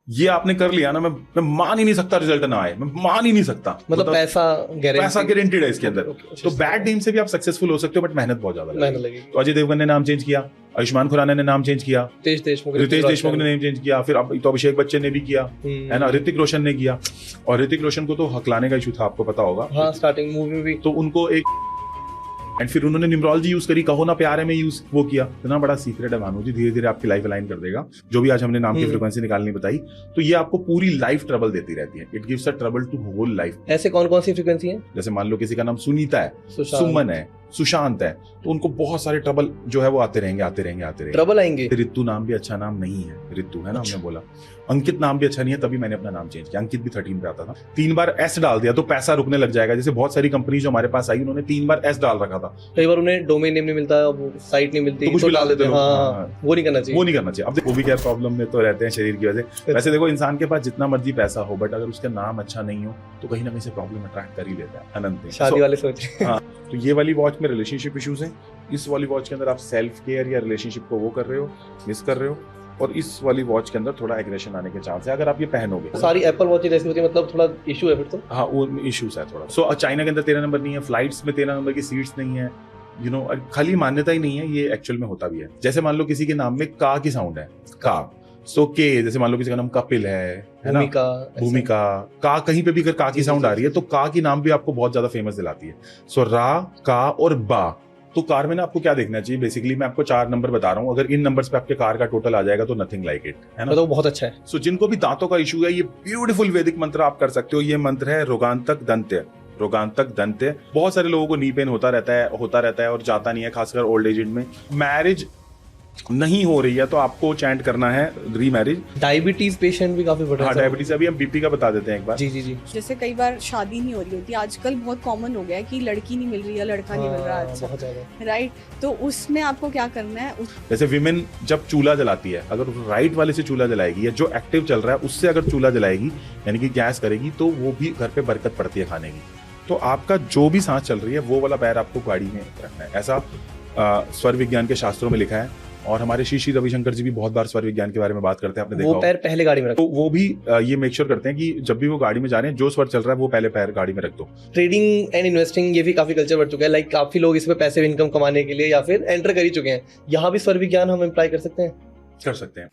ये आपने कर लिया ना, मैं मान ही नहीं सकता रिजल्ट ना आए, मैं मान ही नहीं सकता। मतलब पैसा गारंटीड है इसके अंदर। तो बैड नेम से भी आप सक्सेसफul हो सकते हो, बट मेहनत बहुत ज्यादा लगेगी। तो अजय देवगन ने नाम चेंज किया, आयुष्मान खुराना ने नाम चेंज किया, रितेश देशमुख ने नाम चेंज किया, फिर अब तो अभिषेक बच्चन ने भी किया, है ना, ऋतिक रोशन ने किया। और ऋतिक रोशन को तो हकलाने का इशू था, आपको पता होगा। हाँ, स्टार्टिंग मूवी में भी। तो उनको एक एंड फिर उन्होंने न्यूमरोलॉजी यूज करी, कहो ना प्यारे में यूज वो किया। इतना बड़ा सीक्रेट है भानु जी, धीरे धीरे आपकी लाइफ अलाइन कर देगा। जो भी आज हमने नाम की फ्रीक्वेंसी निकालनी बताई, तो ये आपको पूरी लाइफ ट्रबल देती रहती है। It gives a trouble to whole life. ऐसे कौन कौन सी फ्रीक्वेंसी है? जैसे मान लो किसी का नाम सुनीता है, सुमन है, सुशांत है, तो उनको बहुत सारे ट्रबल जो है वो आते रहेंगे। ट्रबल आएंगे। ऋतु नाम भी अच्छा नाम नहीं है, ऋतु है ना, हमने बोला। अंकित नाम भी अच्छा नहीं है, तभी मैंने अपना नाम चेंज किया। अंकित भी 13 पे आता था। 3 बार एस डाल दिया तो पैसा रुकने लग जाएगा। जैसे बहुत सारी कंपनी जो हमारे पास आई, उन्होंने 3 बार एस डाल रखा था। कई बार उन्हें डोमेन नेम नहीं मिलता, वो साइट नहीं मिलती, तो कुछ भी डाल देते लोग। वो नहीं करना चाहिए, वो नहीं करना चाहिए। अब देखो, वो भी क्या प्रॉब्लम में तो रहते हैं शरीर की वजह से। वैसे देखो, इंसान के पास जितना मर्जी पैसा हो, बट अगर उसका नाम अच्छा नहीं हो तो कहीं ना कहीं से प्रॉब्लम अट्रैक्ट कर ही लेता है। अनंत शादी वाले सोच। हाँ, तो ये वाली वॉच में रिलेशनशिप इश्यूज हैं। इस वाली वॉच के अंदर आप सेल्फ केयर या रिलेशनशिप को वो कर रहे हो, मिस कर रहे हो। और इस वाली वॉच के अंदर थोड़ा एग्रेशन आने के चांस है अगर आप ये पहनोगे। सारी एप्पल वॉच जैसी होती है, मतलब थोड़ा इशू है फिर तो। हाँ, वो इश्यूज है थोड़ा। सो चाइना के अंदर 13 नंबर नहीं है, फ्लाइट्स में 13 नंबर की सीट्स नहीं है, यू नो, खाली मान्यता ही नहीं है, ये एक्चुअल में होता भी है। जैसे मान लो किसी के नाम में का की साउंड है, का, सो के, जैसे मान लो किसी का नाम कपिल है ना, भूमिका, का कहीं पे भी अगर का की साउंड आ रही है तो का की नाम भी आपको बहुत ज्यादा फेमस दिलाती है। सो रा, का और बा। तो कार में ना आपको क्या देखना चाहिए, बेसिकली मैं आपको 4 नंबर बता रहा हूँ, अगर इन नंबर्स पे आपके कार का टोटल आ जाएगा तो नथिंग लाइक इट, है ना, तो बहुत अच्छा है। सो जिनको भी दांतों का इशू है, ये ब्यूटीफुल वैदिक मंत्र आप कर सकते हो। ये मंत्र है रोगांतक दंत्य। रोगांतक दंत्य। बहुत सारे लोगों को नी पेन होता रहता है और जाता नहीं है, खासकर ओल्ड एज में। मैरिज नहीं हो रही है तो आपको चैंट करना है रीमैरिज। डायबिटीज पेशेंट भी काफी बढ़ रहा है। हाँ, डायबिटीज। अभी हम बीपी का बता देते हैं एक बार। जी। जैसे कई बार शादी नहीं हो रही होती, आजकल बहुत कॉमन हो गया है कि लड़की नहीं मिल रही है, लड़का नहीं मिल रहा है, बहुत ज्यादा, राइट। तो उसमें आपको क्या करना है? जैसे विमेन जब चूल्हा जलाती है, अगर राइट वाले से चूल्हा जलाएगी या जो एक्टिव चल रहा है उससे अगर चूल्हा जलाएगी, यानी कि गैस करेगी, तो वो भी घर पे बरकत पड़ती है खाने की। तो आपका जो भी सांस चल रही है वो वाला पैर आपको गाड़ी में रखना है। ऐसा स्वर विज्ञान के शास्त्रों में लिखा है। और हमारे श्री रविशंकर जी भी बहुत बार स्वर विज्ञान के बारे में बात करते हैं, आपने देखा वो पैर पहले गाड़ी में रखो। तो वो भी ये मेक श्योर करते हैं कि जब भी वो गाड़ी में जा रहे हैं, जो स्वर चल रहा है वो पहले पैर गाड़ी में रख दो। ट्रेडिंग एंड इन्वेस्टिंग ये भी काफी कल्चर बढ़ चुका है, लाइक काफी लोग इसमें पैसिव इनकम कमाने के लिए या फिर एंटर कर ही चुके हैं। यहाँ भी स्वर विज्ञान हम अप्लाई कर सकते हैं।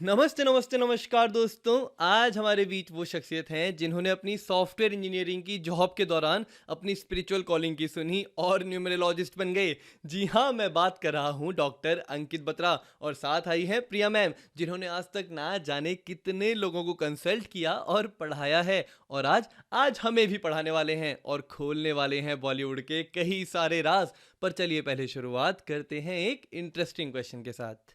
नमस्ते नमस्कार दोस्तों, आज हमारे बीच वो शख्सियत हैं जिन्होंने अपनी सॉफ्टवेयर इंजीनियरिंग की जॉब के दौरान अपनी स्पिरिचुअल कॉलिंग की सुनी और न्यूमरोलॉजिस्ट बन गए। जी हाँ, मैं बात कर रहा हूँ डॉक्टर अंकित बत्रा। और साथ आई हैं प्रिया मैम, जिन्होंने आज तक ना जाने कितने लोगों को कंसल्ट किया और पढ़ाया है, और आज हमें भी पढ़ाने वाले हैं और खोलने वाले हैं बॉलीवुड के कई सारे राज। पर चलिए पहले शुरुआत करते हैं एक इंटरेस्टिंग क्वेश्चन के साथ।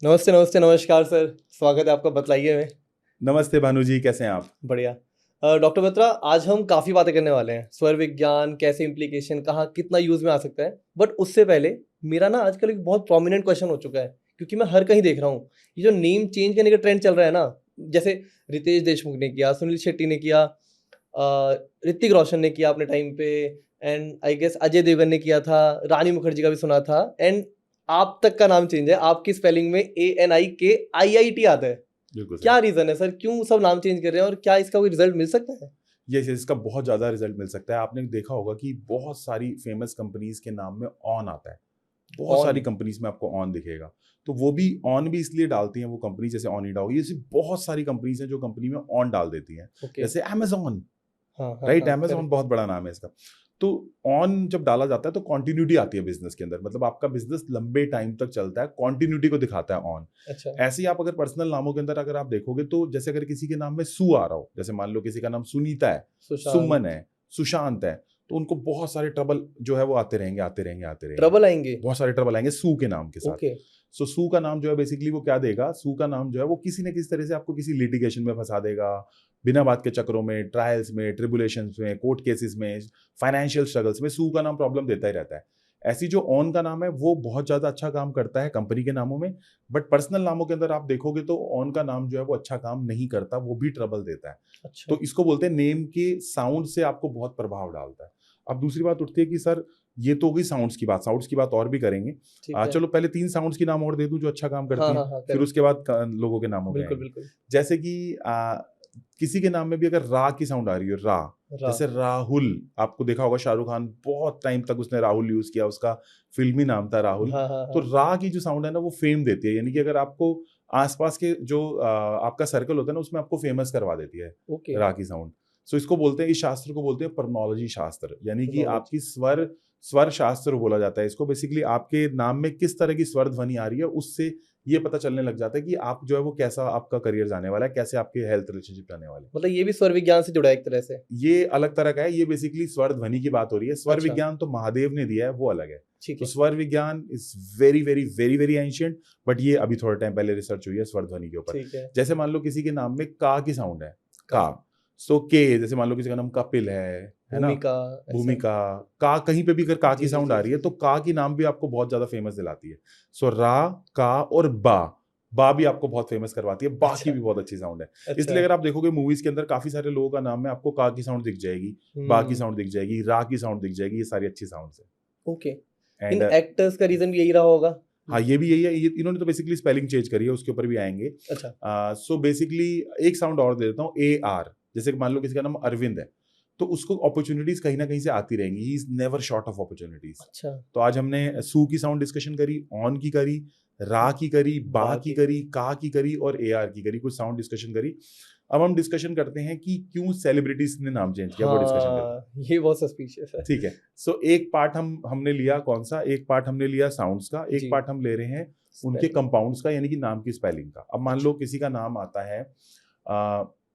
नमस्ते नमस्कार सर, स्वागत है आपका। बतलाइए हमें। नमस्ते भानु जी, कैसे हैं आप? बढ़िया। डॉक्टर बत्रा, आज हम काफ़ी बातें करने वाले हैं। स्वर विज्ञान कैसे इम्प्लीकेशन, कहाँ कितना यूज़ में आ सकता है। बट उससे पहले मेरा ना आजकल एक बहुत प्रोमिनेंट क्वेश्चन हो चुका है, क्योंकि मैं हर कहीं देख रहा हूँ ये जो नेम चेंज करने का ट्रेंड चल रहा है ना। जैसे रितेश देशमुख ने किया, सुनील शेट्टी ने किया, ऋतिक रोशन ने किया अपने टाइम पे, and I guess Ajay Devgan ने किया था, रानी मुखर्जी का भी सुना था, एंड आप तक का नाम चेंज है। आपकी स्पेलिंग में ANIKIIT आता है। क्या रीजन है सर, क्यों सब नाम चेंज कर रहे हैं, और क्या इसका कोई रिजल्ट मिल सकता है? यस, इसका बहुत ज्यादा रिजल्ट मिल सकता है। आपने देखा होगा कि बहुत सारी फेमस कंपनीज के नाम में ऑन आता है। बहुत सारी कंपनीज में आपको ऑन दिखेगा, तो वो भी ऑन भी इसलिए डालती हैं वो कंपनी, जैसे ऑनिडा होगी, ऐसी बहुत सारी कंपनीज हैं जो कंपनी में ऑन डाल देती हैं। जैसे अमेजोन, राइट, अमेजोन बहुत बड़ा नाम है इसका। तो ऑन जब डाला जाता है तो कॉन्टिन्यूटी आती है बिजनेस के अंदर, मतलब आपका बिजनेस लंबे टाइम तक चलता है, कॉन्टिन्यूटी को दिखाता है ऑन। अच्छा। ऐसे ही आप अगर पर्सनल नामों के अंदर अगर आप देखोगे, तो जैसे अगर किसी के नाम में सू आ रहा हो, जैसे मान लो किसी का नाम सुनीता है, सुमन है, सुशांत है, तो उनको बहुत सारे ट्रबल जो है वो आते रहेंगे। ट्रबल आएंगे, बहुत सारे ट्रबल आएंगे सू के नाम के साथ। सो सू का नाम जो है बेसिकली वो क्या देगा, सू का नाम जो है वो किसी न किसी तरह से आपको किसी लिटिगेशन में फंसा देगा, बिना बात के चक्रों में, ट्रायल्स में, ट्रिबुलेशंस में, कोर्ट केसेस में, फाइनेंशियल स्ट्रगल्स में। सू का नाम प्रॉब्लम देता ही रहता है। ऐसी जो ऑन का नाम है वो बहुत ज्यादा अच्छा काम करता है कंपनी के नामों में, बट पर्सनल नामों के अंदर आप देखोगे तो ऑन का नाम जो है वो अच्छा काम नहीं करता, वो भी ट्रबल देता है। अच्छा तो इसको बोलते हैं नेम के साउंड से आपको बहुत प्रभाव डालता है। अब दूसरी बात उठती है कि सर ये तो होगी साउंड्स की बात, साउंड्स की बात और भी करेंगे। ठीक है। चलो पहले 3 साउंड्स की नाम और दे दूं जो अच्छा काम करती हाँ हैं, हाँ हाँ फिर उसके बाद लोगों के नामों पे बिल्कुल आएंगे। बिल्कुल। जैसे कि किसी के नाम में भी अगर रा की साउंड आ रही है, रा, रा जैसे राहुल, आपको देखा होगा शाहरुख खान बहुत टाइम तक उसने राहुल यूज किया, उसका फिल्मी नाम था राहुल। हाँ हाँ तो हाँ रा की जो साउंड है ना वो फेम देती है, यानी कि अगर आपको आसपास के जो आपका सर्कल होता है ना उसमें आपको फेमस करवा देती है ओके रा की साउंड। सो इसको बोलते हैं, इस शास्त्र को बोलते हैं पर्नोलॉजी शास्त्र, यानी कि Phonology। आपकी स्वर शास्त्र बोला जाता है इसको। बेसिकली आपके नाम में किस तरह की स्वर ध्वनि आ रही है उससे ये पता चलने लग जाता है कि आप जो है वो कैसा आपका करियर जाने वाला है, कैसे आपके हेल्थ रिलेशनशिप जाने वाले हैं। मतलब ये भी स्वर विज्ञान से जुड़ा है एक तरह से। ये अलग तरह का है, ये बेसिकली स्वर ध्वनि की बात हो रही है। स्वर अच्छा। विज्ञान तो महादेव ने दिया है, वो अलग है। ठीक तो है स्वर विज्ञान is very very very very ancient, but ये अभी थोड़ा टाइम पहले रिसर्च हुई है स्वर ध्वनि के ऊपर। ठीक है। जैसे मान लो किसी के नाम में का की साउंड है, का, सो के, जैसे मान लो किसी का नाम कपिल है ना, भूमिका ऐसा। भूमिका, का, कहीं पे भी अगर का जी, की जी, साउंड जी, आ रही है जी, तो जी। का की नाम भी आपको बहुत ज्यादा फेमस दिलाती है। सो रा, का और बा भी आपको बहुत फेमस करवाती है, बा की अच्छा भी बहुत अच्छी साउंड है। अच्छा। इसलिए अगर आप देखोगे मूवीज के अंदर काफी सारे लोगों का नाम में आपको का की साउंड दिख जाएगी, बा की साउंड दिख जाएगी, रा की साउंड दिख जाएगी, ये सारी अच्छी साउंड्स है। ओके। इन एंड एक्टर्स का रीजन भी यही रहा होगा। हाँ, ये भी यही है, ये इन्होंने तो बेसिकली स्पेलिंग चेंज करी है, उसके ऊपर भी आएंगे। अच्छा सो बेसिकली एक साउंड और दे देता हूँ, ए आर, जैसे मान लो किसी का नाम अरविंद है तो उसको अपॉर्चुनिटीज कहीं ना कहीं से आती रहेंगी, he is never short of opportunities. अच्छा। तो आज हमने सू की साउंड डिस्कशन करी, ऑन की करी, रा की करी, बा की करी, का की करी और ए आर की करी, कुछ साउंड डिस्कशन करी। अब हम डिस्कशन करते हैं कि क्यों सेलिब्रिटीज ने नाम चेंज किया, वो डिस्कशन करते हैं। हाँ ये बहुत सस्पिशियस है। ठीक है। सो एक पार्ट हमने लिया कौन सा, एक पार्ट हमने लिया साउंड्स का, एक जी। पार्ट हम ले रहे हैं उनके Spelling। कंपाउंड्स का, यानी कि नाम की स्पेलिंग का। अब मान लो किसी का नाम आता है,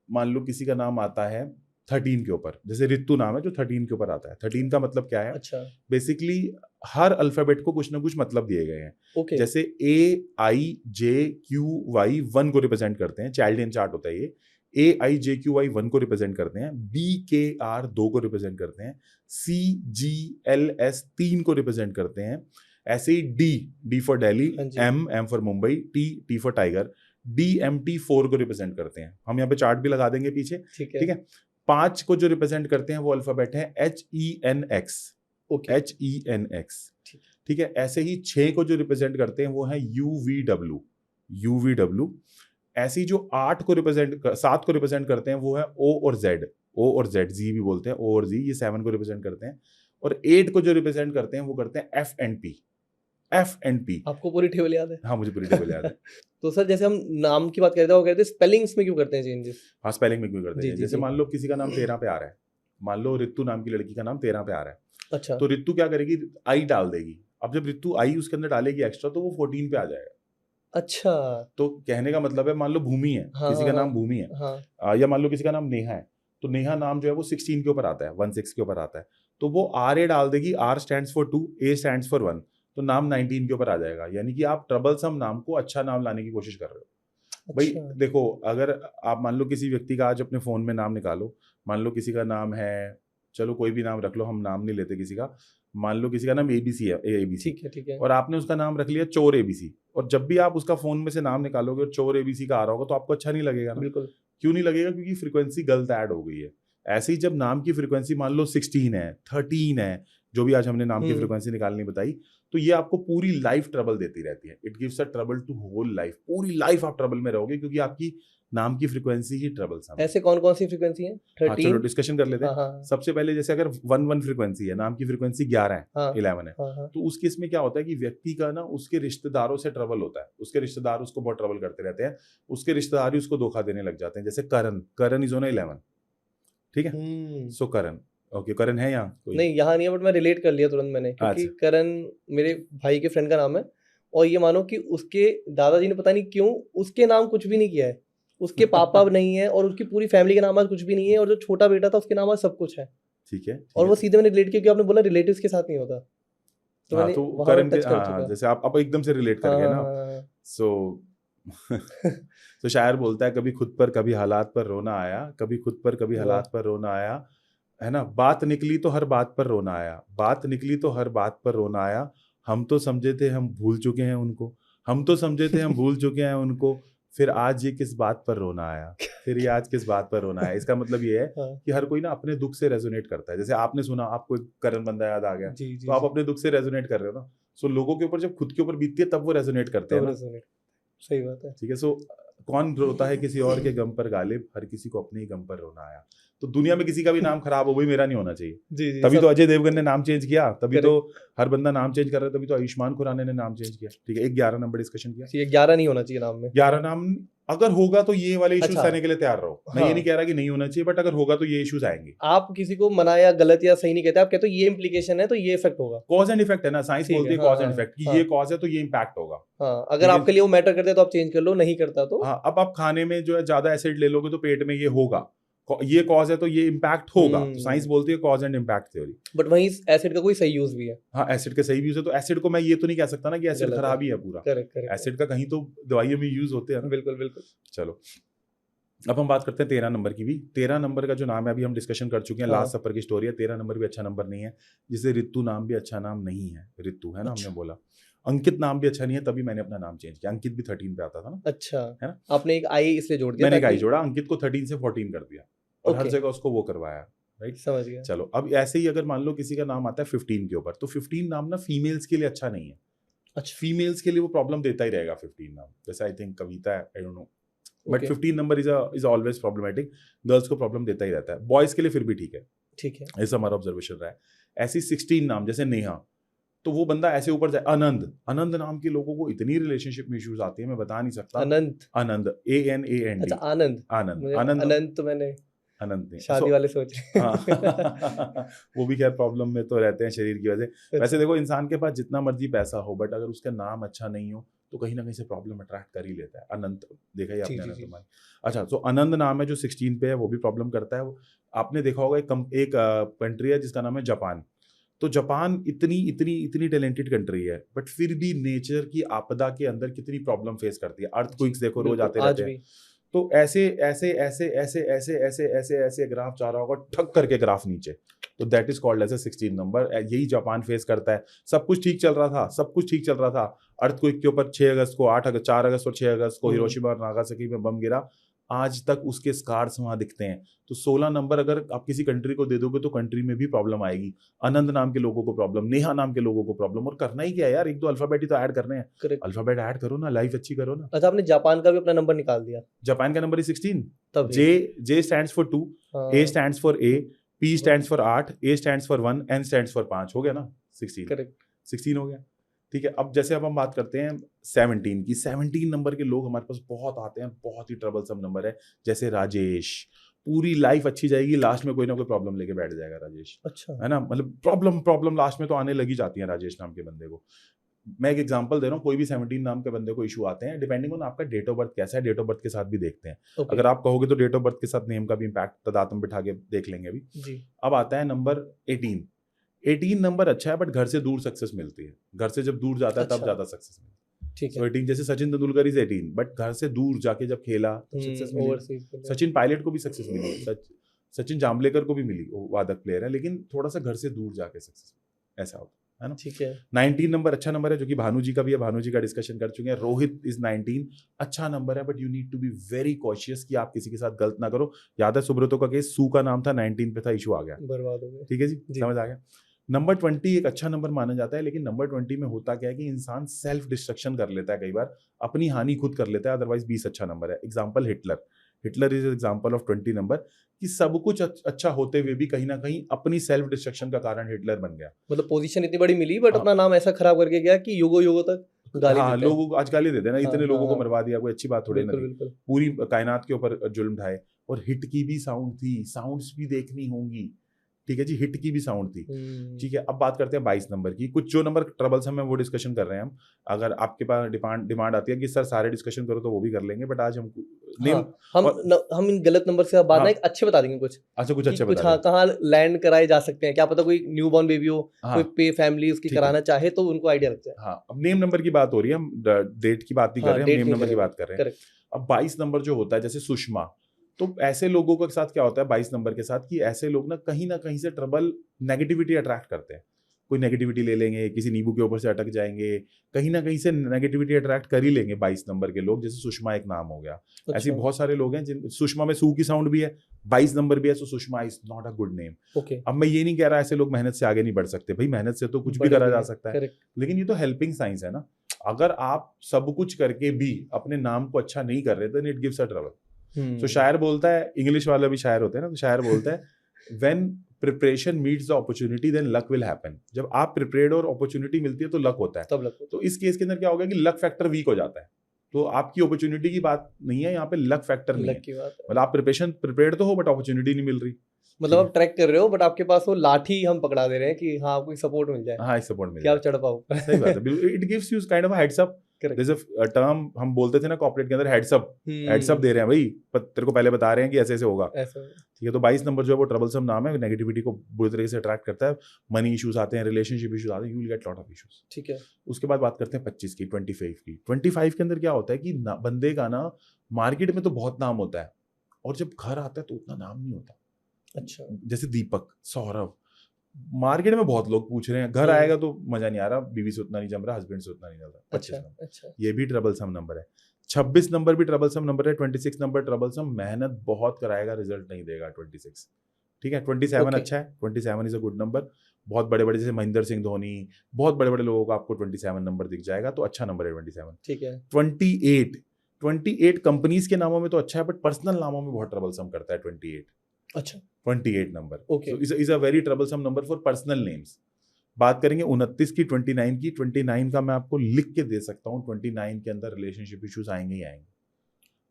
मान लो किसी का नाम आता है 13 के ऊपर, जैसे रितु नाम है जो 13 के ऊपर आता है। 13 का मतलब क्या है? अच्छा बेसिकली हर अल्फाबेट को कुछ ना कुछ मतलब दिए गए हैं। ओके। जैसे ए आई जे क्यू वाई 1 को रिप्रेजेंट करते हैं, चाइल्ड इन चार्ट होता है ये। ए आई जे क्यू वाई 1 को रिप्रेजेंट करते हैं, बी के आर 2 को रिप्रेजेंट करते हैं, सी जी एल एस 3 को रिप्रेजेंट करते हैं। ऐसे ही डी फॉर दिल्ली, हाँ जी। M for Mumbai, T for tiger, DMT 4 को रिप्रेजेंट करते हैं। हम यहाँ पे चार्ट भी लगा देंगे पीछे, ठीक है ठीक है। 5 को जो रिप्रेजेंट करते हैं वो अल्फाबेट है HENX, ओके HENX, ठीक ठीक है। ऐसे ही 6 को जो रिप्रेजेंट करते हैं वो है UVW। ऐसी जो 7 को रिप्रेजेंट करते हैं वो है O और Z जी भी बोलते हैं, O और Z, ये 7 को रिप्रेजेंट करते हैं। और 8 को जो रिप्रेजेंट करते हैं वो करते हैं F एंड P। आपको पूरी टेबल याद है? हाँ, मुझे पूरी टेबल याद है। तो सर जैसे हम नाम की बात कर रहे थे वो कहते हैं स्पेलिंग्स में क्यों करते हैं चेंजेस? हाँ, स्पेलिंग में क्यों करते जी, हैं? जी, जैसे जी। मान लो किसी का नाम 13 पे आ रहा है, मान लो रितु नाम की लड़की का नाम 13 पे आ रहा है, अच्छा तो रितु क्या करेगी, आई डाल देगी। अब जब रितु आई उसके अंदर डालेगी एक्स्ट्रा तो वो 14 पे आ जाएगा। अच्छा तो कहने का मतलब है, मान लो भूमि है, हाँ किसी हाँ का नाम हाँ भूमि है, हाँ या मान लो किसी का नाम नेहा है, तो नेहा नाम जो है वो 16 के ऊपर आता है, 16 के ऊपर आता है, तो वो RA डाल देगी, R stands for 2, A stands for 1, तो नाम 19 के ऊपर आ जाएगा। यानी कि आप ट्रबलसम नाम को अच्छा नाम लाने की कोशिश कर रहे हो। भाई अच्छा देखो, अगर आप मान लो किसी व्यक्ति का आज अपने फोन में नाम निकालो, मान लो किसी का नाम है, चलो कोई भी नाम रख लो, हम नाम नहीं लेते किसी का, मान लो किसी का नाम ABC है, ABC, ठीक है और आपने उसका नाम रख लिया चोर ABC, और जब भी आप उसका फोन में से नाम निकालोगे और चोर ABC का आ रहा होगा तो आपको अच्छा नहीं लगेगा ना। बिल्कुल क्यों नहीं लगेगा? क्योंकि फ्रीक्वेंसी गलत ऐड हो गई है। ऐसे ही जब नाम की फ्रीक्वेंसी मान लो 16 है, 13 है, जो भी आज हमने नाम की फ्रीक्वेंसी निकालनी बताई, तो ये आपको पूरी लाइफ ट्रबल देती रहती है। It gives a trouble to whole life, पूरी लाइफ आप ट्रबल में रहोगे क्योंकि आपकी नाम की फ्रीक्वेंसी ही ट्रबलसम है। ऐसे कौन कौन सी फ्रीक्वेंसी है? हाँ, चलो 13 डिस्कशन कर लेते हैं। हाँ सबसे पहले जैसे अगर 1 फ्रीक्वेंसी है, नाम की फ्रीक्वेंसी 11 है, हाँ 11 है, हाँ तो उस केस में क्या होता है कि व्यक्ति का ना उसके रिश्तेदारों से ट्रबल होता है, उसके रिश्तेदार उसको बहुत ट्रबल करते रहते हैं, उसके रिश्तेदार ही उसको धोखा देने लग जाते हैं। जैसे करण इज ऑन 11, ठीक है। सो करण, ओके, करण है यहाँ कोई? नहीं यहाँ नहीं है, बट मैं रिलेट कर लिया तुरंत मैंने, क्योंकि अच्छा। करण मेरे भाई के फ्रेंड का नाम है, और ये मानो कि उसके दादाजी ने पता नहीं क्यों उसके नाम कुछ भी नहीं किया है, उसके पापा नहीं है, और उसकी पूरी फैमिली के नाम आज कुछ भी नहीं है, और जो छोटा बेटा था उसके नाम आज सब कुछ है। ठीक है, और वो सीधे मैंने रिलेट किया, क्योंकि आपने बोला रिलेटिव्स के साथ नहीं होता, तो हाँ, मैंने तो वहाँ करण पे के, टच कर हाँ, चुका। जैसे आप एकदम से रिलेट कर गए ना। सो तो शायर बोलता है, कभी खुद पर कभी हालात पर रोना आया, कभी खुद पर कभी वाह। हालात पर रोना आया, है ना, बात निकली तो हर बात पर रोना आया, बात निकली तो हर बात पर रोना आया, हम तो समझे थे हम भूल चुके हैं उनको, हम तो समझे थे हम भूल चुके हैं उनको, फिर आज ये किस बात पर रोना आया, फिर ये आज किस बात पर रोना आया। इसका मतलब ये है हाँ, कि हर कोई ना अपने दुख से रेजोनेट करता है। जैसे आपने सुना, आपको एक करण बंदा याद आ गया, जी जी तो आप अपने दुख से रेजोनेट कर रहे हो ना। सो लोगों के ऊपर जब खुद के ऊपर बीतती है तब वो रेजोनेट करते हैं तो ना। resonate, सही बात है। ठीक है। सो कौन रोता है किसी और के गम पर गालिब, हर किसी को अपने ही गम पर रोना आया। तो दुनिया में किसी का भी नाम खराब हो, वही मेरा नहीं होना चाहिए। जी जी तभी सब तो अजय देवगन ने नाम चेंज किया, तभी तो हर बंदा नाम चेंज कर रहा है, तभी तो आयुष्मान खुराना ने नाम चेंज किया। ठीक है, 11 नंबर डिस्कशन किया। ये 11 नहीं होना चाहिए नाम में। 11 नाम अगर होगा तो ये वाले इश्यूज अच्छा। आने के लिए तैयार रहो। मैं ये हाँ। नहीं कह रहा कि नहीं होना चाहिए, बट अगर होगा तो ये इश्यूज आएंगे। आप किसी को मना या गलत या सही नहीं कहते, आप कहते हो ये इम्प्लीकेशन है तो ये इफेक्ट होगा। कॉज एंड इफेक्ट है ना, साइंस ठीक बोलती है है, हाँ, कॉज एंड हाँ, इफेक्ट, कि हाँ। ये कॉज है तो ये इम्पैक्ट होगा। हाँ, अगर लेकिन- आपके लिए वो मैटर करते हैं तो आप चेंज कर लो, नहीं करता तो हाँ, अब आप खाने में जो है ज्यादा एसिड ले लोगे तो पेट में ये होगा, ये कॉज है तो ये इम्पैक्ट होगा। तो साइंस बोलती है cause and impact theory. But वहीं एसिड का कोई सही यूज भी है। हाँ, एसिड के सही भी यूज है, तो एसिड को मैं ये तो नहीं कह सकता ना कि एसिड गलत है। खराब ही है पूरा। करेक्ट करेक्ट, एसिड का कहीं तो दवाइयों में यूज होते हैं ना। बिल्कुल बिल्कुल। चलो, अब हम बात करते हैं 13 नंबर की भी। 13 नंबर का जो नाम है अभी हम डिस्कशन कर चुके हैं, हाँ। लास्ट सफर की स्टोरी है। 13 नंबर भी अच्छा नंबर नहीं है, जिसे रितु नाम भी अच्छा नाम नहीं है। रितु है ना, अच्छा। हमने बोला। अंकित नाम भी अच्छा नहीं है, तभी मैंने अपना नाम चेंज किया। अंकित भी 13 पे आता था ना, अच्छा, है ना? आपने एक आई इसलिए जोड़ दिया मैंने एक आई ताकि- जोड़ा, अंकित को 13 से 14 कर दिया और हर ओके। जगह उसको वो करवाया। राइट, समझ गया। चलो अब ऐसे ही अगर मान लो किसी का नाम आता है 15 के ऊपर, तो 15 नाम ना फीमेल्स के लिए अच्छा नहीं है। अच्छा, फीमेल्स के लिए वो प्रॉब्लम देता ही रहेगा 15 नाम। जैसे आई थिंक कविता है, I don't know, but okay, 15 number is always problematic. Girls को प्रॉब्लम देता ही रहता है, बॉयज के लिए फिर भी ठीक है। ठीक है। ऐसा हमारा ऑब्जर्वेशन रहा है। ऐसी 16 नाम जैसे नेहा, तो वो बंदा ऐसे ऊपर जाए। आनंद, आनंद नाम के लोगों को इतनी रिलेशनशिप में इश्यूज आती है, मैं बता नहीं सकता। अनंत, आनंद, ANAND, अच्छा आनंद, आनंद, मुझे आनंद, अनंत तो मैंने आनंद नहीं। शादी So- वाले सोच रहे हाँ वो भी खैर प्रॉब्लम में तो रहते हैं शरीर की वजह से। वैसे देखो, इंसान के पास जितना मर्जी पैसा हो, बट अगर उसका नाम अच्छा नहीं हो तो कहीं ना कहीं से प्रॉब्लम अट्रैक्ट कर ही लेता है। अनंत देखा ही जी, आपने, जी, अनंत जी। मान। अच्छा, तो अनंत नाम है जो 16 पे है, वो भी प्रॉब्लम करता है। वो आपने देखा होगा, एक कंट्री है जिसका नाम है जापान। तो जापान इतनी इतनी इतनी टैलेंटेड कंट्री है, बट फिर भी नेचर की आपदा के अंदर कितनी प्रॉब्लम फेस करती है। अर्थक्वेक्स देखो, रोज बिल्कुल, आते आज रहते हैं। भी। तो ऐसे ऐसे ऐसे ऐसे ऐसे ऐसे ऐसे ऐसे ग्राफ चाह रहा होगा, ठक करके ग्राफ नीचे, तो that is called as a 16 number. यही जापान फेस करता है। सब कुछ ठीक चल रहा था, सब कुछ ठीक चल रहा था। अर्थक्वेक के ऊपर 6 अगस्त को, 8 अगस्त, 4 अगस्त और 6 अगस्त को हिरोशिमा और नागासाकी में बम गिरा। आज तक उसके स्कार्स वहां दिखते हैं। तो 16 नंबर अगर आप किसी कंट्री को दे दोगे तो कंट्री में भी प्रॉब्लम आएगी। आनंद नाम के लोगों को प्रॉब्लम, नेहा नाम के लोगों को प्रॉब्लम। और करना ही क्या है यार, 1-2 अल्फाबेट ही तो ऐड करने हैं। करेक्ट। अल्फाबेट ऐड करो ना, लाइफ अच्छी करो ना। अच्छा, आपने जापान का भी अपना नंबर निकाल दिया जापान का नंबर ही 16। तब J stands for 2, A stands for A, P stands for 8, A stands for 1, N stands for 5। हो गया ना 16। करेक्ट। 16 हो गया। ठीक है, अब जैसे अब हम बात करते हैं 17 की। 17 नंबर के लोग हमारे पास बहुत आते हैं, बहुत ही ट्रबलसम नंबर है। जैसे राजेश, पूरी लाइफ अच्छी जाएगी, लास्ट में कोई ना कोई प्रॉब्लम लेके बैठ जाएगा राजेश, अच्छा, है ना। मतलब प्रॉब्लम लास्ट में तो आने लगी जाती है राजेश नाम के बंदे को। मैं एक एग्जांपल दे रहा हूँ, कोई भी 17 नाम के बंदे को इशू आते हैं, डिपेंडिंग ऑन आपका डेट ऑफ बर्थ कैसा है। डेट ऑफ बर्थ के साथ भी देखते हैं। ओके, अगर आप कहोगे तो डेट ऑफ बर्थ के साथ नेम का भी इम्पैक्ट तदातम बिठा के देख लेंगे अभी। जी, अब आता है नंबर 18। 18 नंबर अच्छा है, बट घर से दूर सक्सेस मिलती है। घर से जब दूर जाता है तब अच्छा। ज्यादा सक्सेस मिलती ठीक है। है। 18 जैसे सचिन तेंदुलकर इज 18, बट घर से दूर जाके जब खेला तब सक्सेस मिली। ओवरसीज के लिए। सचिन पायलट को भी सक्सेस मिली, सचिन जाम्बलेकर को भी मिली, वो वादक प्लेयर है, लेकिन थोड़ा सा घर से दूर जाके सक्सेस ऐसा होता है ना। ठीक है। 19 नंबर अच्छा नंबर है, जो कि भानु जी का भी है, भानु जी का डिस्कशन कर चुके हैं। रोहित इज 19, अच्छा नंबर है, but you need to be very cautious कि आप किसी के साथ गलत ना करो। याद है सुब्रतो का केस, सू का नाम था, 19 पे था, इशू आ गया। बर्बाद हो गए। ठीक है जी, जी। समझ आ गया। नंबर 20 एक अच्छा नंबर माना जाता है, लेकिन नंबर 20 में होता क्या है कि इंसान सेल्फ डिस्ट्रक्शन कर लेता है, कई बार अपनी हानि खुद कर लेता है। अदरवाइज 20 अच्छा नंबर है। Example Hitler is example of 20 number, कि सब कुछ अच्छा होते हुए भी कहीं ना कहीं अपनी सेल्फ डिस्ट्रक्शन का कारण हिटलर बन गया। मतलब पोजीशन इतनी बड़ी मिली, बट हाँ। अपना नाम ऐसा खराब करके गया कि युगों युगों तक गाली हाँ, देते हैं। लोगों को आज गाली देते हैं ना, हाँ, इतने लोगों को हाँ। मरवा दिया, कोई अच्छी बात थोड़ी ना बिल्कुल थी। बिल्कुल। पूरी कायनात के ऊपर जुल्म ढाए। और हिट की भी साउंड थी, साउंड्स भी देखनी होंगी। ठीक है जी, हिट की भी साउंड थी। ठीक है, अब बात करते हैं 22 नंबर की। कुछ जो नंबर ट्रबल्स हैं वो डिस्कशन कर रहे हैं हम। अगर आपके पास डिमांड आती है कि सर सारे डिस्कशन करो, तो वो भी कर लेंगे, बट आज हम नेम हम इन गलत नंबर से बाद हाँ। ना एक अच्छे बता देंगे कुछ अच्छा कुछ कि अच्छे कुछ बता हाँ दें। कहाँ लैंड कराए जा सकते हैं। क्या पता कोई न्यू बॉर्न बेबी हो, हाँ, कोई पे फैमिली उसकी ठीक है। कराना चाहे तो उनको आइडिया लगता है। हाँ, अब नेम नंबर की बात हो रही है, हम डेट की बात नहीं कर हाँ, रहे हैं, डेट हम नेम नहीं नंबर की करेंगे। बात कर रहे हैं। करेक्ट। अब 22 नंबर जो होता है, जैसे सुषमा, तो ऐसे लोगों के साथ क्या होता है 22 नंबर के साथ, कि ऐसे लोग ना कहीं से ट्रबल, नेगेटिविटी अट्रैक्ट करते हैं। कोई नेगेटिविटी ले लेंगे, किसी नींबू के ऊपर से अटक जाएंगे, कहीं ना कहीं से नेगेटिविटी अट्रैक्ट कर ही लेंगे 22 नंबर के लोग। जैसे सुषमा एक नाम हो गया, ऐसे अच्छा, बहुत सारे लोग हैं जिन, सुषमा में सू की साउंड भी है, 22 नंबर भी है, so Sushma is not a good name. Okay, अब मैं ये नहीं कह रहा ऐसे लोग मेहनत से आगे नहीं बढ़ सकते, भाई मेहनत से तो कुछ भी बड़े करा भी जा हैं, सकता है, करेक्ट, लेकिन ये तो हेल्पिंग साइंस है ना। अगर आप सब कुछ करके भी अपने नाम को अच्छा नहीं कर रहे, then it gives a trouble. तो शायर बोलता है, इंग्लिश वाला भी शायर होते हैं ना, तो शायर बोलता है when preparation meets the opportunity then luck will happen. जब आप प्रिपेयर्ड और अपॉर्चुनिटी मिलती है तो लक होता है। तब लगता तो इस केस के अंदर क्या होगा कि लक फैक्टर वीक हो जाता है। तो आपकी अपॉर्चुनिटी की बात नहीं है यहाँ पे, लक फैक्टर है, नहीं लक है। की बात है। मतलब आप प्रिपेयर्ड तो हो बट अपॉर्चुनिटी नहीं मिल रही। मतलब ठीक आप ट्रैक कर रहे हो बट आपके पास वो लाठी हम पकड़ा दे रहे हैं कि हाँ आपको सपोर्ट मिल जाए, हाँ, इस सपोर्ट मिल कि आप जाए। चढ़ पाओ। सही बात है, बिल्कुल। It gives you kind of heads up. Correct. जैसे टर्म हम बोलते थे ना कॉर्पोरेट के अंदर, हेड्स अप दे रहे हैं भाई, तेरे को पहले बता रहे हैं कि ऐसे ऐसे होगा। ऐसा ठीक है, तो 22 नंबर जो है वो ट्रबलसम नाम है, नेगेटिविटी को बुरी तरीके से अट्रैक्ट करता है। मनी इश्यूज आते हैं, रिलेशनशिप इश्यूज आते हैं, you will get lot of issues. ठीक है, उसके बाद बात करते हैं 25 की, 25 की। 25 के अंदर क्या होता है कि बंदे का ना मार्केट में तो बहुत नाम होता है, और जब घर आता है तो उतना नाम नहीं होता। अच्छा, जैसे दीपक, सौरभ, मार्केट में बहुत लोग पूछ रहे हैं, घर आएगा तो मजा नहीं आ रहा, बीवी से उतना नहीं जम रहा, हस्बैंड से उतना नहीं जम रहा। 25 अच्छा, नंबर, अच्छा, ये भी ट्रबलसम नंबर है। 26 नंबर भी ट्रबलसम नंबर है। 26 नंबर ट्रबलसम, मेहनत बहुत कराएगा, रिजल्ट नहीं देगा 26। ठीक है, 27 Okay. अच्छा है, 27 इज अ गुड नंबर। बहुत बड़े बड़े जैसे महेंद्र सिंह धोनी, बहुत बड़े बड़े लोगों को आपको 27 नंबर दिख जाएगा, तो अच्छा नंबर है 27। ठीक है, 28 कंपनीज के नामों में तो अच्छा है, बट पर्सनल नामों में बहुत ट्रबलसम करता है 28। अच्छा, 28 number Okay. Is a very troublesome number for personal names. बात करेंगे 29 की, 29 की। 29 का मैं आपको लिख के दे सकता हूँ, 29 के अंदर रिलेशनशिप इश्यूज आएंगे ही आएंगे,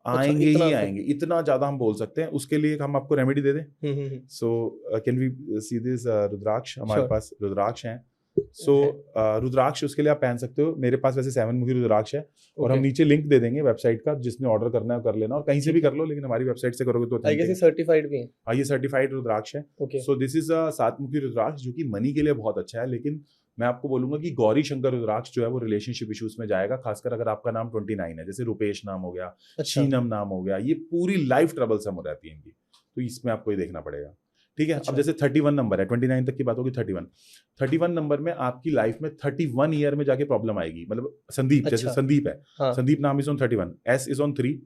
आएंगे इतना ही फिर- आएंगे, इतना ज्यादा हम बोल सकते हैं। उसके लिए हम आपको रेमेडी दे दें। So can we see this rudraksha? हमारे Sure. पास रुद्राक्ष हैं। सो रुद्राक्ष उसके लिए आप पहन सकते हो। मेरे पास वैसे 7 मुखी रुद्राक्ष है, और हम Okay. नीचे लिंक दे देंगे वेबसाइट का, जिसने ऑर्डर करना है कर लेना, और कहीं से भी ठीक कर लो, लेकिन हमारी वेबसाइट से करोगे तो आई गेस ये authentic है। सर्टिफाइड भी है। हाँ, ये सर्टिफाइड रुद्राक्ष है। Okay, so this is a 7 मुखी रुद्राक्ष, जो कि मनी के लिए बहुत अच्छा है। लेकिन मैं आपको बोलूंगा कि गौरी शंकर रुद्राक्ष जो है वो रिलेशनशिप इश्यूज में जाएगा, खासकर अगर आपका नाम 29 है, जैसे रुपेश नाम हो गया, अच्छा, शीनम नाम हो गया, ये पूरी लाइफ ट्रबलसम हो जाती है इनकी, तो इसमें आपको ये देखना पड़ेगा। ठीक है, अच्छा। अब जैसे 31 नंबर है, 29 तक की बात होगी। 31 नंबर में आपकी लाइफ में 31 ईयर में जाके प्रॉब्लम आएगी। मतलब संदीप, जैसे अच्छा। संदीप है, हाँ, संदीप नाम is on 31, S is on 3,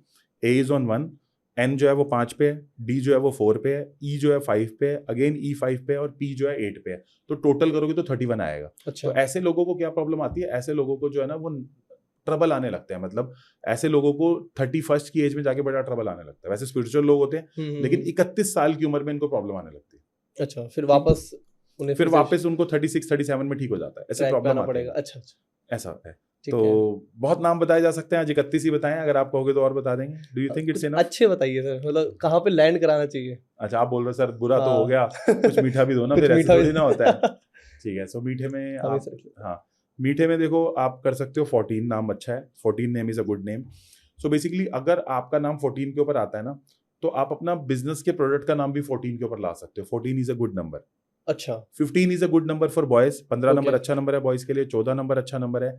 A is on 1, N जो है वो 5 पे है, डी जो है वो 4 पे है, ई जो है 5 पे है, अगेन ई 5 पे है, और पी जो है 8 पे है। तो टोटल करोगे तो 31 आएगा। अच्छा, तो ऐसे लोगों को क्या प्रॉब्लम आती है? ऐसे लोगों को जो है ना वो ट्रबल आने लगते हैं। मतलब ऐसे लोगों को 31 की एज में जाके बड़ा ट्रबल आने लगता है। वैसे स्पिरिचुअल लोग होते हैं, लेकिन 31 साल की उम्र में इनको प्रॉब्लम आने लगती है। अच्छा, फिर वापस उन्हें फिर वापस उनको 36 37 में ठीक हो जाता है। ऐसे ट्रैक पे प्रॉब्लम आना आती पड़ेगा। है। अच्छा, अच्छा, ऐसा है। ठीक तो है। बहुत नाम बताए जा सकते हैं, आज 31 ही बताएं, अगर आप कहोगे तो और बता देंगे। डू यू थिंक इट्स कुछ इनफ? अच्छे बताइए सर, मतलब कहाँ पे लैंड कराना चाहिए? अच्छा, आप बोल रहे हो सर बुरा तो हो हाँ। गया, कुछ मीठा भी दो ना, कुछ फिर ऐसे मीठा भी- थोड़ी ना होता है। ठीक है, सो मीठे में हमें आप, सर- हाँ, मीठे में देखो आप कर सकते हो 14 नाम अच्छा है। 14 name is a good name. So basically अगर आपका नाम 14 के ऊपर आता है ना, तो आप अपना बिजनेस के प्रोडक्ट का नाम भी 14 के ऊपर ला सकते हो। 14 इज अ गुड नंबर। अच्छा, 15 is a good number for boys. 15 Okay. Number अच्छा नंबर है बॉयज के लिए। 14 नंबर अच्छा नंबर है।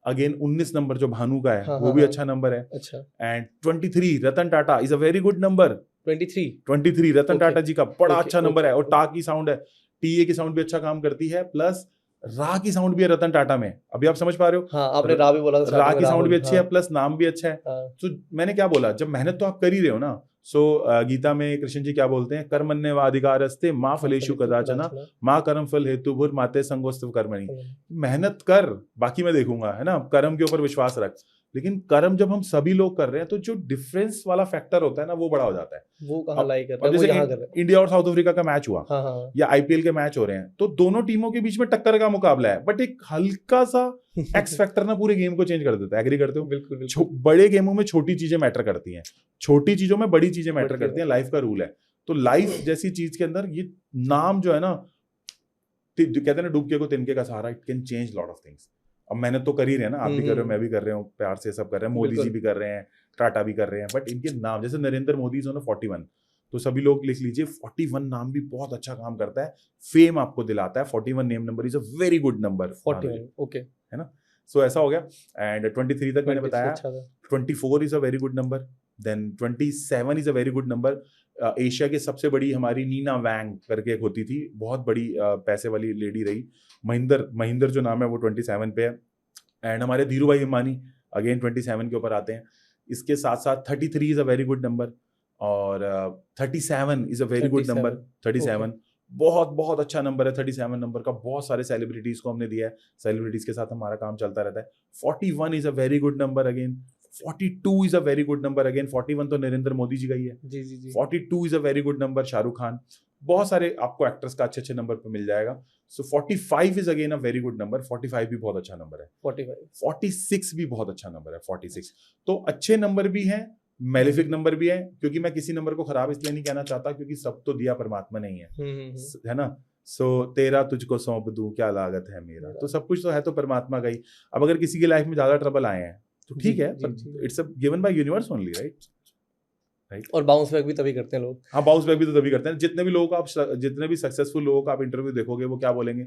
अगेन 19 नंबर जो भानु का है हाँ, वो हाँ, भी हाँ। अच्छा नंबर है। अच्छा, and 23 Ratan Tata is a very good number. 23, 23 Ratan Okay. Tata ji का बड़ा Okay, अच्छा नंबर okay, है। और टा की साउंड है, टीए की साउंड भी अच्छा काम करती है, प्लस रा की साउंड भी है रतन टाटा में। अभी आप समझ पा रहे हो? हाँ, आपने रा भी बोला था रा starting में, की साउंड भी राहुल, अच्छी है, हाँ, प्लस नाम भी अच्छा है। हाँ, तो मैंने क्या बोला, जब मेहनत तो आप कर ही रहे हो ना। सो गीता में कृष्ण जी क्या बोलते हैं? कर्मण्य वाधिकारस्ते माँ फलेषु कदाचना माँ कर्म फल हेतु भूर माते संगोस्तव कर्मणि। मेहनत कर, बाकी मैं देखूंगा, है ना। कर्म के ऊपर विश्वास रख। लेकिन कर्म जब हम सभी लोग कर रहे हैं, तो जो डिफरेंस वाला फैक्टर होता है ना, वो बड़ा हो जाता है। वो कहाँ अब- लाई कर अब रहा है, वो जैसे यहाँ कर रहा है। इंडिया और साउथ अफ्रीका का मैच हुआ, हाँ, हाँ, या आईपीएल के मैच हो रहे हैं, तो दोनों टीमों के बीच में टक्कर का मुकाबला है, बट एक हल्का सा एक्स फैक्टर ना पूरे गेम को चेंज कर देता है। एग्री करते हो? बिल्कुल, बिल्कुल। बड़े गेमों में छोटी चीजें मैटर करती हैं, छोटी चीजों में बड़ी चीजें मैटर बड़ी करती हैं। लाइफ का रूल है। तो लाइफ जैसी चीज के अंदर ये नाम जो है ना, जो कहते हैं ना डूबके को तिनके का सहारा, it can change lot of things. अब मेहनत तो कर ही रहे हैं ना, आप भी कर रहे हो, मैं भी कर रहा हूँ, प्यार से सब कर रहे हैं, मोदी जी बिल्कुल। भी कर रहे हैं, टाटा भी कर रहे हैं, बट इनके नाम, जैसे नरेंद्र मोदी इज ऑन 41, तो सभी लोग लिख लीजिए 41 नाम भी बहुत अच्छा काम करता है, फेम आपको दिलाता है। 41 name number is a very good number. 41, okay. So ऐसा हो गया। एंड 23 तक मैंने 23 बताया। अच्छा था। 24 is a very good number, then 27 is a very good number. Asia की सबसे बड़ी हमारी नीना वैंग करके एक होती थी, बहुत बड़ी पैसे वाली लेडी रही। महिंदर जो नाम है वो 27 पे है। एंड हमारे धीरू भाई अंबानी अगेन 27 के ऊपर आते हैं। इसके साथ साथ 33 is a very good number, और 37 is a very good number. 37 बहुत बहुत अच्छा नंबर है। 37 नंबर का बहुत सारे सेलिब्रिटीज को हमने दिया है, सेलिब्रिटीज के साथ हमारा काम चलता रहता है। 41 is a very good number again. 42 is a very good number again. 41 तो नरेंद्र मोदी जी का ही है। जी जी जी। 42 is a very good number, Shahrukh Khan. बहुत सारे आपको एक्टर्स का अच्छे अच्छे नंबर पे मिल जाएगा। सो 45 is again a very good number. 45 भी बहुत अच्छा नंबर है। 45 46 भी बहुत अच्छा नंबर है। 46 तो अच्छे नंबर भी हैं, मेलेफिक नंबर भी है, क्योंकि मैं किसी नंबर को खराब इसलिए नहीं कहना चाहता क्योंकि सब तो दिया परमात्मा ने ही है ना। सो तेरा तुझको सौंप दूं क्या लागत है मेरा, तो सब कुछ तो है तो परमात्मा का ही। अब अगर किसी की लाइफ में ज्यादा ट्रबल आए हैं तो ठीक है, पर it's given by universe only, right. और बाउंस बैक भी तभी करते हैं लोग। हाँ, बाउंस बैक भी तो तभी करते हैं। जितने भी लोगों को आप, जितने भी सक्सेसफुल लोगों का आप इंटरव्यू देखोगे वो क्या बोलेंगे,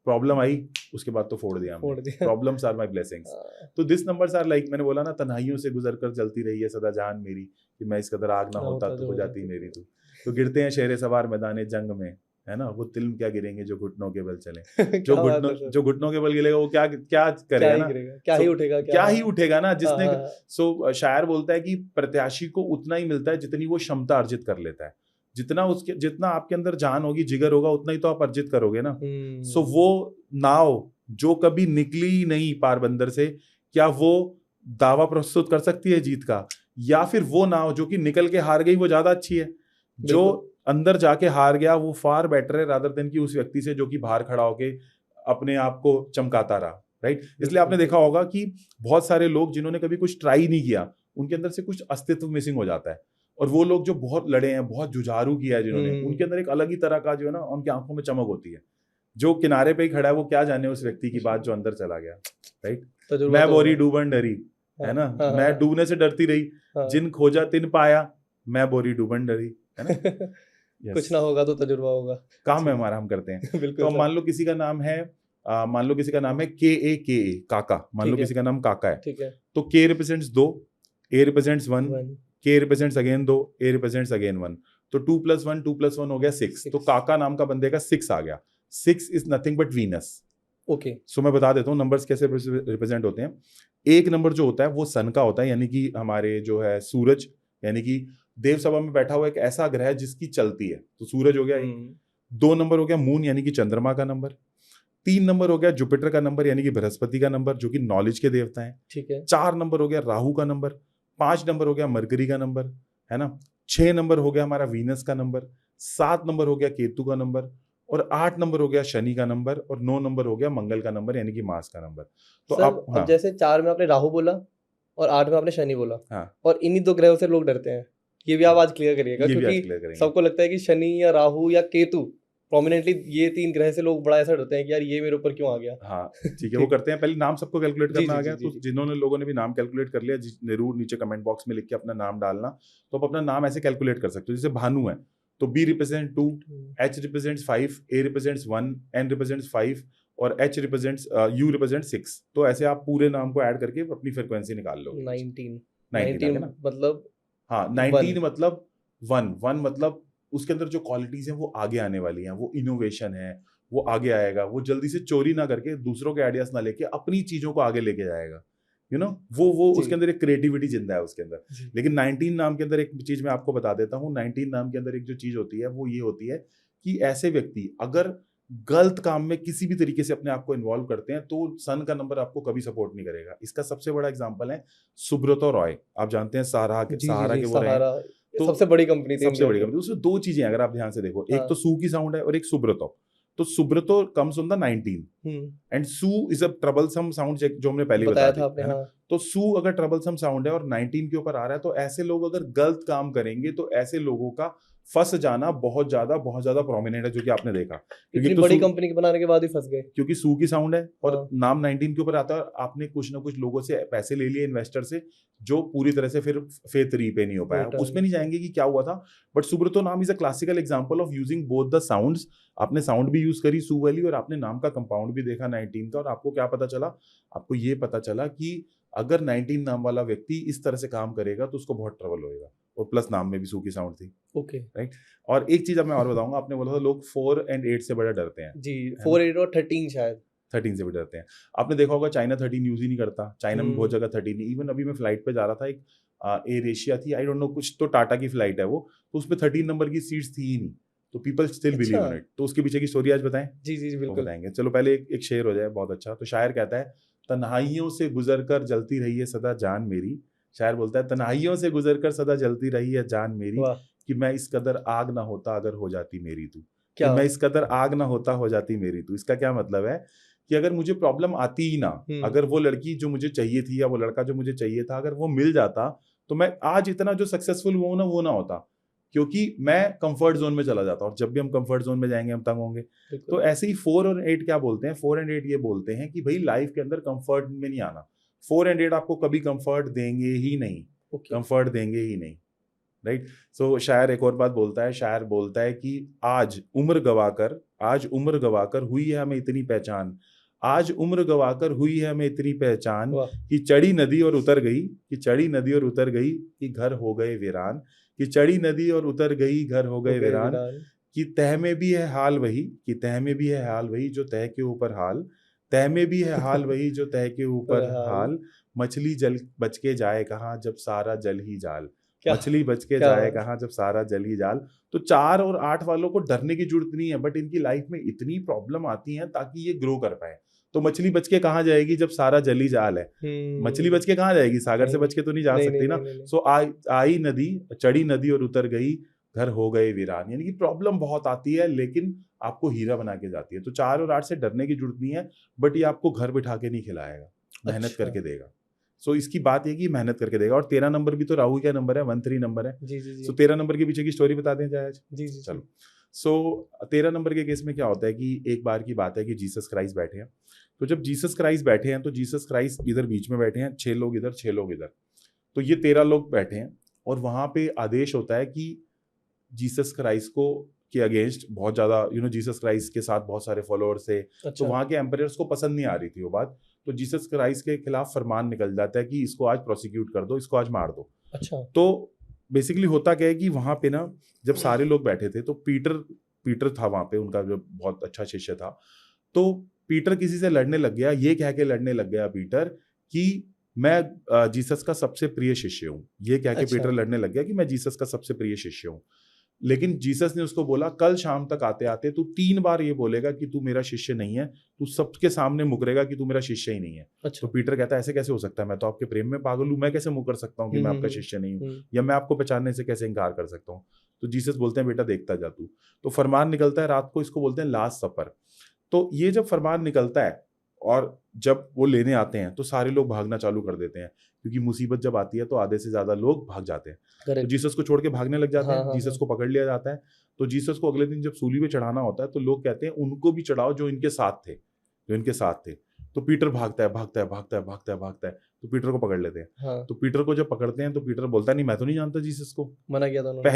प्रॉब्लम आई उसके बाद तो फोड़ दिया हमने, प्रॉब्लम्स आर माय ब्लेसिंग्स। तो दिस नंबर्स आर लाइक, मैंने बोला ना, तन्हाइयों से गुजर कर जलती रही है सदा जान मेरी, कि मैं इस कदर आग ना होता तो हो जाती मेरी तू। तो गिरते हैं शेरे सवार मैदाने जंग में, है ना, वो तिल्म क्या गिरेंगे जो घुटनों के बल चले। जो घुटनों के बल गिरेगा वो क्या क्या करेगा ना, क्या ही उठेगा, क्या ही उठेगा ना जिसने। सो शायर बोलता है कि प्रत्याशी को उतना ही मिलता है जितनी वो क्षमता अर्जित कर लेता है। जितना आपके अंदर जान होगी, जिगर होगा, उतना ही तो आप अर्जित करोगे ना। सो वो नाव जो कभी निकली ही नहीं पार बंदर से, क्या वो दावा प्रस्तुत कर सकती है जीत का, या फिर वो नाव जो कि निकल के हार गई वो ज्यादा अच्छी है? जो अंदर जाके हार गया वो फार बेटर है रादर देन कि उस व्यक्ति से जो कि बाहर खड़ा होके अपने आप को चमकाता रहा, राइट। इसलिए आपने देखा होगा कि बहुत सारे लोग जिन्होंने कभी कुछ ट्राई नहीं किया, उनके अंदर से कुछ अस्तित्व मिसिंग हो जाता है। और वो लोग जो बहुत लड़े हैं, बहुत जुझारू किया है जिन्होंने, उनके अंदर एक अलग ही तरह का जो है ना, उनकी आंखों में चमक होती है। जो किनारे पे ही खड़ा है वो क्या जाने उस व्यक्ति की बात जो अंदर चला गया, राइट। मैं बोरी डूबन डरी, है ना, मैं डूबने से डरती रही, जिन खोजा तिन पाया, मैं बोरी डूबन डरी, है ना। Yes. कुछ ना होगा तो तजुर्बा होगा, काम है हमारा, हम करते हैं। तो मान लो किसी का नाम है KA काका, मान लो किसी का नाम काका है, ठीक है। तो K represents 2, A represents 1, K represents again 2, A represents again 1, तो 2 + 1 2 + 1 हो गया 6। तो काका नाम का बंदे का 6 आ गया। 6 is nothing but Venus. Okay, so मैं बता देता हूँ नंबर्स कैसे रिप्रेजेंट होते हैं। एक नंबर जो होता है वो सन का होता है, यानी कि हमारे जो है सूरज, यानी कि देव सभा में बैठा हुआ एक ऐसा ग्रह है जिसकी चलती है, तो सूरज हो गया। 2 नंबर हो गया मून, यानी कि चंद्रमा का नंबर। 3 नंबर हो गया जुपिटर का नंबर, यानी कि बृहस्पति का नंबर, जो कि नॉलेज के देवता है, ठीक है। 4 नंबर हो गया राहु का नंबर। 5 नंबर हो गया मरकरी का नंबर, है ना। 6 नंबर हो गया हमारा वीनस का नंबर। 7 नंबर हो गया केतु का नंबर, और 8 नंबर हो गया शनि का नंबर, और 9 नंबर हो गया मंगल का नंबर, यानी कि मार्स का नंबर। तो सर, आप अब जैसे 4 में आपने राहु बोला और 8 में आपने शनि बोला, और इन्हीं 2 ग्रहों से लोग डरते हैं, ये भी आप आज क्लियर करिएगा, क्योंकि सबको लगता है कि शनि या राहु या केतु प्रोमिनेंटली ये 3 ग्रह से लोग बड़ा ऐसा डरते हैं कि यार ये मेरे ऊपर क्यों आ गया। हाँ ठीक है, वो करते हैं। पहले नाम सबको कैलकुलेट करना आ गया, तो जिन्होंने लोगों ने भी नाम कैलकुलेट कर लिया, जरूर नीचे कमेंट बॉक्स में लिख के अपना नाम डालना। तो आप अपना नाम ऐसे कैलकुलेट कर सकते हो, जैसे भानु है तो B represent 2, H represents 5, A represents 1, N represents 5, और H रिप्रेजेंट्स U रिप्रेजेंट 6। तो ऐसे आप पूरे नाम को ऐड करके अपनी फ्रीक्वेंसी निकाल लो। 19 मतलब, हाँ 19 मतलब 1 मतलब उसके अंदर जो क्वालिटीज हैं वो आगे आने वाली हैं, वो इनोवेशन है, वो आगे आएगा, वो जल्दी से चोरी ना करके दूसरों के आइडियाज ना लेके अपनी चीजों को आगे लेके जाएगा, यू नो, वो उसके अंदर एक क्रिएटिविटी जिंदा है उसके अंदर। लेकिन 19 नाम के अंदर एक चीज मैं आपको बता देता हूँ, 19 नाम के अंदर एक जो चीज होती है वो ये होती है कि ऐसे व्यक्ति अगर गलत काम में किसी भी तरीके से अपने आप को इन्वॉल्व करते हैं तो सन का नंबर आपको कभी सपोर्ट नहीं करेगा। इसका सबसे बड़ा एग्जांपल है सुब्रतो रॉय, आप जानते हैं सहारा के वो रहे, तो सबसे बड़ी कंपनी थी, सबसे बड़ी कंपनी। उसमें 2 चीजें अगर आप ध्यान से देखो, एक तो सू की साउंड है और एक सुब्रतो। तो Subroto comes on the 19 and su is a troublesome sound, जो हमने पहले बताया था आपने, हाँ। तो सू अगर ट्रबलसम साउंड है और 19 के ऊपर आ रहा है, तो ऐसे लोग अगर गलत काम करेंगे तो ऐसे लोगों का फंस जाना बहुत ज्यादा प्रोमिनेंट है, जो कि आपने देखा। क्योंकि बड़ी कंपनी के बनाने के बाद ही फंस गए, क्योंकि सू की साउंड है और नाम 19 के ऊपर आता है, और आपने कुछ ना कुछ लोगों से पैसे ले लिए, इन्वेस्टर से, जो पूरी तरह से फिर फेथ रीपे नहीं हो पाया। उसमें नहीं जाएंगे कि क्या हुआ था, बट सुब्रतो नाम is a classical example of using both the sounds. आपने साउंड भी यूज करी सू वाली, और आपने नाम का कंपाउंड भी देखा 19 का, और आपको क्या पता चला? आपको ये पता चला कि अगर 19 नाम वाला व्यक्ति इस तरह से काम करेगा तो उसको बहुत ट्रबल होएगा। और प्लस नाम में भी सू की साउंड थी। ओके और एक चीज अब मैं और बताऊंगा, आपने बोला था लोग 4 और 8 से बड़ा डरते हैं, जी 4 8 और 13 शायद 13 से भी डरते हैं। आपने देखा होगा चाइना 13 यूज ही नहीं करता, चाइना में बहुत जगह 13 नहीं। इवन अभी मैं फ्लाइट पे जा रहा था, एक एयर एशिया थी, आई डोंट नो, कुछ तो टाटा की फ्लाइट है वो, तो उसमें 13 नंबर की सीट्स थी ही नहीं, तो पीपल स्टिल बिलीव इन अच्छा। इट। तो उसके पीछे की स्टोरी आज बताएं? जी जी जी, तो बिल्कुल बताएंगे। चलो पहले एक शेर हो जाए, बहुत अच्छा। तो शायर कहता है, तन्हाइयों से गुजर कर जलती रही है सदा जान मेरी। शायर बोलता है, तन्हाइयों से गुजर कर सदा जलती रही है जान मेरी, वाह कि मैं इस कदर आग ना होता अगर हो जाती मेरी तू। कि क्या मैं इस कदर आग ना होता हो जाती मेरी तू। इसका क्या मतलब है कि अगर मुझे प्रॉब्लम आती ही ना, अगर वो लड़की जो मुझे चाहिए थी या वो लड़का जो मुझे चाहिए था, अगर वो मिल जाता, तो मैं आज इतना जो सक्सेसफुल हुआ हूं ना, वो ना होता, क्योंकि मैं कंफर्ट जोन में चला जाता। और जब भी हम कंफर्ट जोन में जाएंगे हम तंग होंगे। बिल्कुल तो ऐसे ही 4 और 8 क्या बोलते हैं? 4 एंड 8 ये बोलते हैं कि भाई लाइफ के अंदर कंफर्ट में नहीं आना। 4 एंड 8 आपको कभी कंफर्ट देंगे ही नहीं, ओके कंफर्ट देंगे ही नहीं, राइट। सो शायर एक और बात बोलता है, शायर बोलता है कि आज उम्र गवाकर हुई है हमें इतनी पहचान, आज उम्र गवाकर हुई है हमें इतनी पहचान, वाह कि चढ़ी नदी और उतर गई, कि चढ़ी नदी और उतर गई, कि घर हो गए वीरान, कि चढ़ी नदी और उतर गई, घर हो गए वीरान, कि तह में भी है हाल वही, कि तह में भी है हाल वही जो तह के ऊपर हाल, तह में भी है हाल वही जो तह के ऊपर हाल, मछली जल बच के जाए कहाँ जब सारा जल ही जाल, क्या मछली बच के क्या जाए बात। कहाँ जब सारा जल ही जाल। तो 4 और 8 वालों को डरने की जरूरत नहीं है, बट इनकी लाइफ में इतनी प्रॉब्लम आती है ताकि ये ग्रो कर पाए। तो मछली बच के कहाँ जाएगी जब सारा जल ही जाल है? मछली बच के कहाँ जाएगी? सागर से नहीं, बच के तो नहीं जा नहीं, सकती नहीं, ना। नहीं, नहीं, नहीं। सो आई नदी, चढ़ी नदी और उतर गई, घर हो गए वीरान। यानी कि प्रॉब्लम बहुत आती है, लेकिन आपको हीरा बना के जाती है। तो 4 और 8 से डरने की जरूरत नहीं है, बट ये आपको घर बिठा के नहीं खिलाएगा, मेहनत अच्छा। करके देगा। सो इसकी बात ये कि मेहनत करके देगा। और 13 नंबर भी तो राहु का नंबर है, 13 नंबर है। जी जी जी सो 13 नंबर के पीछे की स्टोरी बता दें जाए आज? जी जी चलो। सो 13 नंबर के केस में क्या होता है कि एक बार की बात है कि जीसस क्राइस्ट बैठे हैं। तो जब जीसस क्राइस्ट बैठे हैं तो जीसस क्राइस्ट इधर बीच में बैठे हैं, 6 लोग इधर 6 लोग इधर, तो ये 13 लोग बैठे हैं। और वहां पे आदेश होता है कि जीसस क्राइस्ट को के अगेंस्ट बहुत ज्यादा जीसस क्राइस्ट के साथ बहुत सारे फॉलोअर्स थे। तो अच्छा वहां के एम्परर्स को पसंद नहीं आ रही थी वो बात। तो जीसस क्राइस्ट के खिलाफ फरमान निकल जाता है कि इसको आज प्रोसिक्यूट कर दो, इसको आज मार दो। अच्छा तो बेसिकली होता क्या है कि वहां पे ना जब सारे लोग बैठे थे तो पीटर था वहां पे, उनका जो बहुत अच्छा शिष्य था। तो पीटर किसी से लड़ने लग गया, ये कह के लड़ने लग गया पीटर कि मैं जीसस का सबसे प्रिय शिष्य हूँ। ये कह के अच्छा। पीटर लड़ने लग गया कि मैं जीसस का सबसे प्रिय शिष्य हूँ। लेकिन जीसस ने उसको बोला, कल शाम तक आते आते तू 3 बार ये बोलेगा कि तू मेरा शिष्य नहीं है, तू सबके सामने मुकरेगा कि तू मेरा शिष्य ही नहीं है। तो अच्छा पीटर कहता है ऐसे कैसे हो सकता है, मैं तो आपके प्रेम में पागल हूँ, मैं कैसे मुकर सकता हूँ कि मैं आपका शिष्य नहीं हूँ, या मैं आपको पहचानने से कैसे इनकार कर सकता हूँ। तो जीसस बोलते हैं बेटा देखता जा तू। तो फरमान निकलता है रात को, इसको बोलते हैं लास्ट सफर। तो ये जब फरमान निकलता है और जब वो लेने आते हैं तो सारे लोग भागना चालू कर देते हैं, क्योंकि मुसीबत जब आती है तो आधे से ज्यादा लोग भाग जाते हैं। तो करेक्ट जीसस को छोड़ के भागने लग जाते हैं। हाँ, जीसस हाँ। को पकड़ लिया जाता है। तो जीसस को अगले दिन जब सूली पे चढ़ाना होता है तो लोग कहते हैं उनको भी चढ़ाओ जो इनके साथ थे। तो पीटर भागता है। तो पीटर को पकड़ लेते हैं। हाँ तो पीटर को जब पकड़ते हैं तो पीटर बोलता है नहीं मैं तो नहीं जानता जीसस को। मना किया था उन्होंने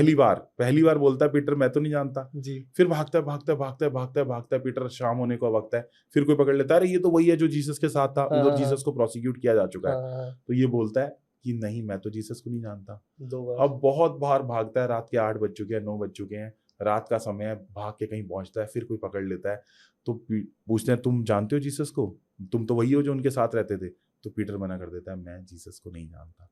पहली बार बोलता है पीटर मैं तो नहीं जानता। जी फिर भागता है पीटर, शाम होने को वक्त है, फिर कोई पकड़ लेता है, अरे ये तो वही है जो जीसस के साथ था। हाँ, उधर हाँ, जीसस को प्रोसिक्यूट किया जा चुका है। हाँ तो ये बोलता है कि नहीं मैं तो जीसस को नहीं जानता। 2 बार अब बहुत बार भागता है, रात के 8 बज चुके हैं, 9 बज चुके हैं, रात का समय है, भाग के कहीं पहुंचता है, फिर कोई पकड़ लेता है। तो पूछते हैं तुम जानते हो जीसस को, तुम तो वही हो जो उनके साथ रहते थे। तो पीटर मना कर देता है मैं जीसस को नहीं जानता।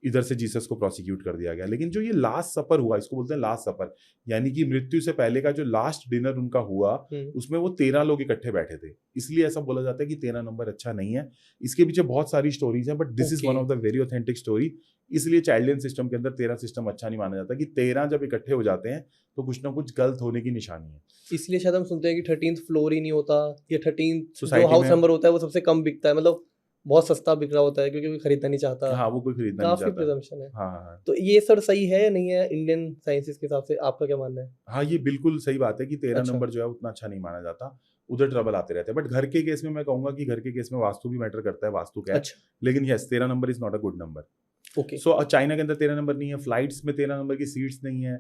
इधर से जीसस को प्रोसिक्यूट कर दिया गया। लेकिन जो ये लास्ट सफर हुआ, इसको बोलते हैं लास्ट सफर, यानी कि मृत्यु से पहले का जो लास्ट डिनर उनका हुआ, उसमें वो 13 लोग इकट्ठे बैठे थे। इसलिए ऐसा बोला जाता है कि 13 नंबर अच्छा नहीं है। इसके पीछे बहुत सारी स्टोरीज हैं, but this is one of the very authentic story. इसलिए चाइल्डियन सिस्टम के अंदर 13 सिस्टम अच्छा नहीं माना जाता, कि 13 जब इकट्ठे हो जाते हैं तो कुछ ना कुछ गलत होने की निशानी है। इसलिए शायद हम सुनते हैं कि 13th फ्लोर ही नहीं होता, या 13th जो Society हाउस में- नंबर होता है वो सबसे कम बिकता है, मतलब बहुत सस्ता बिक रहा होता है क्योंकि कोई खरीदना नहीं चाहता। हाँ, वो कोई खरीदना नहीं काफी चाहता। प्रिजम्पशन है। हाँ। तो ये सर सही है या नहीं है इंडियन साइंसेस के हिसाब से? आपका क्या मानना है? हाँ, ये बिल्कुल सही बात है कि 13 अच्छा। नंबर जो है उतना अच्छा नहीं माना जाता, उधर ट्रबल आते रहते हैं। बट घर के केस में मैं कहूंगा कि घर के केस में वास्तु भी मैटर करता है, वास्तु क्या है। अच्छा लेकिन yes 13 number is not a good number. Okay so China के अंदर 13 नंबर नहीं है, फ्लाइट्स में 13 नंबर की सीट्स नहीं है,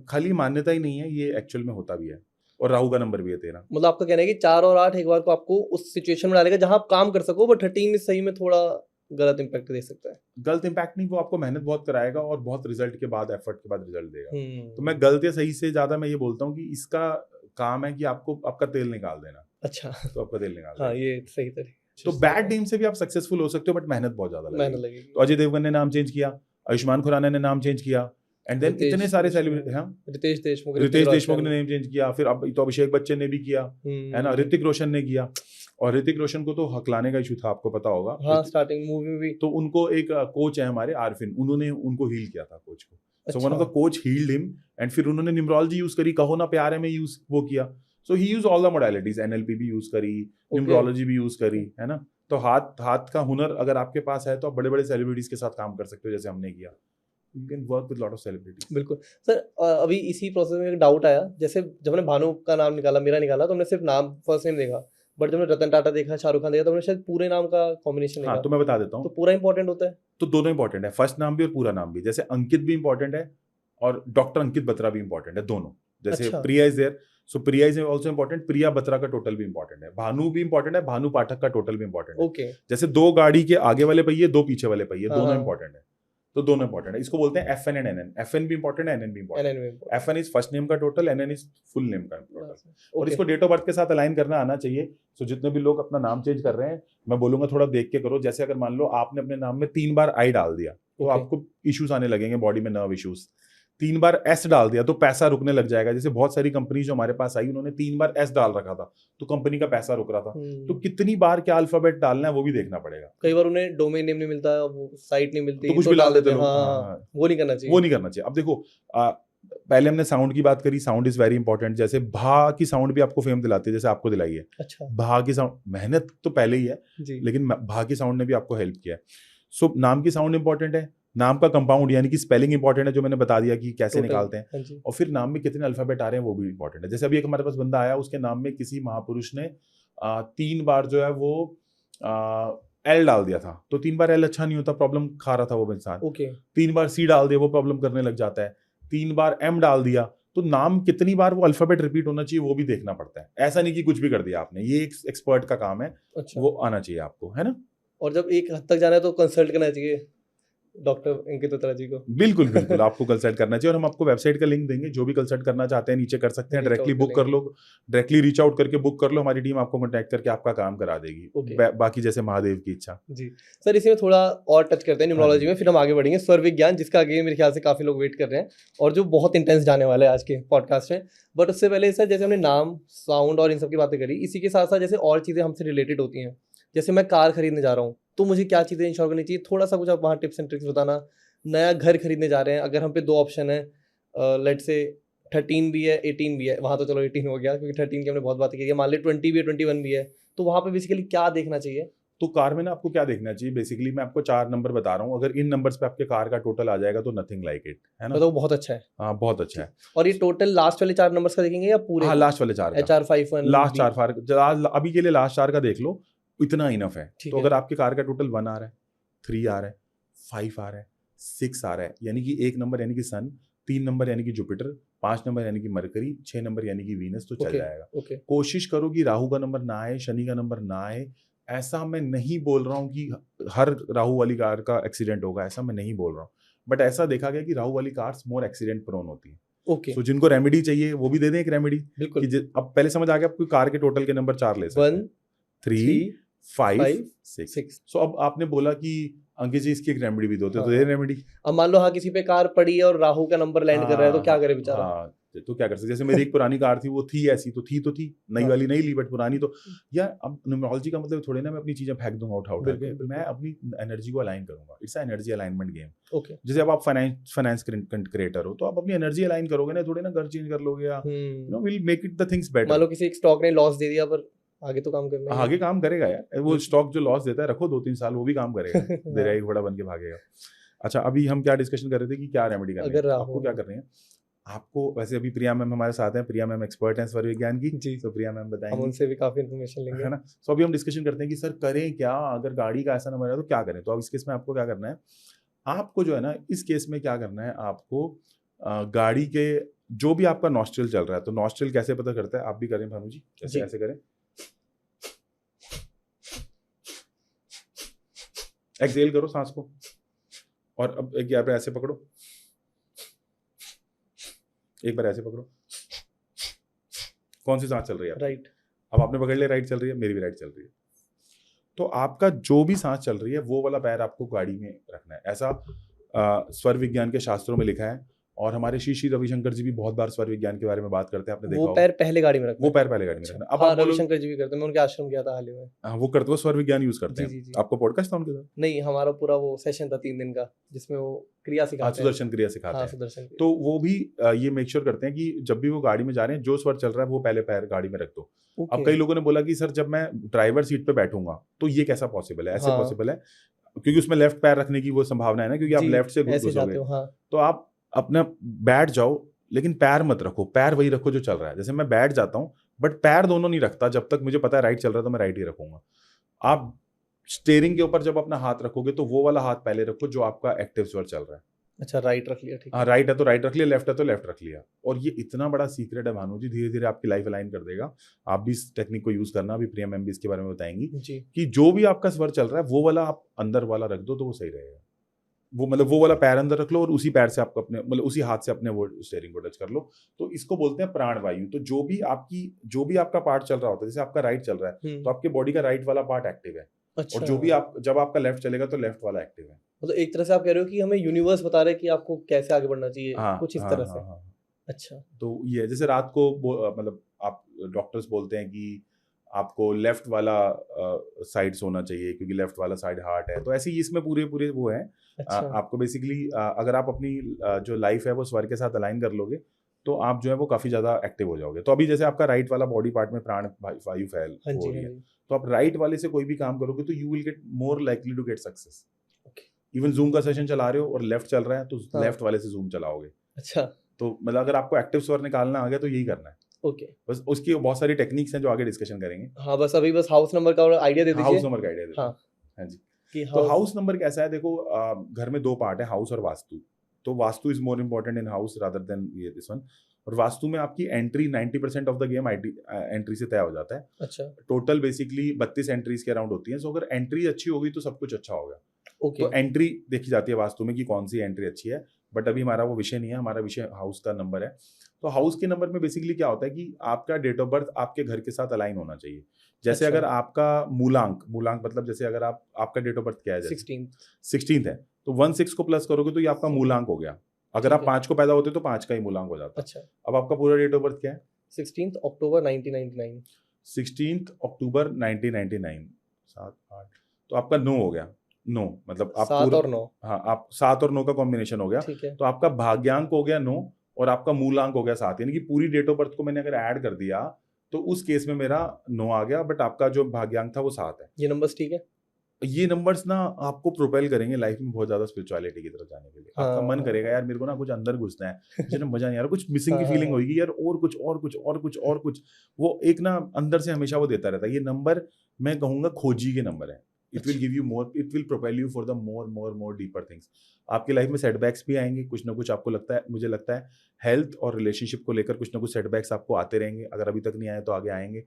खाली मान्यता ही नहीं है, ये एक्चुअल में होता भी है। और राहु का नंबर भी है 13। मतलब आपका कहना है कि 4 और 8 एक बार को आपको उस सिचुएशन में डालेगा जहां आप काम कर सको, बट 13 इस सही में थोड़ा गलत इम्पैक्ट दे सकता है? गलत इम्पैक्ट नहीं, वो आपको मेहनत बहुत कराएगा और बहुत रिजल्ट के बाद, एफर्ट के बाद रिजल्ट देगा। तो मैं गलत या सही से ज्यादा मैं ये बोलता हूँ कि इसका काम है कि आपको आपका तेल निकाल देना, अच्छा। तो आपका तेल निकाल हाँ, देना। ये सही तरीके। तो बैड टीम से भी आप सक्सेसफुल हो सकते हो, बट मेहनत बहुत ज्यादा मेहनत लगेगी। लगेगी। तो अजय देवगन ने नाम चेंज किया, आयुष्मान खुराना ने नाम चेंज किया, एंड देन रितेश इतने सारे देशमुख, सेलिब्रिटी, हाँ, रितेश देशमुख, रितेश देशमुख ने नेम चेंज किया, फिर अब तो अभिषेक बच्चन ने भी किया, है ना, ऋतिक रोशन ने किया। और ऋतिक रोशन को तो हकलाने का इशू था, आपको पता होगा। हाँ, स्टार्टिंग मूवी में भी। तो उनको एक कोच है हमारे आरफिन, उन्होंने उनको हील किया था कोच को। So one of the coach healed him, and फिर उन्होंने न्यूमरोलॉजी यूज करी, कहो ना प्यार है में यूज वो किया। So he use all the modalities, NLP भी यूज करी, न्यूमरोलॉजी भी यूज करी, है ना। तो हाथ का हुनर अगर आपके पास है तो आप बड़े बड़े सेलिब्रिटीज के साथ काम कर सकते हो, जैसे हमने किया। You can work with lot of celebrities. बिल्कुल सर। अभी इसी प्रोसेस में एक डाउट आया, जैसे जब हमने भानु का नाम निकाला, मेरा निकाला, तो हमने सिर्फ नाम फर्स्ट नेम देखा, बट जब हमने रतन टाटा देखा, शाहरुख खान देखा, तो हमने शायद पूरे नाम का कॉम्बिनेशन देखा। हाँ, तो मैं बता देता तो हूँ। पूरा इंपॉर्टेंट होता है? तो दोनों इंपॉर्टेंट है, फर्स्ट नाम भी और पूरा नाम भी। जैसे अंकित भी इंपॉर्टेंट है और डॉक्टर अंकित बत्रा भी इंपॉर्टेंट है, दोनों। जैसे अच्छा। Priya is there, so Priya is also important, Priya Batra का टोटल भी इंपॉर्टेंट है। भानु भी इंपॉर्टेंट है, भानु पाठक का टोटल भी इंपॉर्टेंट है। ओके। जैसे 2 गाड़ी के आगे वाले पहिए, 2 पीछे वाले पहिए, हाँ, दोनों हाँ। इंपॉर्टेंट है। तो दोनों इंपॉर्टेंट है। इसको बोलते हैं FN एंड NN। FN भी इंपॉर्टेंट है, NN भी इंपॉर्टेंट है। NN FN is first name का total, NN is full name का टोटल। और ओके। इसको डेट ऑफ बर्थ के साथ अलाइन करना आना चाहिए। सो जितने भी लोग अपना नाम चेंज कर रहे हैं, मैं बोलूंगा थोड़ा देख के करो। जैसे अगर मान लो आपने अपने नाम में 3 बार आई डाल दिया, तो Okay. आपको इश्यूज आने लगेंगे बॉडी में, नर्व इश्यूज। 3 बार S डाल दिया तो पैसा रुकने लग जाएगा। जैसे बहुत सारी कंपनी जो हमारे पास आई, उन्होंने 3 बार S डाल रखा था, तो कंपनी का पैसा रुक रहा था। तो कितनी बार क्या अल्फाबेट डालना है वो भी देखना पड़ेगा। कई बार उन्हें डोमेन नेम नहीं मिलता, वो साइट नहीं मिलती, तो कुछ भी डाल देते लोग। हाँ, वो नहीं करना चाहिए। वो नहीं करना चाहिए। अब देखो, पहले हमने साउंड की बात करी, साउंड इज वेरी इंपॉर्टेंट। जैसे भा की साउंड भी आपको फेम दिलाती है, जैसे आपको दिलाई है। अच्छा भा की साउंड, मेहनत तो पहले ही है, जी। लेकिन भा की साउंड ने भी आपको हेल्प किया है। सो नाम की साउंड इंपॉर्टेंट है, नाम का कंपाउंड यानी कि स्पेलिंग इंपॉर्टेंट है, जो मैंने बता दिया कि कैसे Total, निकालते हैं। हाँ जी। और फिर नाम में कितने अल्फाबेट आ रहे हैं वो भी इंपॉर्टेंट है। जैसे अभी एक हमारे पास बंदा आया, उसके नाम में किसी महापुरुष ने 3 बार जो है वो L डाल दिया था, तो 3 बार L अच्छा नहीं होता, प्रॉब्लम खा रहा था वो इंसान। ओके। 3 बार C डाल दिया, वो प्रॉब्लम करने लग जाता है। 3 बार M डाल दिया, तो नाम कितनी बार वो अल्फाबेट रिपीट होना चाहिए वो भी देखना पड़ता है। ऐसा नहीं कि कुछ भी कर दिया आपने, ये एक एक्सपर्ट का काम है, अच्छा। वो आना चाहिए आपको, है ना। और जब एक हद तक जाना है तो कंसल्ट करना चाहिए डॉक्टर अंकित बत्रा जी को। बिल्कुल बिल्कुल आपको कंसल्ट करना चाहिए, और हम आपको वेबसाइट का लिंक देंगे। जो भी कंसल्ट करना चाहते हैं नीचे कर सकते हैं, Reach out डायरेक्टली कर बुक कर लेंगे। लो, डायरेक्टली रीच आउट करके बुक कर लो, हमारी टीम आपको कांटेक्ट करके आपका काम करा देगी। Okay. बाकी जैसे महादेव की इच्छा। जी सर, इसी में थोड़ा और टच करते हैं न्यूमरोलॉजी में, फिर हम आगे बढ़ेंगे स्वर विज्ञान, जिसका आगे मेरे ख्याल से काफी लोग वेट कर रहे हैं और जो बहुत इंटेंस जाने वाला है आज के पॉडकास्ट में। बट उससे पहले सर, जैसे हमने नाम, साउंड और इन सब की बातें करी, इसी के साथ साथ जैसे और चीजें हमसे रिलेटेड होती हैं, जैसे मैं कार खरीदने जा रहा हूँ तो मुझे क्या चीजें इंश्योर करनी चाहिए, थोड़ा सा कुछ आप वहाँ टिप्स एंड ट्रिक्स बताना। नया घर खरीदने जा रहे हैं, अगर हम पे 2 ऑप्शन है, लेट से 13 भी है 18 भी है, वहाँ तो चलो 18 हो गया क्योंकि 13 की हमने बहुत बातें की है, मान ली 20 भी है 21 भी है, तो वहाँ पे बेसिकली क्या देखना चाहिए? तो कार में ना आपको क्या देखना चाहिए, बेसिकली मैं आपको 4 नंबर बता रहा हूँ। अगर इन नंबर्स पे आपके कार का टोटल आ जाएगा तो नथिंग लाइक इट, है ना। मतलब वो बहुत अच्छा है। हाँ, बहुत अच्छा है। और ये टोटल लास्ट वाले 4 नंबर्स का देखेंगे या पूरे? हाँ, लास्ट वाले 4 का, HR51 लास्ट 4 अभी के लिए लास्ट 4 का देख लो, इतना इनफ है। ठीक तो है। अगर आपके कार का टोटल 1 आ रहा है, 3 आ रहा है, 5 आ रहा है, 6 आ रहा है, यानी कि 1 नंबर यानी कि सन, 3 नंबर यानी कि जुपिटर, 5 नंबर यानी कि मरकरी, 6 नंबर यानी कि वीनस, तो चल ओके, जाएगा। ओके। कोशिश करो कि राहु का नंबर ना आए, शनि का नंबर ना आए। ऐसा मैं नहीं बोल रहा हूँ कि हर राहु वाली कार का एक्सीडेंट होगा, ऐसा मैं नहीं बोल रहा हूँ, बट ऐसा देखा गया कि राहु वाली कार्स मोर एक्सीडेंट प्रोन होती है। ओके, सो जिनको रेमेडी चाहिए वो भी दे दें एक रेमेडी, बिल्कुल। कि अब पहले समझ आ गया आपको कार के टोटल के नंबर 4 ले सकते 1 हैं, 3 3 5 5 6। 6। सो अब आपने बोला कि अंकित जी इसकी एक रेमेडी भी दो, तो हाँ, दे हाँ। रेमेडी। अब मान लो हाँ किसी पे कार पड़ी है और राहु का नंबर लैंड कर रहा है, तो क्या करे बेचारा? हाँ, तो क्या कर सकते, जैसे मेरी एक पुरानी कार थी, वो थी ऐसी, तो थी नई हाँ। वाली नहीं ली, बट पुरानी तो, या अब न्यूमरोलॉजी का मतलब थोड़ी ना मैं अपनी चीजें फेंक दूंगा उठा के, बिल्कुल। मैं अपनी एनर्जी को अलाइन करूंगा। It's energy alignment game. Okay. जैसे अब आप फाइनेंस क्रिएटर हो, तो आप अपनी एनर्जी अलाइन करोगे ना, थोड़ी ना घर चेंज कर लोगे, या will make it the things मान बेटर। लो किसी एक स्टॉक ने लॉस दे दिया, पर आगे तो काम करना ही है। आगे काम करेगा यार, वो स्टॉक जो लॉस देता है रखो 2-3 साल, वो भी काम करेगा, देरा एक बड़ा बन के भागेगा। अच्छा, अभी हम क्या डिस्कशन कर रहे थे कि क्या रेमेडी करनी है, अगर आपको क्या कर रहे हैं। आपको वैसे अभी प्रिया मैम हमारे साथ हैं, प्रिया मैम एक्सपर्ट हैं स्वर विज्ञान की जी। तो प्रिया मैम हम बताएंगी, उनसे भी काफी इन्फॉर्मेशन है लेंगे। ना। सो अभी हम डिस्कशन करते हैं कि सर करें क्या, अगर गाड़ी का ऐसा नंबर है तो क्या करें। तो अब इस केस में आपको क्या करना है, आपको जो है ना इस केस में क्या करना है, आपको गाड़ी के जो भी आपका नॉस्ट्रल चल रहा है, तो नॉस्ट्रल कैसे पता करता है, आप भी करें भानु जी, ऐसे करें, एक्सहेल करो सांस को, और अब एक यहाँ पे ऐसे पकड़ो, एक बार ऐसे पकड़ो। कौन सी सांस चल रही है? राइट। अब आपने पकड़ लिया, राइट चल रही है, मेरी भी राइट चल रही है। तो आपका जो भी सांस चल रही है वो वाला पैर आपको गाड़ी में रखना है। ऐसा स्वर विज्ञान के शास्त्रों में लिखा है, और हमारे श्री श्री रविशंकर जी भी बहुत बार स्वर विज्ञान के बारे में बात करते हैं, आपने देखा वो होगा। पैर पहले गाड़ी में रखना वो है। पैर पहले गाड़ी में अच्छा। रखना। अब हाँ, आप बोलोगे, रविशंकर जी भी करते हैं, मैं उनके आश्रम गया था हाल ही में। हाँ, वो करते हुए स्वर विज्ञान यूज करते जी, हैं। जी। आपको पॉडकास्ट था उनके साथ? नहीं, हमारा पूरा वो सेशन था 3 दिन का, जिसमें वो क्रिया आज सिखाते हैं। सुदर्शन क्रिया सिखाते हाँ, हैं। सुदर्शन क्रिया। तो वो भी ये मेक श्योर करते हैं कि जब भी वो गाड़ी में जा रहे हैं, जो स्वर चल रहा है वो पहले पैर गाड़ी में रख दो। अब कई लोगों ने बोला कि सर जब मैं ड्राइवर सीट पे बैठूंगा तो ये कैसा पॉसिबल है? ऐसे हाँ। पॉसिबल है क्योंकि उसमें लेफ्ट पैर रखने की वो संभावना है ना, क्योंकि आप जी, लेफ्ट से ऐसे जाते घुसोगे। हो। हाँ, तो आप अपना बैठ जाओ, लेकिन पैर मत रखो, पैर वही रखो जो चल रहा है। जैसे मैं बैठ जाता हूँ बट पैर दोनों नहीं रखता, जब तक मुझे पता है राइट चल रहा है तो मैं राइट ही रखूंगा। आप स्टेयरिंग के ऊपर जब अपना हाथ रखोगे तो वो वाला हाथ पहले रखो जो आपका एक्टिव स्वर चल रहा है। अच्छा, राइट रख लिया, ठीक है। हाँ, राइट है तो राइट रख लिया, लेफ्ट है तो लेफ्ट रख लिया। और ये इतना बड़ा सीक्रेट है भानु जी, धीरे धीरे आपकी लाइफ अलाइन कर देगा। आप भी इस टेक्निक को यूज करना, अभी प्रिया मैम भी इसके बारे में बताएंगी जी। कि जो भी आपका स्वर चल रहा है वो वाला आप अंदर वाला रख दो तो वो सही रहेगा। वो मतलब वो वाला पैर अंदर रख लो और उसी पैर से आपको अपने मतलब उसी हाथ से अपने वो स्टीयरिंग को टच कर लो। तो इसको बोलते हैं प्राण वायु। तो जो भी आपका पार्ट चल रहा होता है, जैसे आपका राइट चल रहा है तो आपके बॉडी का राइट वाला पार्ट एक्टिव है, अच्छा। और जो भी आप जब आपका लेफ्ट चलेगा तो लेफ्ट वाला एक्टिव है। मतलब एक तरह से आप कह रहे हो कि हमें यूनिवर्स बता रहे हैं कि आपको कैसे आगे बढ़ना चाहिए, हाँ, कुछ इस हाँ, तरह हाँ, से। हाँ। अच्छा। तो ये जैसे रात को मतलब आप डॉक्टर्स बोलते हैं कि आपको लेफ्ट वाला साइड सोना चाहिए क्योंकि लेफ्ट वाला साइड हार्ट है। तो ऐसे ही इसमें पूरे वो है। अच्छा। आपको बेसिकली अगर आप अपनी जो लाइफ है वो स्वर के साथ अलाइन कर लोगे तो आप जो है वो काफी ज्यादा एक्टिव हो जाओगे। तो अभी जैसे आपका राइट वाला बॉडी पार्ट में प्राण वायु फैल हाँ हो जी, रही हाँ है, जी। तो आप राइट वाले से कोई भी काम करोगे तो you will get more likely to get success. Okay. Even zoom का सेशन चला रहे हो और लेफ्ट चल रहा है तो हाँ। लेफ्ट वाले से जूम चलाओगे। अच्छा। तो मतलब अगर आपको एक्टिव स्वर निकालना आ गया तो यही करना है। ओके। बस उसकी बहुत सारी टेक्निक्स हैं जो आगे डिस्कशन करेंगे। हाँ, बस अभी बस हाउस नंबर का आइडिया दे हाउस दीजिए। नंबर का आइडिया देते हैं। हाँ, हाँ जी। कि तो हाउस नंबर कैसा है? देखो घर में 2 पार्ट है, हाउस और वास्तु। तो vastu is more important in house rather than ये दिस वन। और वास्तु में आपकी entry 90% of the game entry से तय हो जाता है। अच्छा। टोटल बेसिकली 32 एंट्रीज के अराउंड होती है। सो अगर एंट्री अच्छी होगी तो सब कुछ अच्छा होगा। ओके। तो एंट्री देखी जाती है वास्तु में कि कौन सी एंट्री अच्छी है, बट अभी हमारा वो विषय नहीं है, हमारा विषय हाउस का नंबर है। तो हाउस के नंबर में बेसिकली क्या होता है कि आपका डेट ऑफ बर्थ आपके घर के साथ अलाइन होना चाहिए। जैसे अच्छा। अगर आपका मूलांक मतलब जैसे अगर आपका डेट ऑफ बर्थ क्या है, 16th है तो 1 6 को प्लस करोगे तो ये आपका मूलांक हो गया। अगर आप ठीक है। 5 को पैदा होते तो 5 का ही मूलांक हो जाता। अच्छा। अब आपका पूरा डेट ऑफ बर्थ क्या है? 16 अक्टूबर 1999। 16 अक्टूबर 1999। 7 8 तो आपका 9 हो गया। 9 मतलब आप 7 पूरा, और 9। हाँ, आप 7 और 9 का कॉम्बिनेशन हो गया। ठीक है। तो आपका भाग्यांक हो गया 9 और आपका मूलांक हो गया 7। यानी कि पूरी डेट ऑफ बर्थ को मैंने अगर ऐड कर दिया तो उस केस में मेरा 9 आ गया, बट आपका जो भाग्यांक था वो 7 है। ये नंबर्स ठीक है। ये नंबर्स ना आपको प्रोपेल करेंगे लाइफ में बहुत ज्यादा स्पिरिचुअलिटी की तरफ जाने के लिए। आपका मन हाँ। करेगा यार मेरे को ना कुछ अंदर घुसना है, मुझे ना मजा नहीं आ रहा, कुछ मिसिंग की हाँ, फीलिंग हाँ। होगी यार, और कुछ और कुछ और कुछ और कुछ। वो एक ना अंदर से हमेशा वो देता रहता है। ये नंबर मैं कहूंगा खोजी के नंबर है। It will give you more, it will propel you for the more deeper things. आपकी लाइफ में सेटबैक्स भी आएंगे, कुछ ना कुछ आपको लगता है, मुझे लगता है हेल्थ और रिलेशनशिप को लेकर कुछ ना कुछ सेटबैक्स आपको आते रहेंगे। अगर अभी तक नहीं आए तो आगे आएंगे।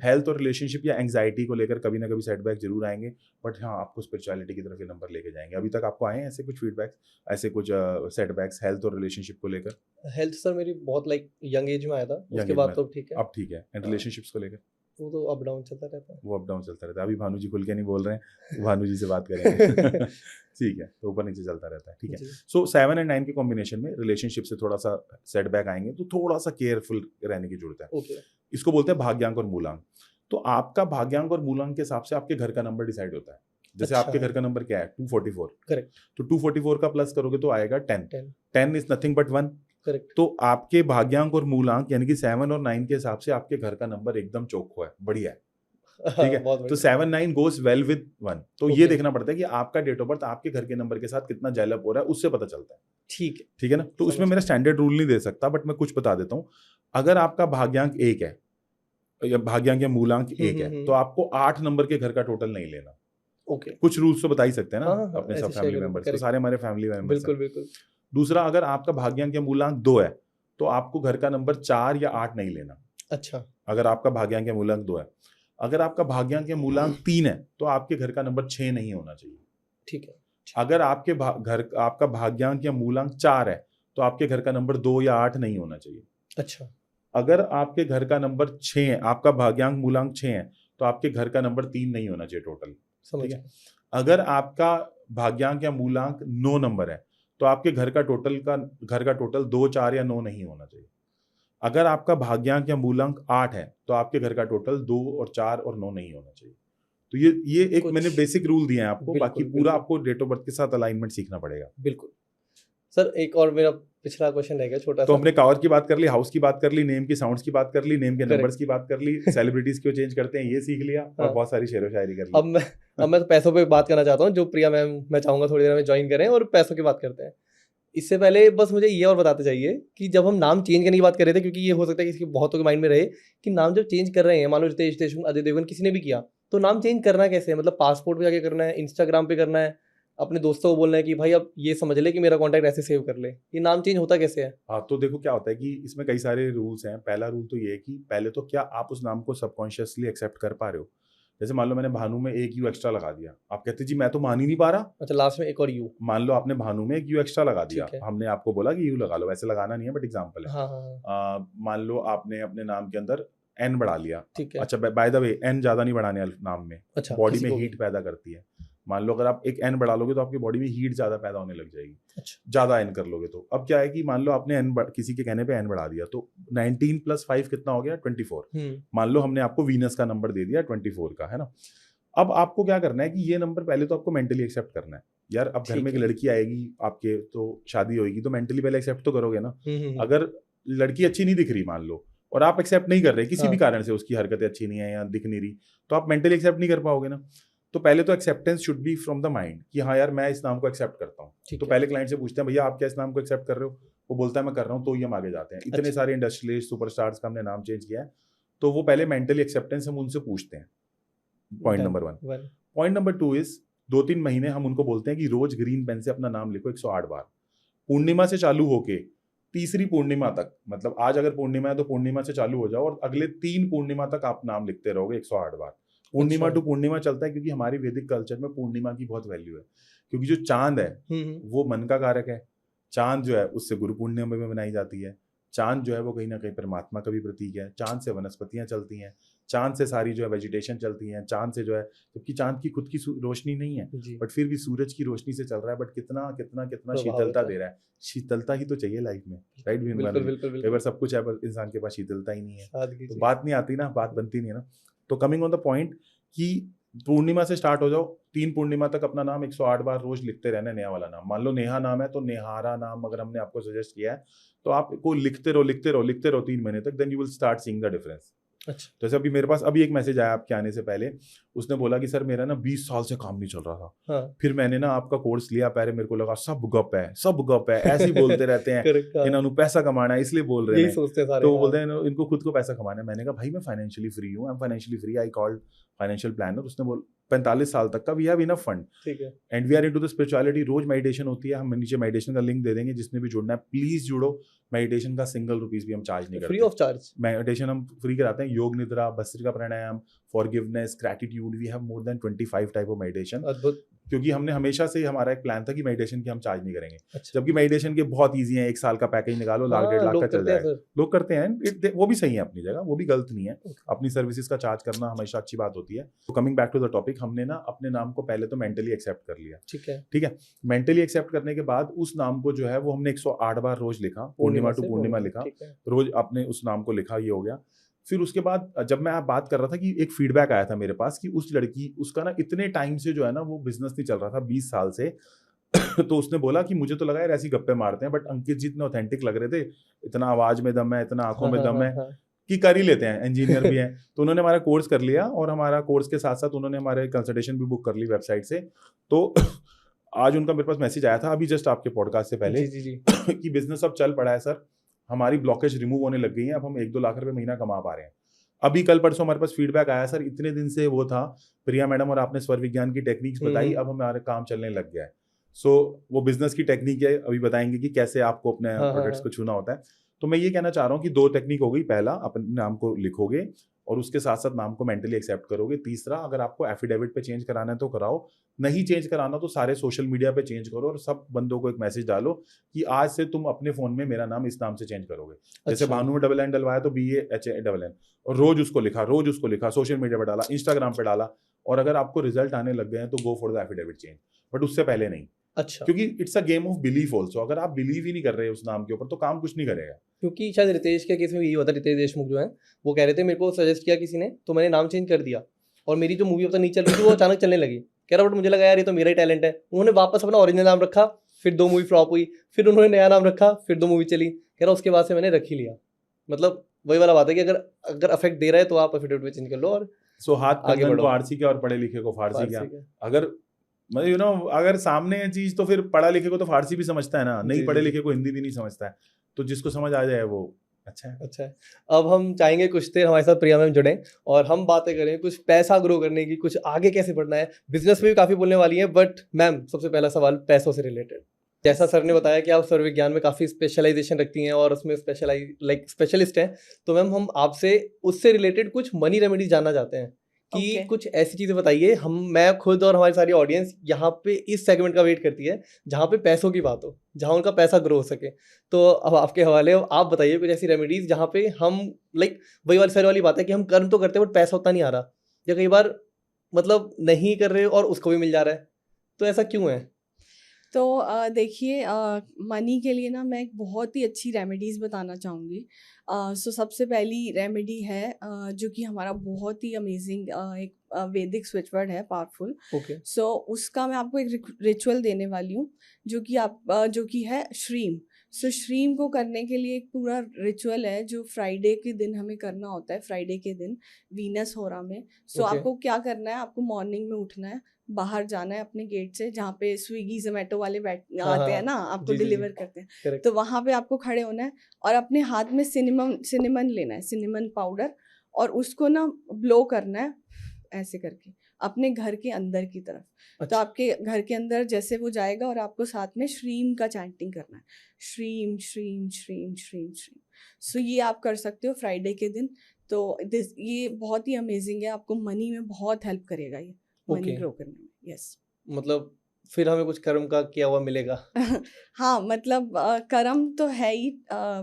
हेल्थ और रिलेशनशिप या एंग्जाइटी को लेकर कभी ना कभी सेटबैक जरूर आएंगे, बट हाँ आपको स्पिरिचुअलिटी की तरफ ये नंबर लेके जाएंगे। अभी तक आपको आए हैं ऐसे कुछ फीडबैक्स, ऐसे कुछ सेटबैक्स हेल्थ और रिलेशनशिप को लेकर? हेल्थ सर मेरी बहुत यंग एज में आया था, उसके age बाद में। तो ठीक है। अब ठीक है। एंड रिलेशनशिप्स को लेकर? वो तो अप डाउन चलता रहता है। वो अप डाउन चलता रहता है। अभी भानु जी खुल के नहीं बोल रहे हैं, भानु जी से बात करेंगे। ठीक है, तो ऊपर नीचे चलता रहता है। ठीक है। जी। सो 7 and 9 के कॉम्बिनेशन में रिलेशनशिप से थोड़ा सा सेटबैक आएंगे तो थोड़ा सा केयरफुल रहने की जरूरत है। ओके। इसको बोलते हैं भाग्यांक और मूलांक। तो आपका भाग्यांक और मूलांक के हिसाब से आपके घर का नंबर डिसाइड होता है। जैसे अच्छा। आपके घर का नंबर क्या है? 244। करेक्ट। तो 244 का प्लस करोगे तो आएगा 10। 10 इज नथिंग बट 1। करेक्ट। तो आपके भाग्यांक और मूलांक यानी कि 7 और 9 के हिसाब से आपके घर का नंबर एकदम चौखो है, बढ़िया है। ठीक है। तो 7 9 गोज वेल विद 1। तो ये Okay. देखना पड़ता है कि आपका डेट ऑफ बर्थ आपके घर के नंबर के साथ कितना जैलअप हो रहा है, उससे पता चलता है। ठीक है। ठीक है ना। तो उसमें समझ मेरा स्टैंडर्ड रूल नहीं दे सकता, बट मैं कुछ बता देता हूँ। अगर आपका भाग्यांक 1 है या भाग्यांक या मूलांक 1 है तो आपको 8 नंबर के घर का टोटल नहीं लेना। ओके। कुछ रूल्स तो बता ही सकते हैं ना हाँ, अपने ऐसे सब share फैमिली करो, मेंबर्स, तो correct. सारे हमारे फैमिली मेंबर्स। बिल्कुल बिल्कुल। दूसरा, अगर आपका भाग्यांक या मूलांक 2 है तो आपको घर का नंबर 4 या 8 नहीं लेना। अच्छा। अगर आपका भाग्यांक या मूलांक 2 है। अगर आपका भाग्यांक या मूलांक 3 है तो आपके घर का नंबर 6 नहीं होना चाहिए। ठीक है। अगर आपके घर आपका भाग्यांक या मूलांक 4 है तो आपके घर का नंबर 2 या 8 नहीं होना चाहिए। अच्छा। अगर आपके घर का नंबर 6 है, आपका भाग्यांक मूलांक 6 है, तो आपके घर का नंबर 3 नहीं होना चाहिए टोटल। समझ ठीक है। गया। अगर आपका भाग्यांक या मूलांक 9 नंबर है तो आपके घर का टोटल 2, 4 या 9 नहीं होना चाहिए। अगर आपका भाग्यांक या मूलांक 8 है तो आपके घर का टोटल 2 और 4 और 9 नहीं होना चाहिए। तो ये एक कुछ मैंने बेसिक रूल दिए हैं आपको, बाकी बिल्कुल, पूरा बिल्कुल। आपको डेट ऑफ बर्थ के साथ अलाइनमेंट सीखना पड़ेगा। बिल्कुल। सर एक और मेरा पिछला क्वेश्चन रह गया छोटा तो सा। हमने कवर की बात कर ली, हाउस की बात कर ली, नेम की साउंड्स की बात कर ली, नेम के Correct. नंबर्स की बात कर ली, सेलिब्रिटीज क्यों चेंज करते हैं ये सीख लिया, और हाँ। बहुत सारी शेरो शायरी कर ली। अब मैं तो पैसों पे बात करना चाहता हूँ, जो प्रिया मैम मैं चाहूंगा थोड़ी देर में ज्वाइन करें और पैसों की बात करते हैं। इससे पहले बस मुझे ये और बताते जाइए कि जब हम नाम चेंज करने की बात कर रहे थे, क्योंकि ये हो सकता है कि किसी बहुतों के माइंड में रहे कि नाम जब चेंज कर रहे हैं, मान लो रितेश देशमुख, अजय देवगन, किसी ने भी किया, तो नाम चेंज करना कैसे है? मतलब पासपोर्ट पे जाके करना है, इंस्टाग्राम पे करना है, अपने दोस्तों को बोलना है कि भाई अब ये समझ ले कि मेरा कॉन्टैक्ट ऐसे सेव कर ले, ये नाम चेंज होता कैसे है? हाँ, तो देखो क्या होता है कि इसमें कई सारे रूल्स हैं। पहला रूल तो ये है कि पहले तो क्या आप उस नाम को सबकॉन्शियसली एक्सेप्ट कर पा रहे हो। जैसे मान लो मैंने भानु में एक यू एक्स्ट्रा लगा दिया, आप कहते जी मैं तो मान ही नहीं पा रहा। अच्छा, लास्ट में एक और यू। मान लो आपने भानु में एक यू एक्स्ट्रा लगा दिया, ठीक है। हमने आपको बोला कि यू लगा लो, वैसे लगाना नहीं है बट एग्जांपल है। हाँ हाँ हाँ, मान लो आपने अपने नाम के अंदर एन बढ़ा लिया। ठीक है। अच्छा, बाय द वे एन ज्यादा नहीं बढ़ाने नाम में, अच्छा, बॉडी किसी में को भी। हीट पैदा करती है। मान लो अगर आप एक एन बढ़ा लोगे तो आपकी बॉडी में हीट ज्यादा पैदा होने लग जाएगी, अच्छा। ज्यादा एन कर लोगे तो। अब क्या है कि मान लो आपने किसी के कहने पे एन बढ़ा दिया, तो 19 + 5 कितना हो गया? 24। मान लो हमने आपको वीनस का नंबर दे दिया 24 का, है ना। अब आपको क्या करना है कि ये नंबर पहले तो आपको मेंटली एक्सेप्ट करना है। यार अब घर ठीक में एक है। लड़की आएगी आपके, तो शादी होगी, तो मेंटली पहले एक्सेप्ट तो करोगे ना। हम्म। अगर लड़की अच्छी नहीं दिख रही मान लो, और आप एक्सेप्ट नहीं कर रहे किसी भी हाँ। कारण से, उसकी हरकतें अच्छी नहीं है या दिख नहीं रही, तो आप मेंटली एक्सेप्ट नहीं कर पाओगे ना। तो पहले तो acceptance should be from the mind कि हाँ यार मैं इस नाम को एक्सेप्ट करता हूँ। ठीक तो है। पहले क्लाइंट से पूछते हैं भैया आप क्या इस नाम को एक्सेप्ट कर रहे हो? वो बोलता है मैं कर रहा हूँ, तो ही हम आगे जाते हैं। इतने अच्छा। सारे इंडस्ट्रियलिस्ट सुपरस्टार्स का हमने नाम चेंज किया है, तो वो पहले मेंटली एक्सेप्टेंस हम उनसे पूछते हैं। Point number 1। Point number 2 is 2-3 महीने हम उनको बोलते हैं कि रोज ग्रीन पेन से अपना नाम लिखो 108 बार, पूर्णिमा से चालू होके तीसरी पूर्णिमा तक। मतलब आज अगर पूर्णिमा है तो पूर्णिमा से चालू हो जाओ और अगले 3 पूर्णिमा तक आप नाम लिखते रहोगे 108 बार। पूर्णिमा अच्छा। टू पूर्णिमा चलता है क्योंकि हमारी वैदिक कल्चर में पूर्णिमा की बहुत वैल्यू है, क्योंकि जो चांद है वो मन का कारक है। चांद जो है उससे गुरु पूर्णिमा में मनाई जाती है। चांद जो है वो कहीं ना कहीं परमात्मा का भी प्रतीक है। चांद से वनस्पतियां चलती हैं, चांद से सारी जो है वेजिटेशन चलती हैं, चांद से जो है, जबकि चांद की खुद की रोशनी नहीं है, जी। बट फिर भी सूरज की रोशनी से चल रहा है। बट कितना कितना कितना प्रभाव शीतलता होता है। दे रहा है। शीतलता ही तो चाहिए लाइफ में, राइट? बिल्कुल बिल्कुल कई बार बिल्कुल। सब कुछ है पर इंसान के पास शीतलता ही नहीं है, सादगी तो जी। बात नहीं आती ना, बात बनती नहीं है ना। तो कमिंग ऑन द पॉइंट कि पूर्णिमा से स्टार्ट हो जाओ, 3 पूर्णिमा तक अपना नाम 108 बार रोज लिखते रहना है, नया वाला नाम। मान लो नेहा नाम है तो नेहारा नाम अगर हमने आपको सजेस्ट किया है तो आपको लिखते रहो 3 महीने तक, then you will start seeing the difference. अच्छा। जैसे अभी मेरे पास अभी एक मैसेज आया आपके आने से पहले, उसने बोला कि सर मेरा ना 20 साल से काम नहीं चल रहा था, हाँ। फिर मैंने ना आपका कोर्स लिया, पहले मेरे को लगा सब गप है ऐसे ही बोलते रहते हैं, Correct, हाँ। इन्होंने पैसा कमाना है इसलिए बोल रहे यही हैं। सोचते हैं सारे। तो वो हाँ। बोलते हैं इनको खुद को पैसा कमाना है। मैंने कहा भाई मैं फाइनेंशियली फ्री हूँ, I am financially free, I called financial planner. उसने बोल 45 साल तक का वी हैव इनफ फंड ठीक है। And we are into the spirituality. रोज मेडिटेशन होती है, हम नीचे मेडिटेशन का लिंक दे देंगे, जिसने भी जुड़ना है प्लीज जुड़ो। मेडिटेशन का सिंगल रुपीस भी हम चार्ज नहीं फ्री करते, ऑफ चार्ज। मेडिटेशन हम फ्री कराते हैं। Yoga nidra, bhastrika pranayama, forgiveness, gratitude, we have more than 25 type of meditation. अद्भुत। क्योंकि हमने हमेशा से हमारा एक प्लान था कि मेडिटेशन की हम चार्ज नहीं करेंगे, अच्छा। जबकि मेडिटेशन के बहुत ईजी है। 1 साल का पैकेज निकालो, लाख हाँ, 1.5 लाख लोग का चल करते हैं जाएगा। सर। लोग करते हैं, वो भी सही है अपनी जगह, वो भी गलत नहीं है। अपनी सर्विसेज का चार्ज करना हमेशा अच्छी बात होती है। तो coming back to the topic, हमने ना अपने नाम को पहले तो मेंटली एक्सेप्ट कर लिया, ठीक है। मेंटली एक्सेप्ट करने के बाद उस नाम को जो है वो हमने 108 बार रोज लिखा, पूर्णिमा टू से पूर्णिमा लिखा, ठीक है। रोज आपने उस नाम को लिखा, ये हो गया। फिर उसके बाद जब मैं बात कर रहा था कि एक फीडबैक आया था मेरे पास कि उस लड़की, उसका ना इतने टाइम से जो है ना वो बिजनेस नहीं चल रहा था, 20 साल से। तो उसने बोला कि मुझे तो लगा यार ऐसी गप्पे मारते हैं, बट अंकित जी इतने ऑथेंटिक लग रहे थे, इतना आवाज में दम है, इतना आंखों में दम है कि कर ही लेते हैं, इंजीनियर भी हैं। तो उन्होंने हमारा कोर्स कर लिया और हमारा कोर्स के साथ साथ उन्होंने हमारे कंसल्टेशन भी बुक कर ली वेबसाइट से। तो आज उनका मेरे पास मैसेज आया था अभी जस्ट आपके पॉडकास्ट से पहले जी। कि बिजनेस अब चल पड़ा है सर, हमारी ब्लॉकेज रिमूव होने लग गई है, अब हम 1-2 लाख रुपए महीना कमा पा रहे हैं। अभी कल परसों हमारे पास फीडबैक आया सर, इतने दिन से वो था प्रिया मैडम और आपने स्वर विज्ञान की टेक्निक्स बताई, अब हमारे काम चलने लग गया है। सो वो बिजनेस की टेक्निक है, अभी बताएंगे कि कैसे आपको अपने प्रोडक्ट्स को छूना होता है। तो मैं ये कहना चाह रहा हूँ कि 2 टेक्निक हो गई। पहला, अपने नाम को लिखोगे और उसके साथ साथ नाम को मेंटली एक्सेप्ट करोगे। तीसरा, अगर आपको एफिडेविट पे चेंज कराना है तो कराओ, नहीं चेंज कराना तो सारे सोशल मीडिया पे चेंज करो और सब बंदों को एक मैसेज डालो कि आज से तुम अपने फोन में मेरा नाम इस नाम से चेंज करोगे। जैसे अच्छा। भानु डबल एन डलवाया तो BAHANN, और रोज उसको लिखा, सोशल मीडिया पे डाला, इंस्टाग्राम पे डाला, और अगर आपको रिजल्ट आने लग गए हैं तो go for the affidavit change, but उससे पहले नहीं। अच्छा, क्योंकि it's a game of belief also. अगर आप बिलीव ही नहीं कर रहे उस नाम के ऊपर तो काम कुछ नहीं करेगा। क्योंकि शायद रितेश के केस में यही होता है। रितेश देशमुख जो है वो कह रहे थे, मेरे को सजेस्ट किया किसी ने, तो मैंने नाम चेंज कर दिया, और मेरी जो मूवी अब तक नहीं चल रही थी वो अचानक चलने लगी। कह रहा बट मुझे लगा यार ये तो मेरा ही टैलेंट है। उन्होंने वापस अपना ओरिजिनल नाम रखा, फिर 2 मूवी फ्लॉप हुई, फिर उन्होंने नया नाम रखा, फिर 2 मूवी चली। कह रहा उसके बाद से मैंने रख ही लिया। मतलब वही वाला बात है कि अगर अफेक्ट दे रहा है तो आप एफिडेविट पे चेंज कर लो और सो हाथ आगे कंगन बढ़ो। को आरसी क्या और पढ़े लिखे को फारसी क्या। फारसी का। अगर मतलब अगर सामने है चीज तो फिर पढ़ा लिखे को तो फारसी भी समझता है ना, नहीं जी, पढ़े जी, लिखे को हिंदी भी नहीं समझता है। तो जिसको समझ आ जाए वो अच्छा है। अच्छा है। अब हम चाहेंगे कुछ देर हमारे साथ प्रिया मैम जुड़े और हम बातें करें कुछ पैसा ग्रो करने की, कुछ आगे कैसे बढ़ना है। बिजनेस में भी काफ़ी बोलने वाली हैं, बट मैम सबसे पहला सवाल पैसों से रिलेटेड। जैसा सर ने बताया कि आप स्वर विज्ञान में काफ़ी स्पेशलाइजेशन रखती हैं और उसमें स्पेशलिस्ट हैं, तो मैम हम आपसे उससे रिलेटेड कुछ मनी रेमेडीज जानना चाहते हैं कि Okay. कुछ ऐसी चीज़ें बताइए। मैं खुद और हमारी सारी ऑडियंस यहाँ पे इस सेगमेंट का वेट करती है जहाँ पे पैसों की बात हो, जहाँ उनका पैसा ग्रो हो सके। तो अब आपके हवाले, आप बताइए कुछ ऐसी रेमेडीज जहाँ पे हम वही वाली सारी वाली बात है कि हम कर्म तो करते हैं बट पैसा उतना नहीं आ रहा, या कई बार मतलब नहीं कर रहे और उसको भी मिल जा रहा है, तो ऐसा क्यों है? तो देखिए, मनी के लिए ना मैं एक बहुत ही अच्छी रेमेडीज़ बताना चाहूँगी। सो सबसे पहली रेमेडी है जो कि हमारा बहुत ही अमेजिंग एक वैदिक स्विच वर्ड है, पावरफुल। ओके। सो उसका मैं आपको एक रिचुअल देने वाली हूँ जो कि है श्रीम। सो श्रीम को करने के लिए एक पूरा रिचुअल है जो फ्राइडे के दिन हमें करना होता है, फ्राइडे के दिन वीनस होरा में। सो Okay. आपको क्या करना है, आपको मॉर्निंग में उठना है, बाहर जाना है अपने गेट से जहाँ पे स्विगी जोमेटो वाले हाँ, आते हाँ, हैं ना, आपको जी, जी, जी। डिलीवर करते हैं। करेक्ट। तो वहाँ पे आपको खड़े होना है और अपने हाथ में सिनेमन लेना है, सिनेमन पाउडर, और उसको ना ब्लो करना है ऐसे करके अपने घर के अंदर की तरफ। तो अच्छा। आपके घर के अंदर जैसे वो जाएगा और आपको साथ में श्रीम का चैंटिंग करना है, श्रीम श्रीम श्रीम श्रीम श्रीम। सो ये आप कर सकते हो फ्राइडे के दिन। तो ये बहुत ही अमेजिंग है, आपको मनी में बहुत हेल्प करेगा ये, मनी ओके। ग्रो करने में। यस। मतलब फिर हमें कुछ कर्म का किया हुआ मिलेगा। हाँ, मतलब कर्म तो है ही,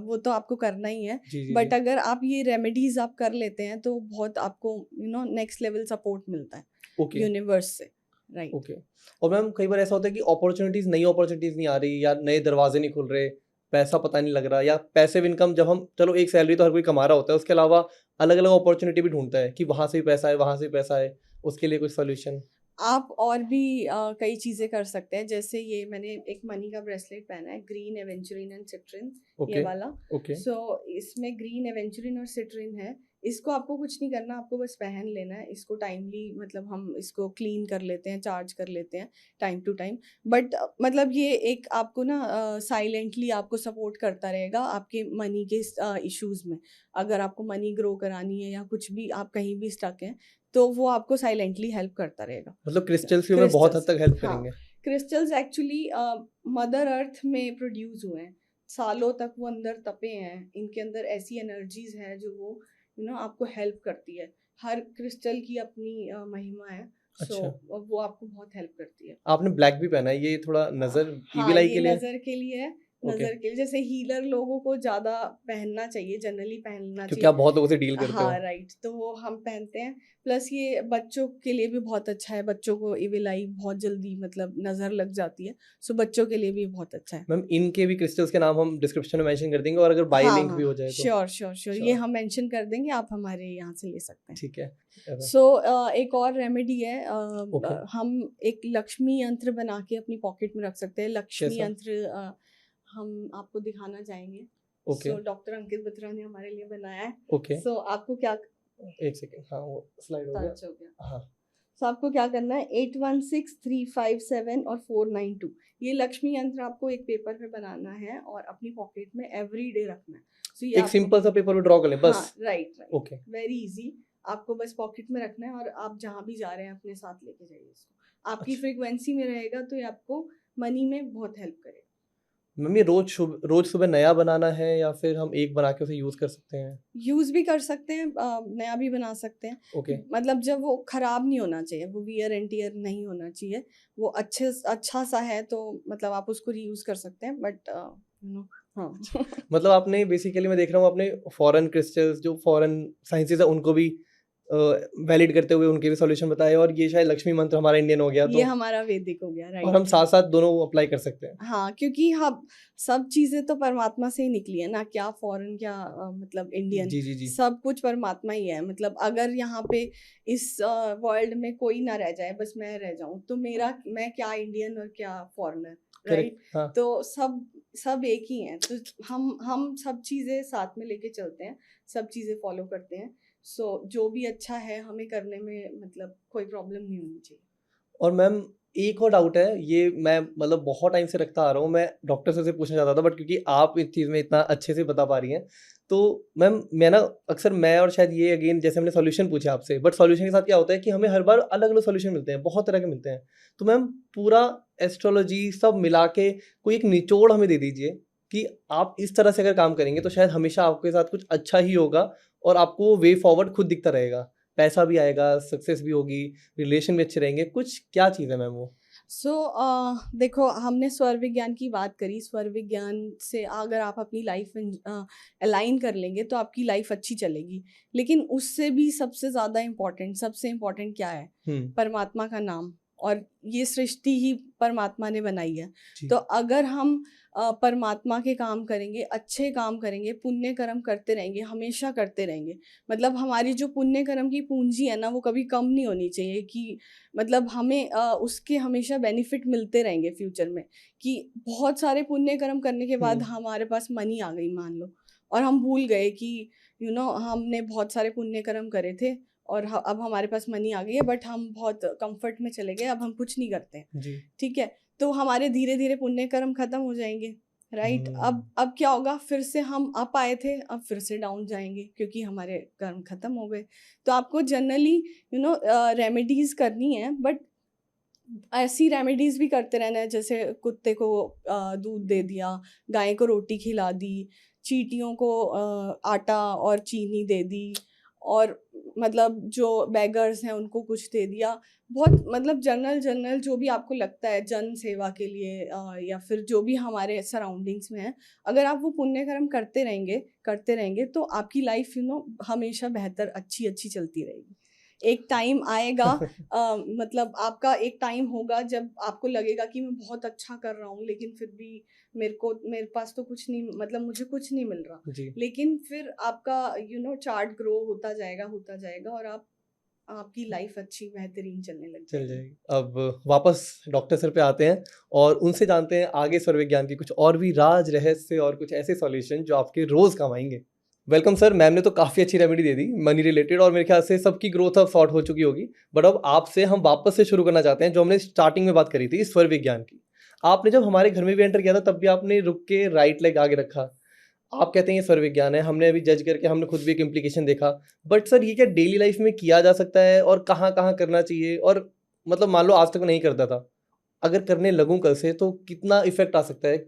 वो तो आपको करना ही है। जी, जी, बट जी। अगर आप ये रेमेडीज आप कर लेते हैं तो बहुत आपको नेक्स्ट लेवल सपोर्ट मिलता है ओके। यूनिवर्स से, राइट। ओके। और मैम कई बार ऐसा होता है कि नई अपॉर्चुनिटीज नहीं आ रही, या नए दरवाजे नहीं खुल रहे, पैसा पता नहीं लग रहा, या पैसिव इनकम, जब हम चलो एक सैलरी तो हर कोई कमा रहा होता है, उसके अलावा अलग अलग अपॉर्चुनिटी भी ढूंढता है कि वहां से भी पैसा है, वहां से भी पैसा है, उसके लिए कुछ सोल्यूशन? आप और भी कई चीज़ें कर सकते हैं। जैसे ये मैंने एक मनी का ब्रेसलेट पहना है, ग्रीन एवेंचुरिन एंड सिट्रिन, ये ओके। वाला। ओके। सो इसमें ग्रीन एवेंचुरिन और सिट्रिन है। इसको आपको कुछ नहीं करना, आपको बस पहन लेना है इसको टाइमली। मतलब हम इसको क्लीन कर लेते हैं, चार्ज कर लेते हैं टाइम टू टाइम। बट मतलब ये एक आपको ना साइलेंटली आपको सपोर्ट करता रहेगा आपके मनी के इश्यूज में। अगर आपको मनी ग्रो करानी है या कुछ भी, आप कहीं भी स्टक हैं, तो वो आपको साइलेंटली हेल्प करता रहेगा। मतलब क्रिस्टल्स भी हमें बहुत हद तक हेल्प हाँ, करेंगे। क्रिस्टल्स एक्चुअली मदर अर्थ में प्रोड्यूस हुए हैं, सालों तक वो अंदर तपे हैं। इनके अंदर ऐसी एनर्जीज है जो वो आपको हेल्प करती है। हर क्रिस्टल की अपनी महिमा है। सो अच्छा। वो आपको बहुत हेल्प करती है। आपने ब्लैक भी पहना है, ये थोड़ा नजर हाँ, इविल आई ये के लिए? नज़र के लिए है। ओके। नज़र के लिए, जैसे हीलर लोगों को ज़्यादा पहनना चाहिए, जनरली पहनना क्योंकि चाहिए। आप बहुत लोगों से डील करते हाँ, हो। राइट, तो वो हम पहनते हैं। प्लस ये बच्चों के लिए भी बहुत अच्छा है, बच्चों को इविल आई बहुत जल्दी मतलब नज़र लग जाती है। सो बच्चों के लिए भी बहुत अच्छा है। मैम इनके भी क्रिस्टल्स के नाम हम डिस्क्रिप्शन में मेंशन कर देंगे, और अगर बाय हाँ लिंक भी हाँ, हो जाए तो। श्योर श्योर श्योर, ये श्योर। हम मेंशन कर देंगे, आप हमारे यहाँ से ले सकते हैं। ठीक है। ऐसा। सो एक और रेमेडी है, ओके। हम एक लक्ष्मी यंत्र बना के अपनी पॉकेट में रख सकते हैं। लक्ष्मी कैसा? यंत्र हम आपको दिखाना चाहेंगे। ओके। सो डॉक्टर अंकित बत्रा ने हमारे लिए बनाया है। ओके। सो आपको क्या, एक सेकेंड, हाँ वो स्लाइड हो गया। टच हो गया। हाँ। सो आपको क्या करना है, 816357 और 492, ये लक्ष्मी यंत्र आपको एक पेपर पे बनाना है और अपनी पॉकेट में एवरी डे रखना है। सो ये एक सिंपल सा पेपर पे ड्रॉ कर लें बस? हाँ, right right, okay. Very easy. आपको बस पॉकेट में रखना है और आप जहाँ भी जा रहे हैं अपने साथ लेके जाइए इसको। आपकी अच्छा। फ्रीक्वेंसी में रहेगा तो ये आपको मनी में बहुत हेल्प करेगा। मैम ये रोज सुबह नया बनाना है या फिर हम एक बना के उसे यूज कर सकते हैं? यूज़ भी कर सकते हैं, नया भी बना सकते हैं। ओके। मतलब जब वो खराब नहीं होना चाहिए, वो वियर एंड टियर नहीं होना चाहिए, वो अच्छा सा है तो मतलब आप उसको रीयूज कर सकते हैं, बट हाँ। मतलब आपने बेसिकली, मैं देख रहा हूँ आपने फॉरेन क्रिस्टल्स, जो फॉरेन साइंसेज है, उनको भी वैलिड करते हुए उनके भी सॉल्यूशन बताए, और ये शायद लक्ष्मी मंत्र हमारा इंडियन हो गया, ये तो हमारा वैदिक हो गया, और राइट। हम साथ साथ दोनों अप्लाई कर सकते हैं। हाँ, क्योंकि हम सब चीजें तो परमात्मा से ही निकली है ना, क्या फॉरेन, क्या मतलब इंडियन, जी जी जी। सब कुछ परमात्मा ही है। मतलब अगर यहाँ पे इस वर्ल्ड में कोई ना रह जाए, बस मैं रह जाऊं, तो मैं क्या इंडियन और क्या फॉरेनर, राइट। करेक्ट। हाँ। तो सब एक ही हैं, तो हम सब चीजें साथ में लेके चलते हैं, सब चीजें फॉलो करते हैं। सो जो भी अच्छा है हमें करने में मतलब कोई प्रॉब्लम नहीं होनी चाहिए। और मैम एक और डाउट है, ये मैं मतलब बहुत टाइम से रखता आ रहा हूँ, मैं डॉक्टर से पूछना चाहता था, बट क्योंकि आप इस चीज़ में इतना अच्छे से बता पा रही हैं, तो मैम मैं ना अक्सर, मैं और शायद ये अगेन, जैसे हमने सॉल्यूशन पूछे आपसे, बट सॉल्यूशन के साथ क्या होता है कि हमें हर बार अलग अलग सॉल्यूशन मिलते हैं, बहुत तरह के मिलते हैं। तो मैम पूरा एस्ट्रोलॉजी सब मिला के कोई एक निचोड़ हमें दे दीजिए कि आप इस तरह से अगर काम करेंगे तो शायद हमेशा आपके साथ कुछ अच्छा ही होगा, और आपको वे फॉरवर्ड खुद दिखता रहेगा, पैसा भी आएगा, सक्सेस भी होगी, रिलेशन भी अच्छे रहेंगे। कुछ क्या चीज़ है मैम वो? सो देखो, हमने स्वर विज्ञान की बात करी। स्वर विज्ञान से अगर आप अपनी लाइफ अलाइन कर लेंगे तो आपकी लाइफ अच्छी चलेगी। लेकिन उससे भी सबसे इम्पोर्टेंट क्या है? परमात्मा का नाम। और ये सृष्टि ही परमात्मा ने बनाई है। जी। तो अगर हम परमात्मा के काम करेंगे, अच्छे काम करेंगे, पुण्य कर्म करते रहेंगे, हमेशा करते रहेंगे, मतलब हमारी जो पुण्य कर्म की पूंजी है ना, वो कभी कम नहीं होनी चाहिए, कि मतलब हमें उसके हमेशा बेनिफिट मिलते रहेंगे फ्यूचर में। कि बहुत सारे पुण्य कर्म करने के बाद हमारे पास मनी आ गई मान लो, और हम भूल गए कि हमने बहुत सारे पुण्य कर्म करे थे, और अब हमारे पास मनी आ गई है, बट हम बहुत कंफर्ट में चले गए, अब हम कुछ नहीं करते हैं। जी। ठीक है, तो हमारे धीरे धीरे पुण्य कर्म खत्म हो जाएंगे, राइट। अब क्या होगा, फिर से हम अप आए थे, अब फिर से डाउन जाएंगे, क्योंकि हमारे कर्म खत्म हो गए। तो आपको जनरली रेमेडीज करनी है, बट ऐसी रेमेडीज भी करते रहना है, जैसे कुत्ते को दूध दे दिया, गाय को रोटी खिला दी, चींटियों को आटा और चीनी दे दी, और मतलब जो बेगर्स हैं उनको कुछ दे दिया। बहुत मतलब जनरल जो भी आपको लगता है जन सेवा के लिए, या फिर जो भी हमारे सराउंडिंग्स में है, अगर आप वो पुण्य कर्म करते रहेंगे तो आपकी लाइफ हमेशा बेहतर अच्छी अच्छी चलती रहेगी। एक टाइम आएगा, मतलब आपका एक टाइम होगा जब आपको लगेगा कि मैं बहुत अच्छा कर रहा हूँ, लेकिन फिर भी मेरे पास तो कुछ नहीं, मतलब मुझे कुछ नहीं मिल रहा। जी। लेकिन फिर आपका चार्ट ग्रो होता जाएगा, और आपकी लाइफ अच्छी बेहतरीन चलने लग चल जाएगी। जाएगी। अब वापस डॉक्टर सर पे आते हैं और उनसे जानते हैं आगे स्वर विज्ञान की कुछ और भी राज रहस्य और कुछ ऐसे सॉल्यूशन जो आपके रोज काम आएंगे। Welcome sir. मैम ने तो काफ़ी अच्छी remedy they the money related, और मेरे ख्याल से सबकी ग्रोथ अब सॉर्ट हो चुकी होगी। बट अब आपसे हम वापस से शुरू करना चाहते हैं जो हमने स्टार्टिंग में बात करी थी स्वर विज्ञान की। आपने जब हमारे घर में भी एंटर किया था तब भी आपने रुक के राइट लेग आगे रखा। आप कहते हैं ये स्वर विज्ञान है, हमने अभी जज करके हमने खुद भी एक इम्प्लीकेशन देखा। बट सर ये क्या डेली लाइफ में किया जा सकता है और कहाँ कहाँ करना चाहिए? और मतलब मान लो आज तक नहीं करता था, अगर करने लगूं कल से तो कितना इफेक्ट आ सकता है?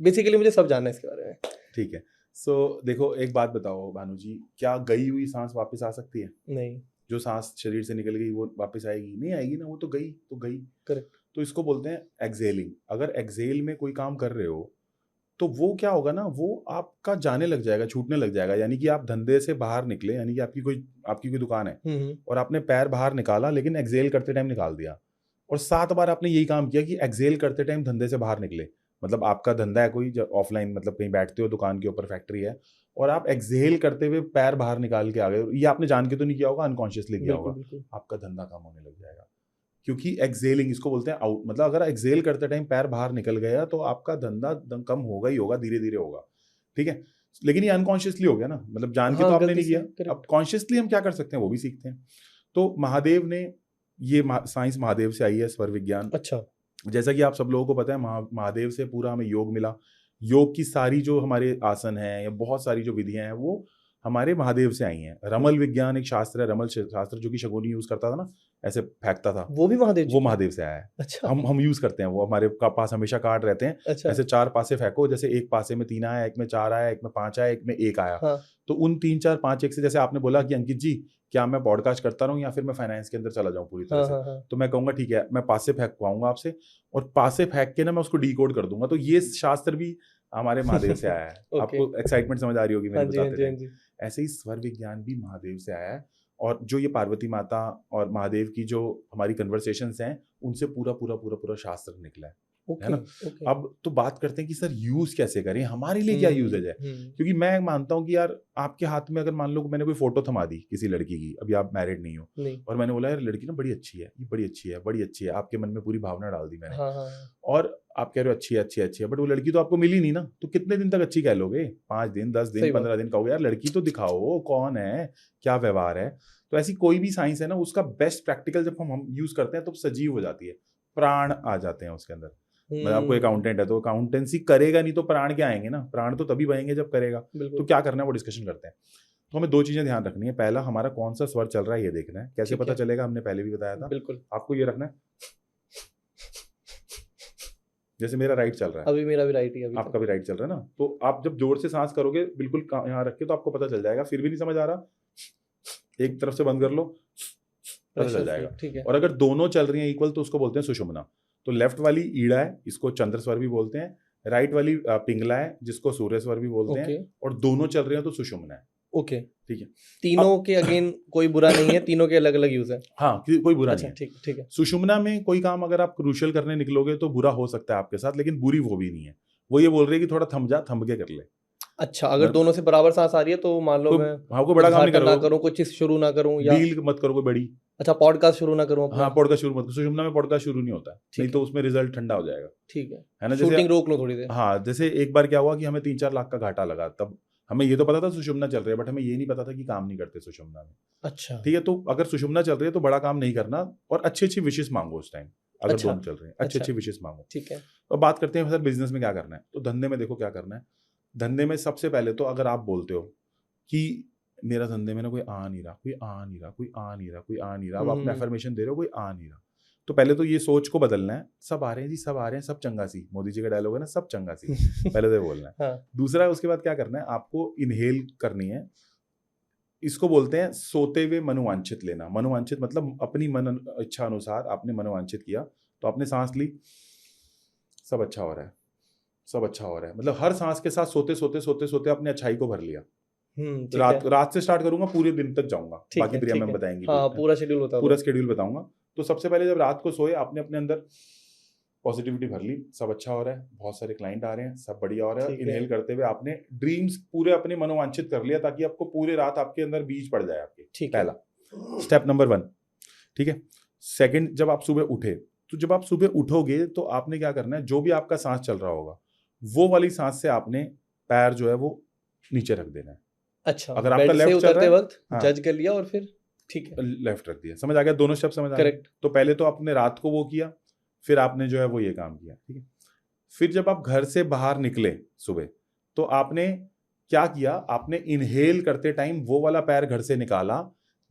बेसिकली मुझे सब जानना है इसके बारे में। ठीक है। सो देखो, एक बात बताओ भानु जी, क्या गई हुई सांस वापस आ सकती है? नहीं। जो सांस शरीर से निकल गई वो वापस आएगी? नहीं आएगी ना, वो तो गई तो गई। करेक्ट। तो इसको बोलते हैं एक्सेलिंग। अगर एक्सेल में कोई काम कर रहे हो तो वो क्या होगा ना, वो आपका जाने लग जाएगा, छूटने लग जाएगा। यानी कि आप धंधे से बाहर निकले, यानी कि आपकी कोई दुकान है और आपने पैर बाहर निकाला, लेकिन एक्सेल करते टाइम निकाल दिया, और 7 बार आपने यही काम किया कि एक्सेल करते टाइम धंधे से बाहर निकले। मतलब आपका धंधा है कोई ऑफलाइन, मतलब कहीं बैठते हो, दुकान के ऊपर फैक्ट्री है, और आप एक्सेल करते हुए पैर बाहर निकाल के आ गए। ये आपने जान के तो नहीं किया होगा, अनकॉन्शियसली किया बिल्कुल होगा। बिल्कुल। आपका धंधा कम होने लग जाएगा, क्योंकि एक्सेलिंग इसको बोलते हैं आउट। मतलब अगर एक्सेल करते टाइम पैर बाहर निकल गया तो आपका धंधा कम होगा ही होगा, धीरे धीरे होगा। ठीक है, लेकिन ये अनकॉन्शियसली हो गया ना, मतलब जान के हाँ, तो आपने गलती नहीं से, किया। करेक्ट। अब कॉन्शियसली हम क्या कर सकते हैं वो भी सीखते हैं। तो महादेव ने ये साइंस महादेव से आई है, स्वर विज्ञान। अच्छा। जैसा कि आप सब लोगों को पता है, महादेव से पूरा हमें योग मिला। योग की सारी जो हमारे आसन हैं या बहुत सारी जो विधियां हैं वो हमारे महादेव से आई हैं। रमल विज्ञान एक शास्त्र है, रमल शास्त्र, जो कि शगुनी यूज करता था ना, ऐसे फेंकता था, वो भी महादेव जी वो का? महादेव से आया है। अच्छा हम यूज करते हैं वो, हमारे पास हमेशा कार्ड रहते हैं। अच्छा ऐसे 4 पासे फेंको, जैसे एक पासे में 3 आया, एक में 4 आया, एक में 5 आया, एक में 1 आया। हाँ तो उन 3 4 5 1 से, जैसे आपने बोला कि अंकित जी क्या मैं पॉडकास्ट करता रहूं या फिर मैं फाइनेंस के अंदर चला जाऊं पूरी तरह हाँ से, हाँ हाँ तो मैं कहूंगा ठीक है, मैं पासे फेंक पाऊंगा आपसे, और पासे फेंक के ना मैं उसको डीकोड कर दूंगा। तो ये शास्त्र भी हमारे महादेव से आया है। ओके। आपको एक्साइटमेंट समझ आ रही होगी हाँ मेरी जी हाँ बताते जी हाँ टाइम। जी ऐसे ही स्वर विज्ञान भी महादेव से आया है, और जो ये पार्वती माता और महादेव की जो हमारी कन्वर्सेशंस हैं, उनसे पूरा पूरा पूरा पूरा शास्त्र निकला है ओके ना। ओके अब तो बात करते हैं कि सर यूज कैसे करें, हमारे लिए क्या यूजेज है। क्योंकि मैं मानता हूँ कि यार आपके हाथ में अगर मान लो मैंने कोई फोटो थमा दी किसी लड़की की, अभी आप मैरिड नहीं हो, नहीं और मैंने बोला यार लड़की ना बड़ी अच्छी है, ये बड़ी अच्छी है, बड़ी अच्छी है, आपके मन में पूरी भावना डाल दी मैंने, हाँ हाँ हाँ और आप कह रहे हो अच्छी है अच्छी है अच्छी है, बट वो लड़की तो आपको मिली नहीं ना, तो कितने दिन तक अच्छी कह लोगे? 5 दिन 10 सही दिन बात। 15 दिन कहोगे यार लड़की तो दिखाओ, कौन है, क्या व्यवहार है। तो ऐसी कोई भी साइंस है ना, उसका बेस्ट प्रैक्टिकल जब हम यूज करते हैं तो सजीव हो जाती है, प्राण आ जाते हैं उसके अंदर। मतलब आपको अकाउंटेंट है तो अकाउंटेंसी करेगा नहीं तो प्राण क्या आएंगे ना, प्राण तो तभी बहेंगे जब करेगा। तो बिल्कुल क्या करना है वो डिस्कशन करते हैं। तो हमें 2 चीजें ध्यान रखनी है। पहला, हमारा कौन सा स्वर चल रहा है ये देखना है। कैसे ठीक पता है। चलेगा, हमने पहले भी बताया था, बिल्कुल आपको ये रखना है, जैसे मेरा राइट चल रहा है, अभी मेरा भी राइट ही है अभी आपका भी राइट चल रहा है ना, तो आप जब जोर से सांस करोगे बिल्कुल यहाँ रख के, तो आपको पता चल जाएगा। फिर भी नहीं समझ आ रहा, एक तरफ से बंद कर लो, पता Pressure चल free, जाएगा। ठीक है और अगर दोनों चल रही हैं इक्वल तो उसको बोलते हैं सुषुम्ना। तो लेफ्ट वाली ईड़ा है, इसको चंद्र स्वर भी बोलते हैं। राइट वाली पिंगला है, जिसको सूर्य स्वर भी बोलते ओके हैं। और दोनों चल रहे हैं तो सुषुम्ना है। ओके ठीक है, तीनों के अगेन कोई बुरा नहीं है, तीनों के अलग अलग यूज है। हाँ कोई बुरा अच्छा नहीं है। ठीक ठीक है सुषुम्ना में कोई काम अगर आप क्रूशियल करने निकलोगे तो बुरा हो सकता है आपके साथ, लेकिन बुरी वो भी नहीं है। वो ये बोल रही है कि थोड़ा थम जा, थम के कर ले। अच्छा अगर दोनों से बराबर सांस आ रही है तो मान लो मैं कोई बड़ा काम नहीं उद्घाटन ना करो, करूं, कुछ चीज शुरू ना करूं, या डील मत करो कोई बड़ी। अच्छा पॉडकास्ट शुरू ना करूं अपना। हाँ पॉडकास्ट शुरू मत करो, सुषुम्ना में पॉडकास्ट शुरू नहीं होता है, नहीं है। तो उसमें रिजल्ट ठंडा हो जाएगा, ठीक है ना। शूटिंग जैसे रोक लो थोड़ी देर। हाँ, जैसे एक बार क्या हुआ कि हमें 3-4 लाख का घाटा लगा, तब हमें ये तो पता था सुषुम्ना चल रही है, बट हमें ये नहीं पता था कि काम नहीं करते सुषुम्ना में। अच्छा ठीक है, तो अगर सुषुम्ना चल रही है तो बड़ा काम नहीं करना, और अच्छी अच्छी विशेष मांगो उस टाइम। अगर अच्छा, दोनों चल रहे हैं अच्छी अच्छा। अच्छी विशेष मांगो। ठीक है अब बात करते हैं सर बिजनेस में क्या करना है। तो धंधे में देखो क्या करना है। धंधे में सबसे पहले तो अगर आप बोलते हो कि मेरा धंधे में ना कोई आ नहीं रहा, कोई आ नहीं रहा, कोई आ नहीं रहा, कोई आ नहीं रहा, अब आप एफर्मेशन दे रहे हो कोई आ नहीं रहा, तो पहले तो ये सोच को बदलना है। सब आ रहे हैं जी, सब आ रहे हैं, सब चंगा सी, मोदी जी का डायलॉग है ना, सब चंगा सी। पहले तो ये बोलना है। हाँ दूसरा, उसके बाद क्या करना है, आपको इनहेल करनी है। इसको बोलते हैं सोते हुए मनोवांछित लेना। मनोवांछित मतलब अपनी मन इच्छा अनुसार आपने मनोवांछित किया, तो आपने सांस ली, सब अच्छा हो रहा है, सब अच्छा हो रहा है, मतलब हर सांस के साथ सोते सोते सोते सोते आपने अच्छाई को भर लिया। ठीक है रात से स्टार्ट करूंगा, पूरे दिन तक जाऊंगा, ठीक बाकी है, प्रिया ठीक मैम है। बताएंगी। हाँ पूरा शेड्यूल होता है पूरा शेड्यूल बताऊंगा। तो सबसे पहले जब रात को सोए, आपने अपने अंदर पॉजिटिविटी भर ली, सब अच्छा हो रहा है, बहुत सारे क्लाइंट आ रहे हैं, सब बढ़िया हो रहा है। ठीक है। इनहेल करते हुए आपने ड्रीम्स पूरे अपने मनोवांछित कर लिया, ताकि आपको पूरे रात आपके अंदर बीज पड़ जाए आपके। ठीक है पहला स्टेप नंबर 1। ठीक है। सेकंड, जब आप सुबह उठे, तो जब आप सुबह उठोगे तो आपने क्या करना है, जो भी आपका सांस चल रहा होगा वो वाली सांस से आपने पैर जो है वो नीचे रख देना है। अच्छा अगर आपका बेड से लेफ्ट चल उतरते रहा है, वक्त हाँ। जज कर लिया और फिर ठीक है लेफ्ट रख दिया। समझ आ गया? दोनों स्टेप समझ आ गए? करेक्ट तो पहले तो आपने रात को वो किया, फिर आपने जो है वो ये काम किया। ठीक है। फिर जब आप घर से बाहर निकले सुबह, तो आपने क्या किया, आपने इनहेल करते टाइम वो वाला पैर घर से निकाला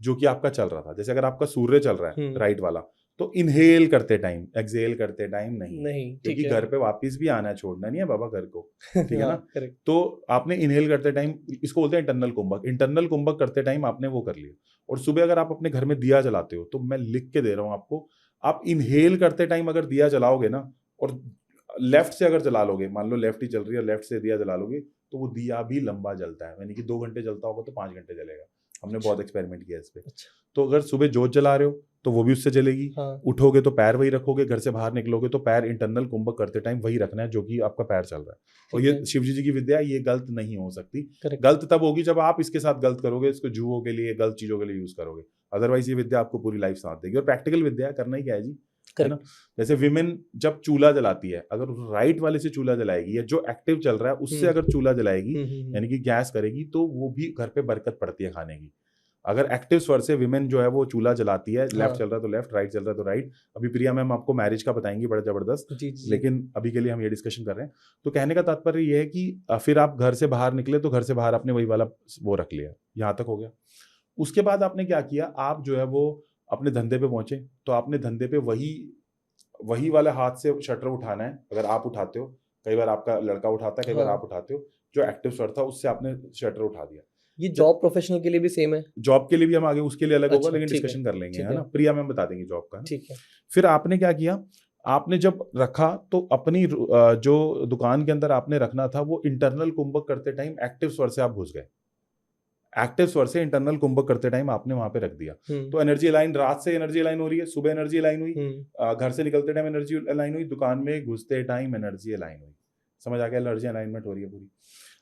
जो कि आपका चल रहा था। जैसे अगर आपका सूर्य चल रहा है राइट वाला, तो इनहेल करते टाइम, एक्सहेल करते टाइम नहीं, क्योंकि घर पे वापस भी आना है, छोड़ना नहीं है बाबा घर को। ठीक है ना। करेक्ट तो आपने इनहेल करते टाइम, इसको बोलते हैं इंटरनल कुंभक। इंटरनल कुंभक करते टाइम आपने वो कर लिया। और सुबह अगर आप अपने घर में दिया जलाते हो, तो मैं लिख के दे रहा हूं आपको, आप इनहेल करते टाइम अगर दिया जलाओगे ना, और लेफ्ट से अगर जला लोगे, मान लो लेफ्ट ही चल रही है, लेफ्ट से दिया जला लोगे, तो वो दिया भी लंबा जलता है। यानी कि 2 घंटे जलता होगा तो 5 घंटे जलेगा। हमने बहुत एक्सपेरिमेंट किया इस पे। अच्छा। तो अगर सुबह जोत जला रहे हो तो वो भी उससे जलेगी। हाँ उठोगे तो पैर वही रखोगे, घर से बाहर निकलोगे तो पैर इंटरनल कुंभक करते टाइम वही रखना है जो कि आपका पैर चल रहा है। और ये शिव जी की विद्या है, ये गलत नहीं हो सकती। करेक्ट गलत तब होगी जब आप इसके साथ गलत करोगे, इसको जुओं के लिए, गलत चीजों के लिए यूज करोगे। अदरवाइज ये विद्या आपको पूरी लाइफ साथ देगी। और प्रैक्टिकल विद्या है, करना ही क्या है जी, है ना। जैसे विमेन जब चूल्हा जलाती है, अगर राइट वाले से चूल्हा जलाएगी, या जो एक्टिव चल रहा है उससे अगर चूल्हा जलाएगी, यानी कि गैस करेगी, तो वो भी घर पे बरकत पड़ती है खाने की। अगर एक्टिव स्वर से विमेन जो है वो चूल्हा जलाती है, लेफ्ट हाँ। चल रहा है तो लेफ्ट, राइट चल रहा है तो राइट। अभी प्रिया मैम आपको मैरिज का बताएंगी बड़ा जबरदस्त, जी जी। लेकिन अभी के लिए हम ये डिस्कशन कर रहे हैं। तो कहने का तात्पर्य ये है कि फिर आप घर से बाहर निकले तो घर से बाहर आपने वही वाला वो रख लिया, यहाँ तक हो गया। उसके बाद आपने क्या किया, आप जो है वो अपने धंधे पे पहुंचे, तो आपने धंधे पे वही वाला हाथ से शटर उठाना है। अगर आप उठाते हो, कई बार आपका लड़का उठाता है, कई बार हाँ। आप उठाते हो, जो एक्टिव स्वर था उससे आपने शटर उठा दिया। ये जॉब प्रोफेशनल के लिए भी सेम है? जॉब के लिए भी हम आगे उसके लिए अलग होगा, अच्छा, लेकिन ठीक है, डिस्कशन कर लेंगे, ठीक है है। ना। प्रिया मैम बता देंगे जॉब का, है ना? ठीक है। फिर आपने क्या किया, आपने जब रखा तो अपनी जो दुकान के अंदर आपने रखना था वो इंटरनल कुंभक करते टाइम एक्टिव स्वर से आप घुस गए। एक्टिव स्वर से इंटरनल कुंभक करते टाइम आपने वहां पे रख दिया। तो एनर्जी अलाइन, रात से एनर्जी अलाइन हो रही है, सुबह एनर्जी अलाइन हुई, घर से निकलते टाइम एनर्जी अलाइन हुई, दुकान में घुसते टाइम एनर्जी अलाइन हुई। समझ आ गया, एनर्जी अलाइनमेंट हो रही है पूरी।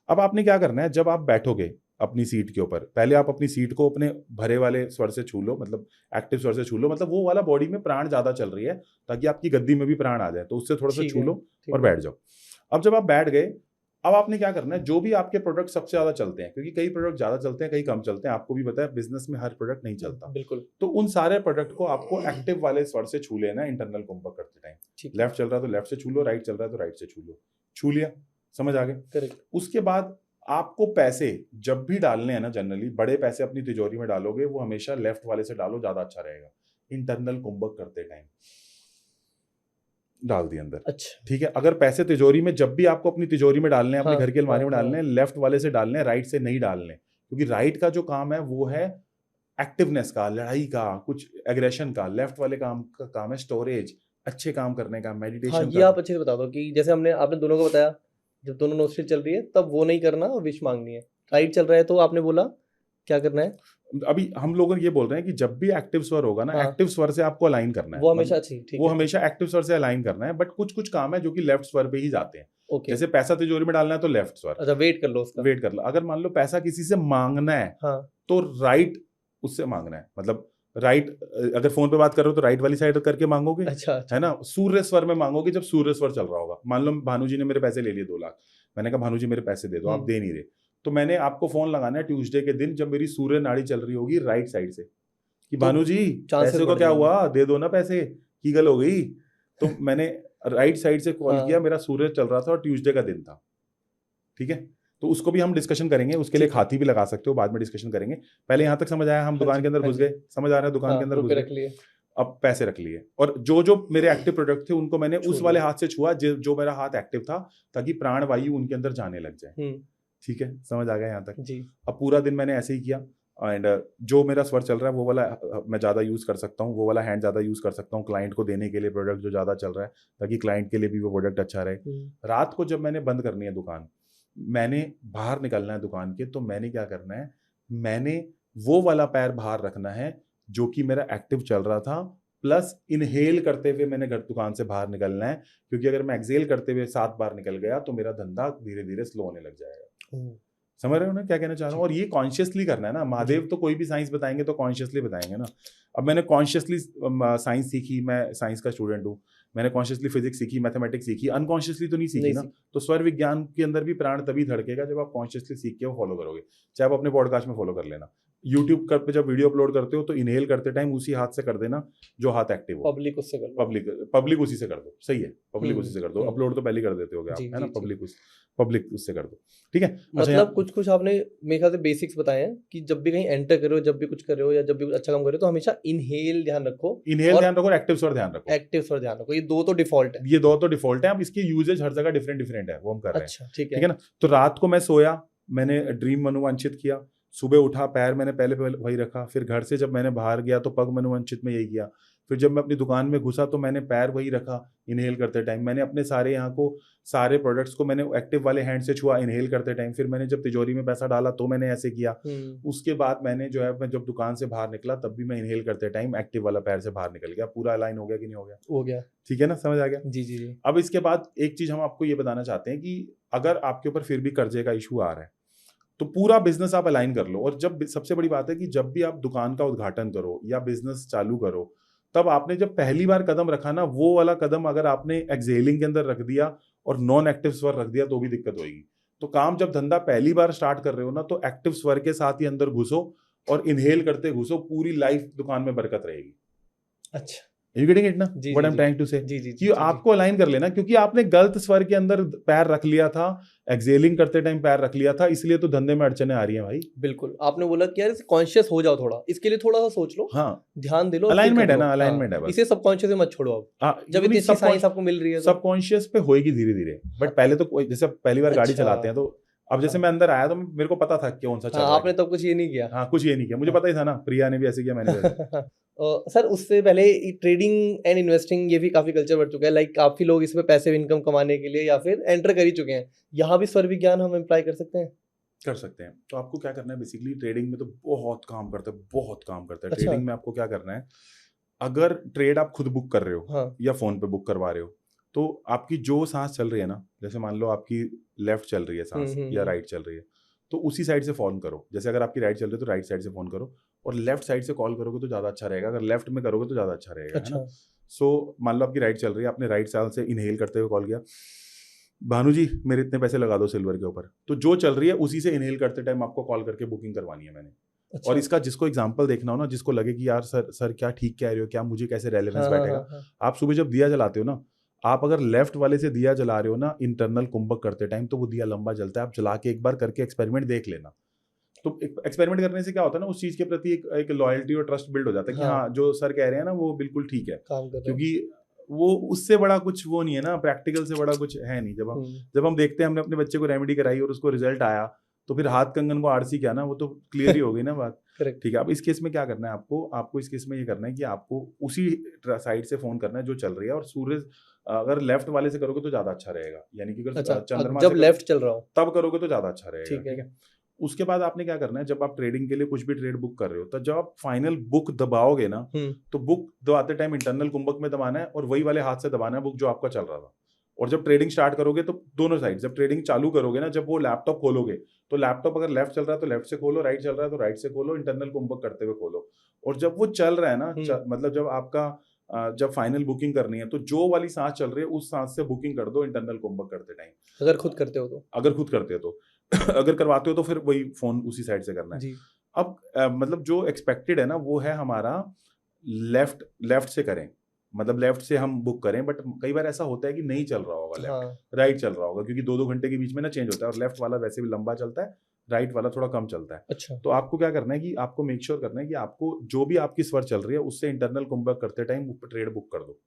अब आपने क्या करना है, जब आप बैठोगे अपनी सीट के ऊपर, पहले आप अपनी सीट को अपने भरे वाले स्वर से छू लो, मतलब एक्टिव स्वर से छू लो, मतलब वो वाला बॉडी में प्राण ज्यादा चल रही है, ताकि आपकी गद्दी में भी प्राण आ जाए, तो उससे थोड़ा सा ठीक छू है, लो ठीक और है। बैठ जाओ। अब जब आप बैठ गए, अब आपने क्या करना है, जो भी आपके प्रोडक्ट सबसे ज्यादा चलते हैं, क्योंकि कई प्रोडक्ट ज्यादा चलते हैं, कई कम चलते हैं, आपको भी पता है बिजनेस में हर प्रोडक्ट नहीं चलता, बिल्कुल। तो उन सारे प्रोडक्ट को आपको एक्टिव वाले स्वर से छू लेना है इंटरनल कुंभक करते टाइम। ठीक है, लेफ्ट चल रहा है तो लेफ्ट से छू लो, राइट चल रहा है तो राइट से छू लो, छू लिया। समझ आ गया। करेक्ट। उसके बाद आपको पैसे जब भी डालने हैं ना, जनरली बड़े पैसे अपनी तिजोरी में डालोगे, वो हमेशा लेफ्ट वाले से डालो, ज्यादा अच्छा रहेगा। इंटरनल कुंभक करते टाइम डाल दिए अंदर, अच्छा। ठीक है। अगर पैसे तिजोरी में जब भी आपको अपनी तिजोरी में डालने हैं, अपने हाँ, घर की अलमारी में हाँ, डालने हैं, लेफ्ट वाले से डालने हैं, राइट से नहीं डालने, क्योंकि राइट का जो काम है वो है एक्टिवनेस का, लड़ाई का, कुछ एग्रेशन का। लेफ्ट वाले काम का काम है स्टोरेज, अच्छे काम करने का, हाँ, मेडिटेशन ये का। आप अच्छे से बता दो कि जैसे आपने दोनों को बताया, जब दोनों नोस्ट्रिल चल रही है तब वो नहीं करना और विश मांगनी है। राइट चल रहा है तो आपने बोला क्या करना है? अभी हम लोग ये बोल रहे हैं कि जब भी एक्टिव स्वर होगा ना, हाँ। एक्टिव स्वर से आपको अलाइन करना है, वो हमेशा अच्छी, ठीक वो है। हमेशा एक्टिव स्वर से अलाइन करना है। बट कुछ कुछ काम है जो कि लेफ्ट स्वर पे ही जाते हैं। ओके। जैसे पैसा तिजोरी में डालना है तो लेफ्ट स्वर, अच्छा, वेट कर लो उसका। वेट कर लो। अगर मान लो पैसा किसी से मांगना है हाँ। तो राइट उससे मांगना है, मतलब राइट, अगर फोन पे बात कर रहे हो तो राइट वाली साइड करके मांगोगे, अच्छा, है ना। सूर्य स्वर में मांगोगे जब सूर्य स्वर चल रहा होगा। मान लो भानु जी ने मेरे पैसे ले लिए 2 लाख, मैंने कहा भानु जी मेरे पैसे दे दो, आप दे नहीं रहे, तो मैंने आपको फोन लगाना है ट्यूसडे के दिन जब मेरी सूर्य नाड़ी चल रही होगी राइट साइड से, कि तो भानु जी chances पैसे को बढ़ क्या जाएंगे। हुआ, दे दो ना पैसे, की गल हो गई। तो मैंने राइट साइड से कॉल हाँ। किया, मेरा सूर्य चल रहा था और ट्यूसडे का दिन था, ठीक है। तो उसको भी हम डिस्कशन करेंगे, उसके लिए ठीक है। खाती भी लगा सकते हो, बाद में डिस्कशन करेंगे। पहले यहाँ तक समझ आया, हम हाँ दुकान जी, के अंदर हाँ घुस जी। गए, समझ आ रहा है, दुकान के अंदर घुस रुपए गए, रख लिए। अब पैसे रख लिए, और जो जो मेरे एक्टिव प्रोडक्ट थे उनको मैंने छू उस वाले हाथ से छुआ जो मेरा हाथ एक्टिव था, ताकि प्राण वायु उनके अंदर जाने लग जाए। ठीक है, समझ आ गया यहाँ तक। जी। अब पूरा दिन मैंने ऐसे ही किया, एंड जो मेरा स्वर चल रहा है वो वाला मैं ज़्यादा यूज़ कर सकता हूँ, वो वाला हैंड ज़्यादा यूज़ कर सकता हूँ क्लाइंट को देने के लिए प्रोडक्ट जो ज़्यादा चल रहा है, ताकि क्लाइंट के लिए भी वो प्रोडक्ट अच्छा रहे। रात को जब मैंने बंद करनी है दुकान, मैंने बाहर निकलना है दुकान के, तो मैंने क्या करना है, मैंने वो वाला पैर बाहर रखना है जो कि मेरा एक्टिव चल रहा था, प्लस इनहेल करते हुए मैंने घर दुकान से बाहर निकलना है, क्योंकि अगर मैं एक्सेल करते हुए 7 बार निकल गया तो मेरा धंधा धीरे धीरे स्लो होने लग जाएगा। समझ रहे हो ना क्या कहना चाह रहा हूँ। और ये कॉन्शियसली करना है ना, महादेव तो कोई भी साइंस बताएंगे तो कॉन्शियसली बताएंगे ना। अब मैंने कॉन्शियसली साइंस सीखी, मैं साइंस का स्टूडेंट हूँ, मैंने कॉन्शियसली फिजिक्स सीखी, मैथमेटिक्स सीखी, अनकॉन्शियसली तो नहीं सीखी ना। तो स्वर विज्ञान के अंदर भी प्राण तभी धड़केगा जब आप कॉन्शियसली सीख के वो फॉलो करोगे। चाहे आप अपने पॉडकास्ट में फॉलो कर लेना, यूट्यूब पे जब वीडियो अपलोड करते हो तो इनहेल करते टाइम उसी हाथ से कर देना जो हाथ एक्टिव हो। पब्लिक उससे कर लो। पब्लिक उसी से कर दो, सही है, पब्लिक उसी से कर दो। अपलोड तो पहले कर देते होगे आप, जी, है ना। जी, पब्लिक उससे कर दो, ठीक है। मतलब कुछ आपने मेरे ख्याल से बेसिक्स बताए हैं कि जब भी कहीं एंटर करो, जब भी कुछ कर रहे हो या जब भी कुछ अच्छा काम कर रहे हो तो हमेशा इनहेल ध्यान रखो, इनहेल ध्यान रखो, एक्टिव स्वर ध्यान रखो। एक्टिव स्वर ध्यान रखो, ये 2 तो डिफॉल्ट है। ये 2 तो डिफॉल्ट है। अब इसके यूजेज हर जगह डिफरेंट है, वो हम कर रहे हैं। अच्छा, ठीक है ना। तो रात को मैं सोया, मैंने ड्रीम मनोवांछित किया, सुबह उठा पैर मैंने पहले वही रखा, फिर घर से जब मैंने बाहर गया तो पग मनोवांछित में यही किया, फिर जब मैं अपनी दुकान में घुसा तो मैंने पैर वही रखा इनहेल करते टाइम। मैंने अपने सारे यहाँ को सारे प्रोडक्ट्स को मैंने एक्टिव वाले हैंड से छुआ इनहेल करते टाइम। फिर मैंने जब तिजोरी में पैसा डाला तो मैंने ऐसे किया। उसके बाद मैंने जो है, मैं जब दुकान से बाहर निकला तब भी मैं इनहेल करते टाइम एक्टिव वाला पैर से बाहर निकल गया। पूरा अलाइन हो गया कि नहीं हो गया? हो गया। ठीक है ना, समझ आ गया। जी जी जी। अब इसके बाद एक चीज हम आपको ये बताना चाहते हैं कि अगर आपके ऊपर फिर भी कर्जे का इशू आ रहा है तो पूरा बिजनेस आप अलाइन कर लो। और जब सबसे बड़ी बात है कि जब भी आप दुकान का उद्घाटन करो या बिजनेस चालू करो, तब आपने जब पहली बार कदम रखा ना, वो वाला कदम अगर आपने एक्सेलिंग के अंदर रख दिया और नॉन एक्टिव स्वर रख दिया तो भी दिक्कत होगी। तो काम जब धंधा पहली बार स्टार्ट कर रहे हो ना, तो एक्टिव स्वर के साथ ही अंदर घुसो और इनहेल करते घुसो, पूरी लाइफ दुकान में बरकत रहेगी। अच्छा। यू गेटिंग इट ना, जी, व्हाट जी, आई एम जी। Trying to say? जी, जी, जी, कि जी, आपको अलाइन कर लेना, क्योंकि आपने गलत स्वर के अंदर पैर रख लिया था, एक्सेलिंग करते टाइम पैर रख लिया था, इसलिए तो धंधे में अड़चने आ रही हैं भाई। बिल्कुल, आपने बोला कि यार कॉन्शियस हो जाओ थोड़ा, इसके लिए थोड़ा सा सोच लो, हाँ, ध्यान दे लो और फिर अलाइनमेंट कर है लो। ना, अलाइनमेंट हाँ, है बस। इसे सबकॉन्शियस में मत छोड़ो अब, हाँ, जब इतनी अच्छी साइंस आपको मिल रही है तो। सबकॉन्शियस पे होएगी धीरे धीरे, बट पहले तो जैसे पहली बार गाड़ी अच्छा। चलाते हैं तो अब जैसे हाँ। मैं अंदर आया तो मेरे को पता था कौन सा चल हाँ, रहा आपने है। तब कुछ ये नहीं किया। हाँ, कुछ ये नहीं किया, मुझे हाँ। पता ही था ना, प्रिया ने भी ऐसे किया, मैंने भी ऐसे। सर उससे पहले ट्रेडिंग एंड इन्वेस्टिंग ये भी काफी कल्चर बढ़ चुका है, लाइक काफी लोग इसमें पैसिव इनकम कमाने के लिए या फिर एंटर कर ही चुके हैं, यहाँ भी स्वर विज्ञान हम अप्लाई कर सकते हैं? कर सकते हैं। तो आपको क्या करना है बेसिकली, ट्रेडिंग में तो बहुत काम करता है, बहुत काम करता है। अच्छा। ट्रेडिंग में आपको क्या करना है, अगर ट्रेड आप खुद बुक कर रहे हो हाँ। या फोन पे बुक करवा रहे हो, तो आपकी जो सांस चल रही है ना, जैसे मान लो आपकी लेफ्ट चल रही है सांस या राइट चल रही है, तो उसी साइड से फोन करो। जैसे अगर आपकी राइट चल रही है तो राइट साइड से फोन करो, और लेफ्ट साइड से कॉल करोगे तो ज्यादा अच्छा रहेगा। अगर लेफ्ट में करोगे तो ज्यादा अच्छा रहेगा, है ना। अच्छा। सो मान लो आपकी राइट चल रही है, आपने राइट साइड से इनहेल करते हुए कॉल किया, भानु जी मेरे इतने पैसे लगा दो सिल्वर के ऊपर, तो जो चल रही है उसी से इनहेल करते टाइम आपको कॉल करके बुकिंग करवानी है मैंने। अच्छा। और इसका जिसको एग्जांपल देखना हो ना, जिसको लगे कि यार सर क्या ठीक कह रहे हो, क्या मुझे कैसे रेलेवेंस हाँ, बैठेगा, हाँ, हाँ। आप सुबह जब दिया जलाते हो ना, आप अगर लेफ्ट वाले से दिया जला रहे हो ना इंटरनल कुंभक करते टाइम, तो वो दिया लंबा जलता है। आप जला के एक बार करके एक्सपेरिमेंट देख लेना। तो एक्सपेरिमेंट करने से क्या होता है ना, उस चीज के प्रति एक लॉयल्टी और ट्रस्ट बिल्ड हो जाता है कि हाँ। हाँ जो सर कह रहे हैं ना वो बिल्कुल ठीक है, काम कर रहे हैं। क्योंकि वो उससे बड़ा कुछ वो नहीं है ना, प्रैक्टिकल से बड़ा कुछ है नहीं। जब हम देखते हैं हमने अपने बच्चे को रेमेडी कराई और उसको रिजल्ट आया, तो फिर हाथ कंगन को आरसी क्या ना, वो तो क्लियर ही हो गई ना बात। करेक्ट। ठीक है, अब इस केस में क्या करना है आपको इस केस में ये करना है कि आपको उसी साइड से फोन करना है जो चल रही है, और सूरज अगर लेफ्ट वाले से करोगे तो ज्यादा अच्छा रहेगा, यानी कि अगर अच्छा, चंद्रमा जब से लेफ्ट चल रहा हो तब करोगे तो ज्यादा अच्छा रहेगा। ठीक है। ठीक है, उसके बाद आपने क्या करना है, जब आप ट्रेडिंग के लिए कुछ भी ट्रेड बुक कर रहे हो, तो जब आप फाइनल बुक दबाओगे ना, तो बुक दबाते टाइम इंटरनल कुंभक में दबाना है और वही वाले हाथ से दबाना है बुक जो आपका चल रहा था। और जब ट्रेडिंग स्टार्ट करोगे तो दोनों साइड, जब ट्रेडिंग चालू करोगे ना, जब वो लैपटॉप खोलोगे, तो लैपटॉप अगर लेफ्ट चल रहा है तो लेफ्ट से खोलो, राइट चल रहा है तो राइट से खोलो, इंटरनल कुंभक करते हुए खोलो। और जब वो चल रहा है ना, मतलब जब आपका जब फाइनल बुकिंग करनी है, तो जो वाली सांस चल रही है उस सांस से बुकिंग कर दो इंटरनल कुंभक करते टाइम, अगर खुद करते हो तो। अगर खुद करते हो तो। अगर करवाते हो तो फिर वही फोन उसी साइड से करना है जी। अब मतलब जो एक्सपेक्टेड है ना वो है हमारा लेफ्ट से करें, मतलब लेफ्ट से हम बुक करें, बट कई बार ऐसा होता है कि नहीं चल रहा होगा लेफ्ट, हाँ। राइट चल रहा होगा, क्योंकि 2-2 घंटे के बीच में ना चेंज होता है, और लेफ्ट वाला वैसे भी लंबा चलता है, राइट वाला थोड़ा कम चलता है। अच्छा। तो आपको क्या करना है कि आपको मेक श्योर करना है कि आपको जो भी आपकी स्वर चल रही है उससे इंटरनल कुंभक करते टाइम ट्रेड बुक कर दो।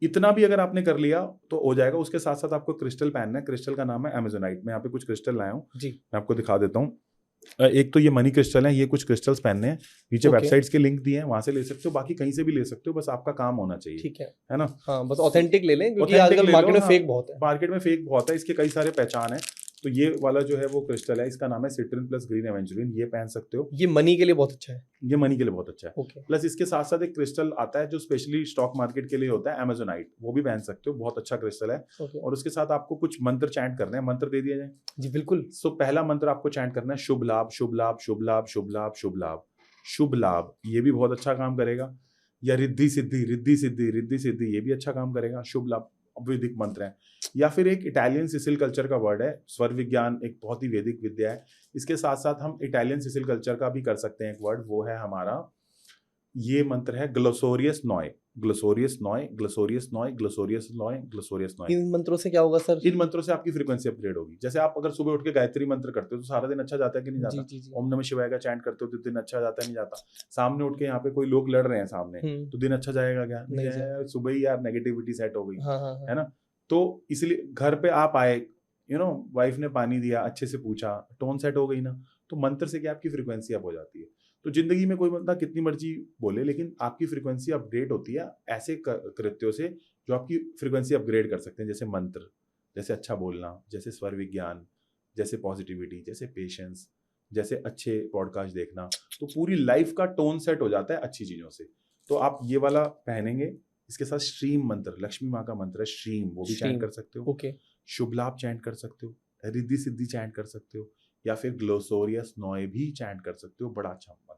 इतना भी अगर आपने कर लिया तो हो जाएगा। उसके साथ साथ आपको क्रिस्टल पहनना है, क्रिस्टल का नाम है अमेजोनाइट। मैं यहाँ पे कुछ क्रिस्टल लाया हूँ, जी। मैं आपको दिखा देता हूँ। एक तो ये मनी क्रिस्टल है, ये कुछ क्रिस्टल्स पहनने हैं, नीचे Okay. वेबसाइट्स के लिंक दिए हैं, वहां से ले सकते हो, बाकी कहीं से भी ले सकते हो, बस आपका काम होना चाहिए, ठीक है ना। हाँ, बस ऑथेंटिक ले लें क्योंकि Authentic आजकल ले लो, मार्केट में हाँ। फेक बहुत है। मार्केट में फेक बहुत है, इसके कई सारे पहचान है। तो ये वाला जो है वो क्रिस्टल है, इसका नाम है सिट्रिन प्लस ग्रीन एवेंचुरिन, ये पहन सकते हो, ये मनी के लिए बहुत अच्छा है। ये मनी के लिए बहुत अच्छा है। ओके। प्लस इसके साथ साथ एक क्रिस्टल आता है जो स्पेशली स्टॉक मार्केट के लिए होता है, अमेजोनाइट, वो भी पहन सकते हो, बहुत अच्छा क्रिस्टल है। ओके। और उसके साथ आपको कुछ मंत्र चैंट करने हैं, मंत्र दे दिए जाए। जी बिल्कुल। सो पहला मंत्र आपको चैंट करना है शुभ लाभ शुभ लाभ शुभ लाभ शुभ लाभ शुभ लाभ शुभ लाभ, ये भी बहुत अच्छा काम करेगा। या रिद्धि सिद्धि रिद्धि सिद्धि रिद्धि सिद्धि, ये भी अच्छा काम करेगा। शुभ लाभ वैदिक मंत्र है। या फिर एक इटालियन सिसिल कल्चर का वर्ड है, स्वर विज्ञान एक बहुत ही वैदिक विद्या है, इसके साथ साथ हम इटालियन सिसिल कल्चर का भी कर सकते हैं एक वर्ड, वो है हमारा, ये मंत्र है ग्लोसोरियस नॉय, ग्लोसोरियस नॉय, ग्लोसोरियस नॉय, ग्लोसोरियस नॉय, ग्लोसोरियस नॉय। इन मंत्रों से क्या होगा सर? इन मंत्रों से आपकी फ्रीक्वेंसी अपग्रेड होगी। जैसे आप अगर सुबह उठ के गायत्री मंत्र करते हो तो सारा दिन अच्छा जाता है कि नहीं जी जाता? जी जी। ओम नमः शिवाय का चैंट करते हो तो दिन अच्छा जाता है नहीं जाता? सामने उठ के यहाँ पे कोई लोग लड़ रहे हैं सामने, तो दिन अच्छा जाएगा क्या? नहीं नहीं जाएगा। सुबह ही यार नेगेटिविटी सेट हो गई, हाँ हाँ हाँ। है ना। तो इसलिए घर पे आप आए, वाइफ ने पानी दिया, अच्छे से पूछा, टोन सेट हो गई ना, तो मंत्र से क्या आपकी फ्रीक्वेंसी अप हो जाती है। तो जिंदगी में कोई बंदा कितनी मर्जी बोले, लेकिन आपकी फ्रीक्वेंसी अपडेट होती है ऐसे कृत्यों से जो आपकी फ्रीक्वेंसी अपग्रेड कर सकते हैं, जैसे मंत्र, जैसे अच्छा बोलना, जैसे स्वर विज्ञान, जैसे पॉजिटिविटी, जैसे पेशेंस, जैसे अच्छे पॉडकास्ट देखना। तो पूरी लाइफ का टोन सेट हो जाता है अच्छी चीजों से। तो आप ये वाला पहनेंगे, इसके साथ श्रीम मंत्र, लक्ष्मी माँ का मंत्र है श्रीम, वो भी चैंट कर सकते हो। ओके। शुभ लाभ चैंट कर सकते हो, रिद्धि सिद्धि चैंट कर सकते हो, या फिर ग्लोसोरियस नॉय भी चैंट कर सकते हो, बड़ा अच्छा मंत्र।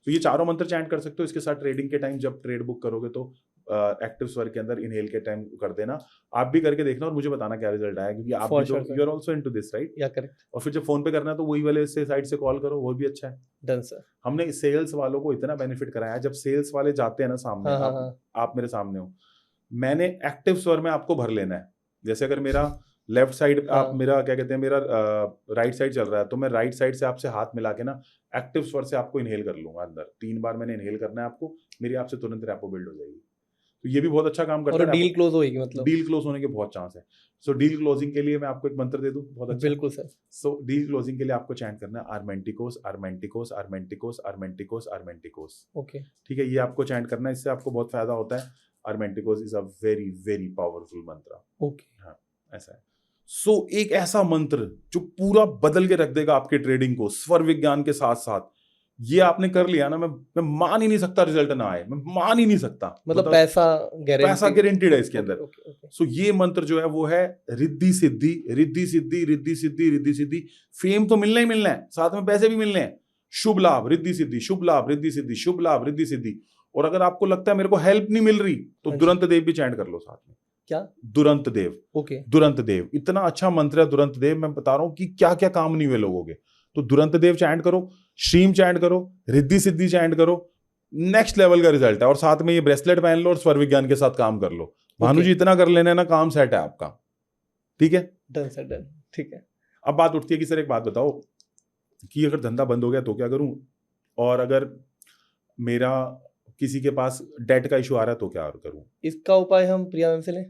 तो ये चारों मंत्र चैंट कर सकते हो। इसके साथ ट्रेडिंग के टाइम जब ट्रेड बुक करोगे तो एक्टिव स्वर के अंदर इनहेल के टाइम कर देना। आप भी करके देखना और मुझे बताना क्या रिजल्ट आया, क्योंकि आप For भी तो sure, sir. You are also into this right. या करेक्ट, और फिर जब फोन पे करना है तो वही वाले से साइड से कॉल करो, वो भी अच्छा है। Done sir. हमने सेल्स वालों को इतना बेनिफिट कराया है, जब सेल्स वाले जाते हैं ना सामने, हाँ हाँ आप, हाँ, आप मेरे सामने हो, मैंने एक्टिव स्वर में आपको भर लेना है। जैसे अगर मेरा लेफ्ट साइड, आप हाँ। मेरा क्या कहते हैं, मेरा राइट साइड चल रहा है, तो मैं राइट साइड से आपसे हाथ मिला के ना एक्टिव स्वर से आपको इनहेल कर लूंगा अंदर। 3 बार मैंने इनहेल करना है आपको, मेरी आपसे तुरंत रैपो बिल्ड हो जाएगी। तो ये भी बहुत अच्छा काम करता और है। डील क्लोज होगी मतलब। डील क्लोज होने के बहुत चांस है। सो डील क्लोजिंग के लिए मैं आपको एक मंत्र दे दूं, बहुत अच्छा। बिल्कुल सर। सो डील क्लोजिंग के लिए आपको चैंट करना है आर्मेंटिकोस आर्मेंटिकोस आर्मेंटिकोस आर्मेंटिकोस आर्मेंटिकोस। ओके, ठीक है, ये आपको चैंट करना है, इससे आपको बहुत फायदा होता है। आर्मेंटिकोस is a very very powerful mantra. Okay, हाँ, ऐसा है। सो एक ऐसा मंत्र जो पूरा बदल के रख देगा आपके ट्रेडिंग को स्वर विज्ञान के साथ साथ। ये आपने कर लिया ना, मैं मान ही नहीं सकता रिजल्ट ना आए, मैं मान ही नहीं सकता। मतलब पैसा पैसा गारंटी। गारंटीड है इसके अंदर। ओके ओके, सो ये मंत्र जो है वो है रिद्धि सिद्धि रिद्धि सिद्धि रिद्धि सिद्धि रिद्धि सिद्धि। फेम तो मिलना ही मिलना है, साथ में पैसे भी मिलने हैं। शुभ लाभ रिद्धि सिद्धि, शुभ लाभ रिद्धि सिद्धि, शुभ लाभ रिद्धि सिद्धि। और अगर आपको लगता है मेरे को हेल्प नहीं मिल रही, तो हाँ जी। दुरंत देव भी चैंट कर लो साथ में। क्या? दुरंत देव। ओके, दुरंत देव इतना अच्छा मंत्र है। दुरंत देव, मैं बता रहा हूं कि क्या क्या काम नहीं हुए लोगों के। तो दुरंत देव चैंट करो, श्रीम चैंट करो, रिद्धि सिद्धि चैंट करो, नेक्स्ट लेवल का रिजल्ट है। और साथ में ये ब्रेसलेट पहन लो और स्वर विज्ञान के साथ काम कर लो। भानु जी इतना कर लेना ना, काम सेट है आपका। ठीक है, डन सर, डन। ठीक है। अब बात उठती है कि सर एक बात बताओ कि अगर धंधा बंद हो गया तो क्या करूं, और अगर मेरा किसी के पास डेट का इशू आ रहा है तो क्या करूं। इसका उपाय हम प्रिया मैम से लें।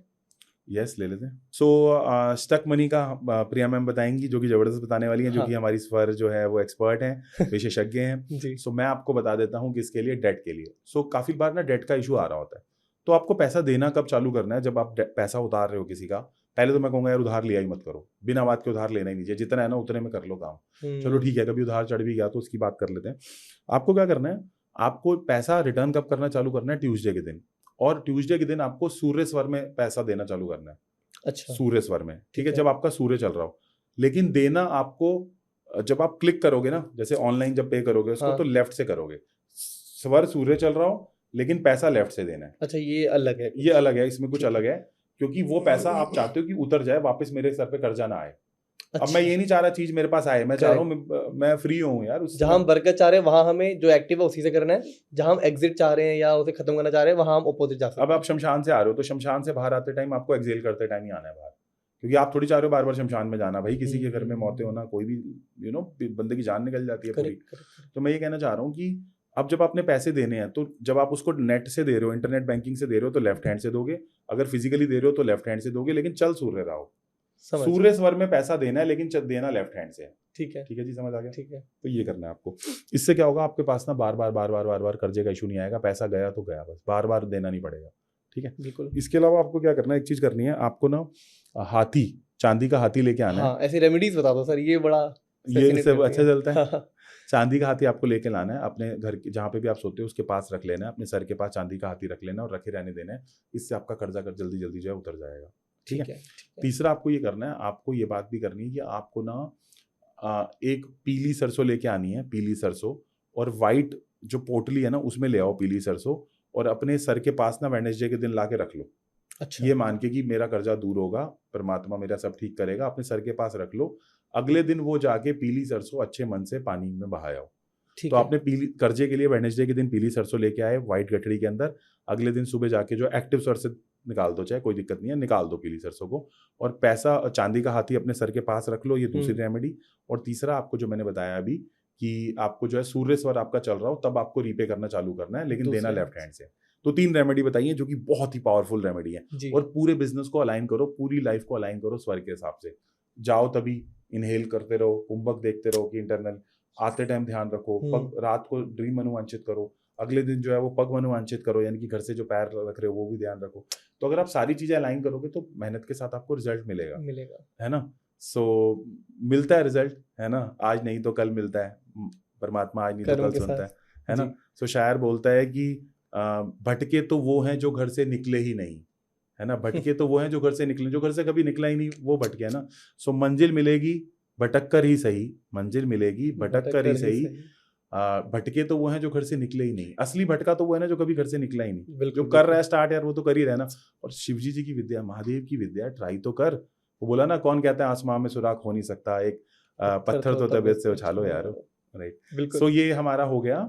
यस, ले लेते हैं। सो स्टक मनी का प्रिया मैम बताएंगी, जो कि जबरदस्त बताने वाली हैं, जो हाँ। कि हमारी स्वर जो है वो एक्सपर्ट हैं, विशेषज्ञ हैं। जी। सो मैं आपको बता देता हूँ कि इसके लिए डेट के लिए। सो काफी बार ना डेट का इशू आ रहा होता है, तो आपको पैसा देना कब चालू करना है, जब आप पैसा उतार रहे हो किसी का। पहले तो मैं कहूंगा यार उधार लिया ही मत करो, बिना बात के उधार लेना ही नहीं चाहिए। जितना है ना उतने में कर लो काम। चलो ठीक है, कभी उधार चढ़ भी गया तो उसकी बात कर लेते हैं। आपको क्या करना है, आपको पैसा रिटर्न कब करना चालू करना है, ट्यूसडे के दिन। और ट्यूसडे के दिन आपको सूर्य स्वर में पैसा देना चालू करना है। अच्छा, सूर्य स्वर में, ठीक है, है। जब आपका सूर्य चल रहा हो। लेकिन देना आपको, जब आप क्लिक करोगे ना, जैसे ऑनलाइन जब पे करोगे उसको, हाँ। तो लेफ्ट से करोगे। स्वर सूर्य चल रहा हो लेकिन पैसा लेफ्ट से देना है। अच्छा, ये अलग है। ये अलग है, इसमें कुछ ठीक है। अलग है, क्योंकि वो पैसा आप चाहते हो कि उतर जाए, वापस मेरे सर पे कर्जा ना आए। अब अच्छा, मैं ये नहीं चाह रहा चीज मेरे पास आए, मैं चाह रहा हूँ मैं फ्री हूँ यार उससे। जहां हम बरकत चाह रहे हैं वहां हमें जो एक्टिव है उसी से करना है, जहां हम एग्जिट चाह रहे हैं या उसे खत्म करना चाह रहे हैं वहां हम अपोजिट जा सकते अब आप शमशान से आ रहे हो, तो शमशान से बाहर आते टाइम आपको एक्सेल करते टाइम ही आना है बाहर, क्योंकि आप थोड़ी चाह रहे हो बार बार शमशान में जाना। भाई किसी के घर में मौतें होना, कोई भी बंदे की जान निकल जाती है पूरी। करेक्ट। तो मैं ये कहना चाह रहा हूँ कि अब जब आपने पैसे देने हैं, तो जब आप उसको नेट से दे रहे हो, इंटरनेट बैंकिंग से दे रहे हो, तो लेफ्ट हैंड से दोगे। अगर फिजिकली दे रहे हो तो लेफ्ट हैंड से दोगे, लेकिन चल सूर्य रहा हो। सूर्य स्वर में पैसा देना है, लेकिन देना लेफ्ट हैंड से है। ठीक है, ठीक है जी, समझ आ गया। ठीक है। तो ये करना है आपको। इससे क्या होगा, आपके पास ना बार बार कर्जे का इशू नहीं आएगा। पैसा गया तो गया, बस बार बार देना नहीं पड़ेगा। ठीक है, बिल्कुल। इसके अलावा आपको क्या करना है, एक चीज करनी है आपको ना, हाथी, चांदी का हाथी लेके आना है। हाँ, ऐसी रेमेडीज बता दो सर, ये बड़ा ये fascinate सब करती अच्छा है। चलता है। चांदी का हाथी आपको लेके लाना है, अपने घर के जहाँ पे भी आप सोते हो उसके पास रख लेना है, अपने सर के पास चांदी का हाथी रख लेना है और रखे रहने देना है। इससे आपका कर्जा कर जल्दी जल्दी जो है उतर जाएगा। ठीक है। तीसरा आपको ये करना है, आपको ये बात भी करनी है कि आपको ना एक पीली सरसों लेके आनी है, पीली सरसों, और वाइट जो पोटली है ना उसमें ले आओ पीली सरसों, और अपने सर के पास ना वेडनेसडे के दिन ला के रख लो। अच्छा, ये मान के कि मेरा कर्जा दूर होगा, परमात्मा मेरा सब ठीक करेगा, अपने सर के पास रख लो। अगले दिन वो जाके पीली सरसों अच्छे मन से पानी में बहाओ। ठीक तो है। आपने पीली कर्जे के लिए वेडनेसडे के दिन पीली सरसों लेके आए व्हाइट गठड़ी के अंदर। अगले दिन सुबह जाके जो एक्टिव सर से निकाल दो, चाहे कोई दिक्कत नहीं है, निकाल दो पीली सरसों को, और पैसा चांदी का हाथी अपने सर के पास रख लो। ये दूसरी रेमेडी। और तीसरा आपको जो मैंने बताया अभी कि आपको जो है सूर्य स्वर आपका चल रहा हो, तब आपको रीपे करना चालू करना है, लेकिन देना लेफ्ट हैंड से। तो 3 रेमेडी बताइए जो कि बहुत ही पावरफुल रेमेडी है। जी। और पूरे बिजनेस को अलाइन करो, पूरी लाइफ को अलाइन करो स्वर के हिसाब से। जाओ तभी इनहेल करते रहो, कुंभक देखते रहो कि इंटरनल आते टाइम ध्यान रखो। पग रात को ड्रीम अनुवांछित करो, अगले दिन जो है वो पग अनुवांछित करो, यानी कि घर से जो पैर रख रहे हो वो भी ध्यान रखो। तो अगर आप सारी चीजें अलाइन करोगे तो मेहनत के साथ आपको रिजल्ट मिलेगा, है ना। सो मिलता है रिजल्ट, है ना, आज नहीं तो कल मिलता है। परमात्मा आज नहीं तो कल सुनता है ना। सो शायर बोलता है कि भटके तो वो हैं जो घर से निकले ही नहीं, है ना। भटके तो वो हैं जो घर से निकले, जो घर से कभी निकला ही नहीं वो भटके, है ना। सो मंजिल मिलेगी भटक कर ही सही, मंजिल मिलेगी भटक कर ही सही, भटके तो वो हैं जो घर से निकले ही नहीं, असली भटका तो वो है ना जो कभी घर से निकला ही नहीं। जो बिल्कुल कर रहा है स्टार्ट यार वो तो कर ही रहा है ना। और शिवजी जी की विद्या, महादेव की विद्या, ट्राई तो कर। वो बोला ना, कौन कहता है आसमान में सुराख हो नहीं सकता, एक पत्थर तो तबीयत से उछालो यार, राइट। बिल्कुल सो ये हमारा हो गया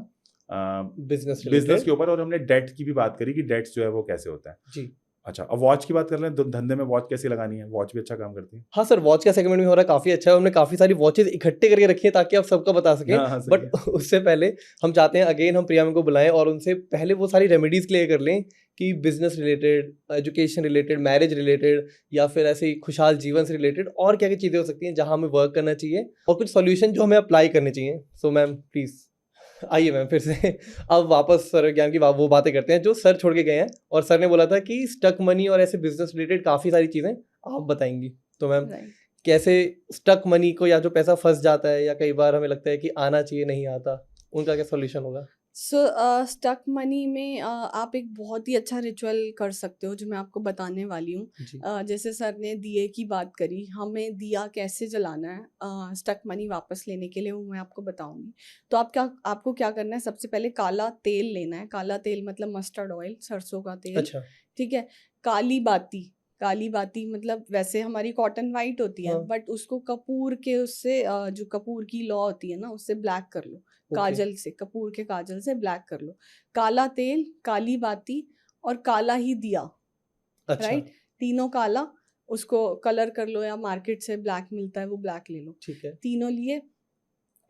बिजनेस बिजनेस के ऊपर। और हमने डेट की भी बात करी कि डेट्स जो है वो कैसे होता है। जी। अच्छा, अब वॉच की बात कर लें, धंधे में वॉच कैसे लगानी है। वॉच भी अच्छा काम करती है। हाँ सर, वॉच का सेगमेंट भी हो रहा है, काफ़ी अच्छा है। हमने काफ़ी सारी वॉचेस इकट्ठे करके रखी है ताकि आप सबका बता सकें। हाँ हाँ सही बट है। उससे पहले हम चाहते हैं अगेन हम प्रिया मैम को बुलाएं और उनसे पहले वो सारी रेमेडीज क्लियर कर लें कि business related, education related, marriage related, या फिर ऐसे ही खुशहाल जीवन से रिलेटेड और क्या क्या चीज़ें हो सकती हैं जहाँ हमें वर्क करना चाहिए और कुछ सॉल्यूशन जो हमें अप्लाई करने चाहिए। सो मैम प्लीज़ आइए मैम फिर से अब वापस सर ज्ञान की वो बातें करते हैं जो सर छोड़ के गए हैं। और सर ने बोला था कि स्टक मनी और ऐसे बिजनेस रिलेटेड काफ़ी सारी चीज़ें आप बताएंगी। तो मैम राइट। कैसे स्टक मनी को, या जो पैसा फंस जाता है या कई बार हमें लगता है कि आना चाहिए नहीं आता, उनका क्या सॉल्यूशन होगा? सो स्टक मनी में आप एक बहुत ही अच्छा रिचुअल कर सकते हो जो मैं आपको बताने वाली हूँ। जी। जैसे सर ने दिए की बात करी, हमें दिया कैसे जलाना है स्टक मनी वापस लेने के लिए, वो मैं आपको बताऊंगी। तो आपको क्या करना है, सबसे पहले काला तेल लेना है। काला तेल मतलब मस्टर्ड ऑयल, सरसों का तेल, अच्छा। ठीक है। काली बाती, काली बाती मतलब वैसे हमारी कॉटन वाइट होती है, हाँ। बट उसको कपूर के उससे जो कपूर की लौ होती है ना, उससे ब्लैक कर लो। ओके। काजल से, कपूर के काजल से ब्लैक कर लो। काला तेल, काली बाती और काला ही दिया, अच्छा। राइट। तीनों काला, उसको कलर कर लो या मार्केट से ब्लैक मिलता है वो ब्लैक ले लो। ठीक है। तीनों लिए,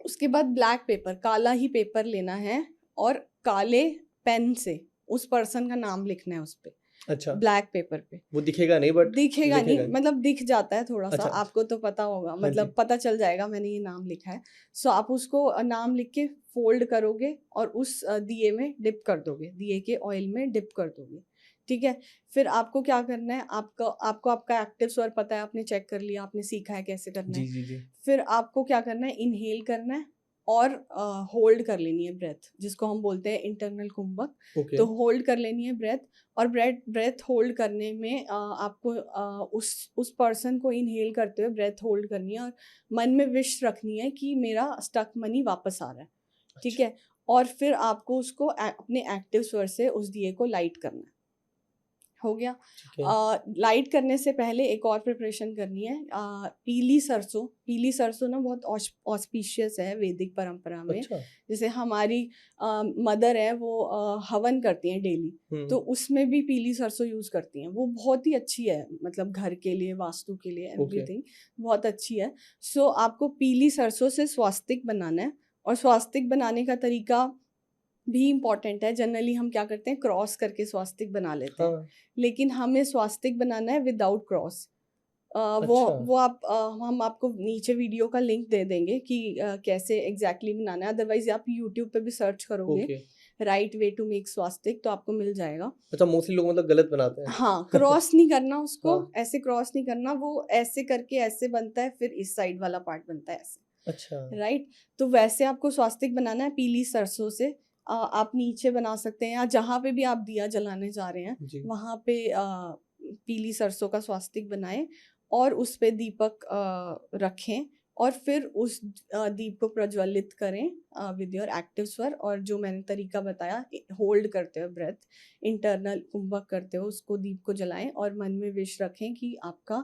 उसके बाद ब्लैक पेपर, काला ही पेपर लेना है और काले पेन से उस पर्सन का नाम लिखना है उस पे, अच्छा, ब्लैक पेपर पे। वो दिखेगा नहीं बट दिखेगा नहीं, लिखेगा नहीं। मतलब दिख जाता है थोड़ा सा, अच्छा। आपको तो पता होगा, हाँ मतलब जी। पता चल जाएगा मैंने ये नाम लिखा है। सो आप उसको नाम लिख के फोल्ड करोगे और उस दिए में डिप कर दोगे, दिए के ऑयल में डिप कर दोगे, ठीक है। फिर आपको क्या करना है, आपको आपका एक्टिव स्वर पता है, आपने चेक कर लिया, आपने सीखा है कैसे करना जी है। जी जी। फिर आपको क्या करना है, इनहेल करना है और होल्ड कर लेनी है ब्रेथ, जिसको हम बोलते हैं इंटरनल कुंभक। ओके। तो होल्ड कर लेनी है ब्रेथ, और ब्रेथ होल्ड करने में आपको उस पर्सन को इनहेल करते हुए ब्रेथ होल्ड करनी है और मन में विश रखनी है कि मेरा स्टक मनी वापस आ रहा है, ठीक अच्छा। है। और फिर आपको उसको अपने एक्टिव स्वर से उस दिए को लाइट करना है। हो गया। ठीक है। लाइट करने से पहले एक और प्रिपरेशन करनी है। पीली सरसों, पीली सरसों ना बहुत ऑस्पिशियस है वैदिक परंपरा में। अच्छा। जैसे हमारी मदर है वो हवन करती हैं डेली, तो उसमें भी पीली सरसों यूज़ करती हैं। वो बहुत ही अच्छी है, मतलब घर के लिए, वास्तु के लिए, ओके। एवरीथिंग बहुत अच्छी है। सो आपको पीली सरसों से स्वास्तिक बनाना है, और स्वास्तिक बनाने का तरीका भी इम्पॉर्टेंट है। जनरली हम क्या करते हैं, क्रॉस करके स्वास्तिक बना लेते हैं, हाँ। लेकिन हमें स्वास्तिक बनाना है विदाउट क्रॉस। अच्छा। वो आप हम आपको नीचे वीडियो का लिंक दे देंगे कि कैसे एग्जैक्टली बनाना है। अदरवाइज आप यूट्यूब पे भी सर्च करोगे okay. Right way to make swastika, तो आपको मिल जाएगा। अच्छा, मोस्टली लोग मतलब गलत बनाते हैं। हाँ, क्रॉस नहीं करना उसको, हाँ। ऐसे क्रॉस नहीं करना, वो ऐसे करके ऐसे बनता है, फिर इस साइड वाला पार्ट बनता है ऐसे, अच्छा। राइट। तो वैसे आपको स्वास्तिक बनाना है पीली सरसों से। आप नीचे बना सकते हैं, या जहाँ पे भी आप दिया जलाने जा रहे हैं जी। वहाँ पे पीली सरसों का स्वास्तिक बनाएं और उस पे दीपक रखें, और फिर उस दीप को प्रज्वलित करें विद योर एक्टिव स्वर। और जो मैंने तरीका बताया, होल्ड करते हुए ब्रेथ, इंटरनल कुंभक करते हुए उसको दीप को जलाएं और मन में विश रखें कि आपका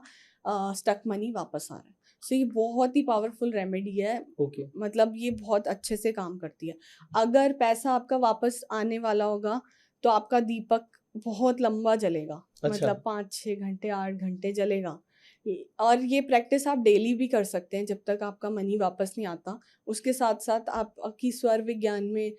स्टक मनी वापस आ रहा है। सो ये बहुत ही पावरफुल रेमेडी है, ओके। मतलब ये बहुत अच्छे से काम करती है। अगर पैसा आपका वापस आने वाला होगा तो आपका दीपक बहुत लंबा जलेगा, अच्छा। मतलब 5-6 घंटे 8 घंटे जलेगा। और ये प्रैक्टिस आप डेली भी कर सकते हैं जब तक आपका मनी वापस नहीं आता। उसके साथ साथ आपकी स्वर विज्ञान में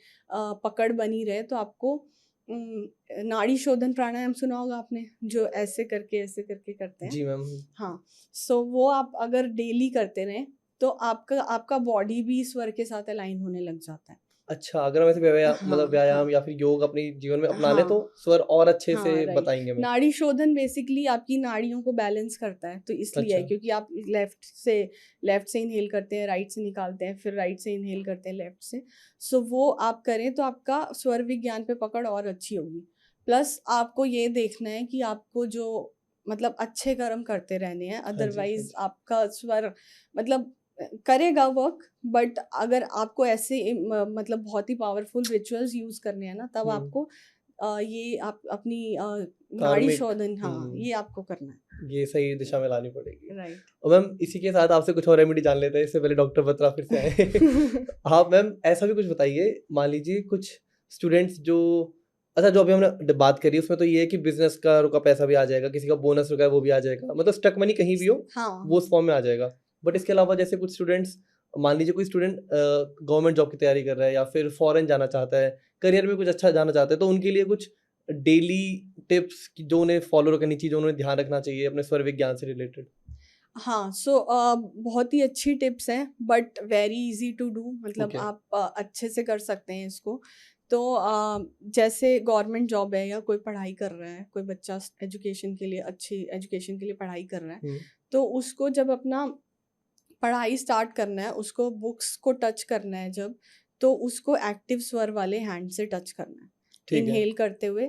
पकड़ बनी रहे, तो आपको नाड़ी शोधन प्राणायाम सुना होगा आपने, जो ऐसे करके करते हैं। जी मैम। हाँ, सो वो आप अगर डेली करते रहें तो आपका बॉडी भी स्वर के साथ अलाइन होने लग जाता है। अच्छा, अगर हम ऐसे मतलब हाँ, व्यायाम हाँ, या फिर योग अपने जीवन में अपना लें तो हाँ, स्वर और अच्छे से हाँ, राइट। बताएंगे मैं। नाड़ी शोधन बेसिकली आपकी नाड़ियों को बैलेंस करता है, तो इसलिए अच्छा। है क्योंकि आप लेफ्ट से इनहेल करते हैं, राइट से निकालते हैं, फिर राइट से इनहेल करते हैं लेफ्ट से। सो वो आप करें तो आपका स्वर विज्ञान पे पकड़ और अच्छी होगी। प्लस आपको ये देखना है कि आपको जो मतलब अच्छे कर्म करते रहने हैं, हाँ जी। हाँ अदरवाइज जी। आपका स्वर मतलब करेगा वर्क, बट अगर आपको ऐसे मतलब बहुत ही पावरफुल रिचुअल्स यूज करने हैं ना, तब हम्म। आपको ये आप अपनी नाड़ी कार्मिक। शोधन, हाँ हम्म। ये आपको करना है। ये सही दिशा में लानी पड़ेगी। राइट। और मैम इसी के साथ आपसे कुछ और रेमेडी जान लेते हैं, इससे पहले डॉक्टर बत्रा फिर से आए। आप मैम ऐसा भी कुछ बताइए, मान लीजिए कुछ स्टूडेंट्स जो, अच्छा जो अभी हमने बात करी उसमें तो ये है कि बिजनेस का रुका पैसा भी आ जाएगा, किसी का बोनस रुका है वो भी आ जाएगा, मतलब स्टक मनी कहीं भी हो हाँ वो उस फॉर्म में आ जाएगा। बट इसके अलावा जैसे कुछ स्टूडेंट्स, मान लीजिए कोई स्टूडेंट गवर्नमेंट जॉब की तैयारी कर रहा है या फिर फॉरेन जाना चाहता है, करियर में कुछ अच्छा जाना चाहता है, तो उनके लिए कुछ डेली टिप्स जो उन्हें फॉलो करनी चाहिए, जो उन्हें ध्यान रखना चाहिए अपने स्वर विज्ञान से रिलेटेड। हाँ, सो बहुत ही अच्छी टिप्स हैं, but very easy to do, मतलब Okay. आप अच्छे से कर सकते हैं इसको। तो जैसे गवर्नमेंट जॉब है या कोई पढ़ाई कर रहा है, कोई बच्चा एजुकेशन के लिए, अच्छी एजुकेशन के लिए पढ़ाई कर रहा है, तो उसको जब अपना पढ़ाई स्टार्ट करना है, उसको बुक्स को टच करना है जब, तो उसको एक्टिव स्वर वाले हैंड से टच करना है। ठीक है। इनहेल करते हुए,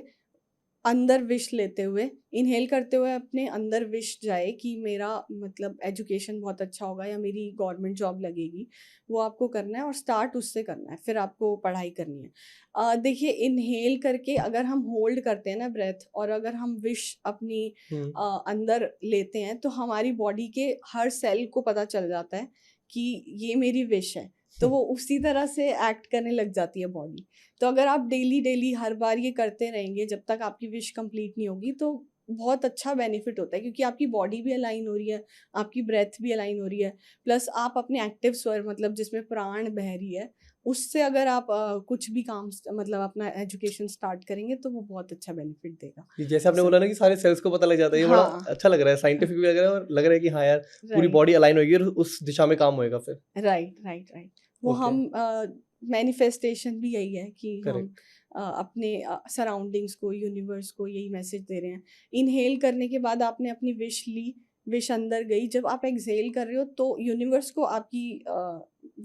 अंदर विश लेते हुए, इनहेल करते हुए अपने अंदर विश जाए कि मेरा मतलब एजुकेशन बहुत अच्छा होगा या मेरी गवर्नमेंट जॉब लगेगी, वो आपको करना है और स्टार्ट उससे करना है, फिर आपको पढ़ाई करनी है। देखिए, इनहेल करके अगर हम होल्ड करते हैं ना ब्रेथ, और अगर हम विश अपनी अंदर लेते हैं, तो हमारी बॉडी के हर सेल को पता चल जाता है कि ये मेरी विश है, तो वो उसी तरह से एक्ट करने लग जाती है बॉडी। तो अगर आप डेली डेली हर बार ये करते रहेंगे जब तक आपकी विश कंप्लीट नहीं होगी, तो बहुत अच्छा बेनिफिट होता है, क्योंकि आपकी बॉडी भी अलाइन हो रही है, आपकी ब्रेथ भी अलाइन हो रही है, प्लस आप अपने एक्टिव स्वर, मतलब जिसमें प्राण बह रही है, उससे अगर आप कुछ भी काम मतलब अपना एजुकेशन स्टार्ट करेंगे, तो वो बहुत अच्छा बेनिफिट देगा। ये जैसे आपने बोला ना कि सारे सेल्स को पता लग जाता है, ये बड़ा हाँ। अच्छा लग रहा है, साइंटिफिक भी लग रहा है, और लग रहा है कि हाँ यार पूरी राइट बॉडी अलाइन होगी और उस दिशा में काम होएगा फिर। Right right right. वो Okay. हम मैनिफेस्टेशन भी यही है कि हम करेक्ट। अपने सराउंडिंग्स को, यूनिवर्स को यही मैसेज दे रहे हैं। इनहेल करने के बाद आपने अपनी विश ली, विश अंदर गई, जब आप एक्सहेल कर रहे हो तो यूनिवर्स को आपकी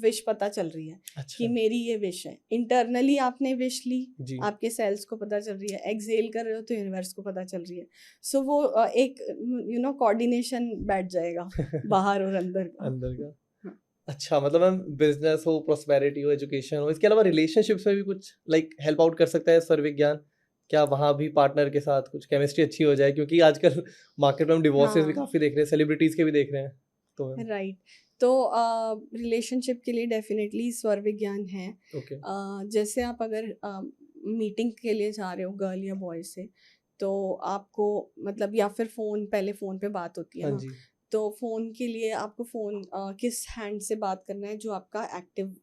विश पता चल रही है कि अच्छा मेरी ये विश है। इंटरनली आपने विश ली, जी। आपके सेल्स को पता चल रही है, एक्सहेल कर रहे हो तो यूनिवर्स को पता चल रही है। सो वो एक कोऑर्डिनेशन बैठ जाएगा बाहर और अंदर का। अंदर का। हाँ। अच्छा, मतलब मैम बिजनेस हो, प्रोस्पेरिटी हो, एजुकेशन हो, इसके अलावा रिलेशनशिप्स में भी कुछ लाइक हेल्प आउट कर सकता है स्वर विज्ञान? क्या वहाँ भी पार्टनर के साथ कुछ केमिस्ट्री अच्छी हो जाए, क्योंकि आजकल मार्केट में हम डिवोर्सेस भी हाँ। काफी देख रहे हैं, सेलिब्रिटीज के भी देख रहे हैं, तो राइट। तो रिलेशनशिप के लिए डेफिनेटली स्वर विज्ञान है। ओके। जैसे आप अगर मीटिंग के लिए जा रहे हो गर्ल या बॉय से, तो आपको मतलब, या फिर पहले फ़ोन पे बात होती है हाँ ना, जी। तो फ़ोन के लिए आपको फ़ोन किस हैंड से बात करना है, जो आपका एक्टिव